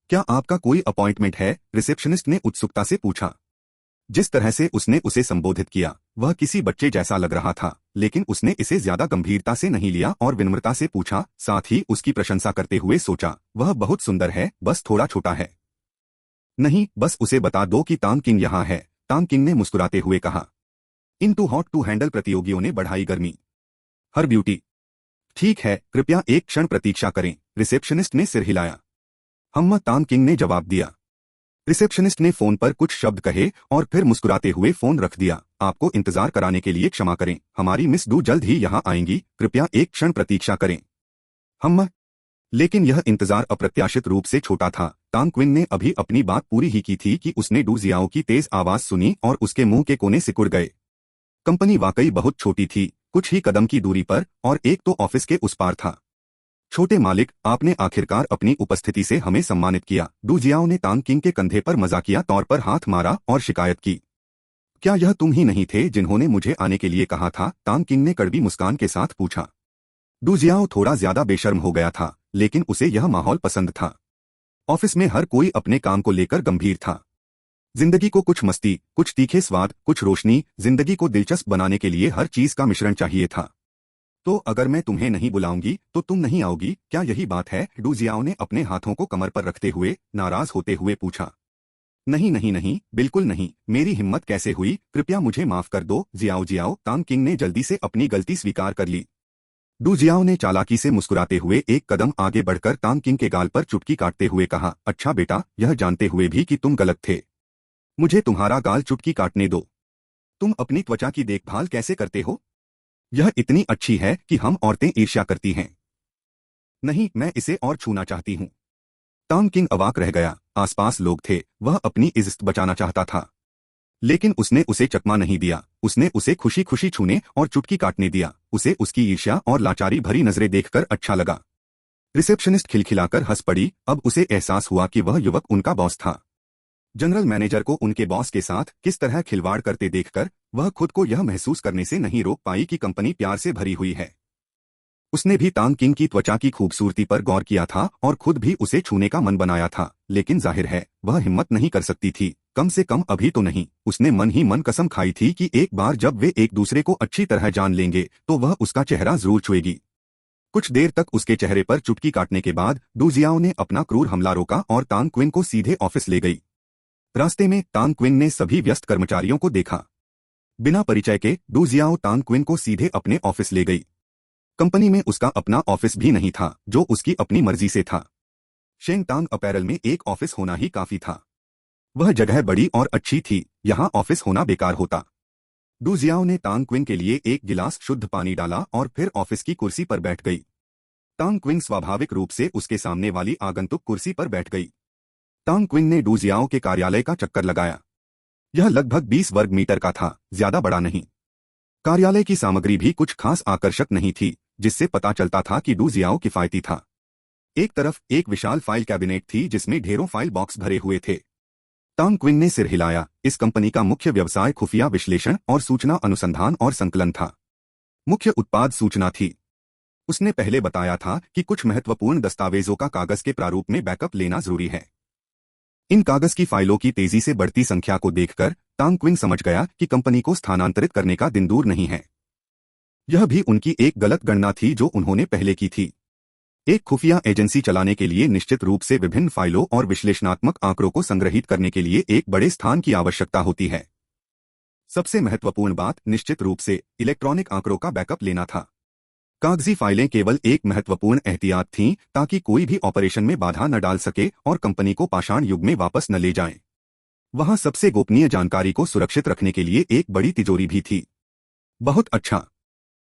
क्या आपका कोई अपॉइंटमेंट है? रिसेप्शनिस्ट ने उत्सुकता से पूछा। जिस तरह से उसने उसे संबोधित किया वह किसी बच्चे जैसा लग रहा था, लेकिन उसने इसे ज्यादा गंभीरता से नहीं लिया और विनम्रता से पूछा, साथ ही उसकी प्रशंसा करते हुए सोचा, वह बहुत सुंदर है, बस थोड़ा छोटा है। नहीं, बस उसे बता दो कि टांग किंग यहाँ है, टांग किंग ने मुस्कुराते हुए कहा। इन टू हॉट टू हैंडल प्रतियोगियों ने बढ़ाई गर्मी। हर ब्यूटी। ठीक है, कृपया एक क्षण प्रतीक्षा करें, रिसेप्शनिस्ट ने सिर हिलाया। टांग किंग ने जवाब दिया। रिसेप्शनिस्ट ने फोन पर कुछ शब्द कहे और फिर मुस्कुराते हुए फोन रख दिया। आपको इंतजार कराने के लिए क्षमा करें, हमारी मिस डू जल्द ही यहाँ आएंगी, कृपया एक क्षण प्रतीक्षा करें। हम लेकिन यह इंतजार अप्रत्याशित रूप से छोटा था। तांग क्विन ने अभी अपनी बात पूरी ही की थी कि उसने डू जियाओ की तेज आवाज सुनी और उसके मुंह के कोने सिकुड़ गए। कंपनी वाकई बहुत छोटी थी, कुछ ही कदम की दूरी पर, और एक तो ऑफिस के उस पार था। छोटे मालिक, आपने आखिरकार अपनी उपस्थिति से हमें सम्मानित किया। डू जियाओ ने तांग किंग के कंधे पर मजाकिया तौर पर हाथ मारा और शिकायत की। क्या यह तुम ही नहीं थे जिन्होंने मुझे आने के लिए कहा था? तांग किंग ने कड़वी मुस्कान के साथ पूछा। डू जियाओ थोड़ा ज्यादा बेशर्म हो गया था, लेकिन उसे यह माहौल पसंद था। ऑफिस में हर कोई अपने काम को लेकर गंभीर था। जिंदगी को कुछ मस्ती, कुछ तीखे स्वाद, कुछ रोशनी, जिंदगी को दिलचस्प बनाने के लिए हर चीज का मिश्रण चाहिए था। तो अगर मैं तुम्हें नहीं बुलाऊंगी तो तुम नहीं आओगी, क्या यही बात है? डू जियाओ ने अपने हाथों को कमर पर रखते हुए नाराज होते हुए पूछा। नहीं नहीं नहीं, बिल्कुल नहीं, मेरी हिम्मत कैसे हुई, कृपया मुझे माफ कर दो जियाओ जियाओ। तांग किंग ने जल्दी से अपनी गलती स्वीकार कर ली। डू जियाओ ने चालाकी से मुस्कुराते हुए एक कदम आगे बढ़कर तांग किंग के गाल पर चुटकी काटते हुए कहा, अच्छा बेटा, यह जानते हुए भी कि तुम गलत थे, मुझे तुम्हारा गाल चुटकी काटने दो। तुम अपनी त्वचा की देखभाल कैसे करते हो? यह इतनी अच्छी है कि हम औरतें ईर्ष्या करती हैं। नहीं, मैं इसे और छूना चाहती हूँ। तांग किंग अवाक रह गया। आसपास लोग थे, वह अपनी इज्जत बचाना चाहता था, लेकिन उसने उसे चकमा नहीं दिया। उसने उसे खुशी खुशी छूने और चुटकी काटने दिया। उसे उसकी ईर्ष्या और लाचारी भरी नजरें देखकर अच्छा लगा। रिसेप्शनिस्ट खिलखिलाकर हंस पड़ी। अब उसे एहसास हुआ कि वह युवक उनका बॉस था। जनरल मैनेजर को उनके बॉस के साथ किस तरह खिलवाड़ करते देखकर वह खुद को यह महसूस करने से नहीं रोक पाई कि कंपनी प्यार से भरी हुई है। उसने भी तांग किंग की त्वचा की खूबसूरती पर गौर किया था और खुद भी उसे छूने का मन बनाया था, लेकिन जाहिर है वह हिम्मत नहीं कर सकती थी, कम से कम अभी तो नहीं। उसने मन ही मन कसम खाई थी कि एक बार जब वे एक दूसरे को अच्छी तरह जान लेंगे तो वह उसका चेहरा जरूर छुएगी। कुछ देर तक उसके चेहरे पर चुटकी काटने के बाद डू जियाओ ने अपना क्रूर हमला रोका और तांग क्विन को सीधे ऑफिस ले गई। रास्ते में तांग क्विन ने सभी व्यस्त कर्मचारियों को देखा। बिना परिचय के डू जियाओ तांग क्विन को सीधे अपने ऑफिस ले गई। कंपनी में उसका अपना ऑफिस भी नहीं था, जो उसकी अपनी मर्जी से था। शेंग तांग अपैरल में एक ऑफिस होना ही काफी था। वह जगह बड़ी और अच्छी थी, यहाँ ऑफिस होना बेकार होता। डू जियाओ ने तांग क्विन के लिए एक गिलास शुद्ध पानी डाला और फिर ऑफिस की कुर्सी पर बैठ गई। तांग क्विन स्वाभाविक रूप से उसके सामने वाली आगंतुक कुर्सी पर बैठ गई। तांग क्विन ने डू जियाओ के कार्यालय का चक्कर लगाया। यह लगभग 20 वर्ग मीटर का था, ज्यादा बड़ा नहीं। कार्यालय की सामग्री भी कुछ खास आकर्षक नहीं थी, जिससे पता चलता था कि डू जियाओ किफायती था। एक तरफ एक विशाल फाइल कैबिनेट थी जिसमें ढेरों फाइल बॉक्स भरे हुए थे। तांग क्विन ने सिर हिलाया। इस कंपनी का मुख्य व्यवसाय खुफिया विश्लेषण और सूचना अनुसंधान और संकलन था। मुख्य उत्पाद सूचना थी। उसने पहले बताया था कि कुछ महत्वपूर्ण दस्तावेजों का कागज के प्रारूप में बैकअप लेना जरूरी है। इन कागज की फाइलों की तेजी से बढ़ती संख्या को देखकर तांग क्विन समझ गया कि कंपनी को स्थानांतरित करने का दिन दूर नहीं है। यह भी उनकी एक गलत गणना थी जो उन्होंने पहले की थी। एक खुफिया एजेंसी चलाने के लिए निश्चित रूप से विभिन्न फाइलों और विश्लेषणात्मक आंकड़ों को संग्रहित करने के लिए एक बड़े स्थान की आवश्यकता होती है। सबसे महत्वपूर्ण बात निश्चित रूप से इलेक्ट्रॉनिक आंकड़ों का बैकअप लेना था। कागजी फाइलें केवल एक महत्वपूर्ण एहतियात थीं ताकि कोई भी ऑपरेशन में बाधा न डाल सके और कंपनी को पाषाण युग में वापस न ले जाएं। वहां सबसे गोपनीय जानकारी को सुरक्षित रखने के लिए एक बड़ी तिजोरी भी थी। बहुत अच्छा।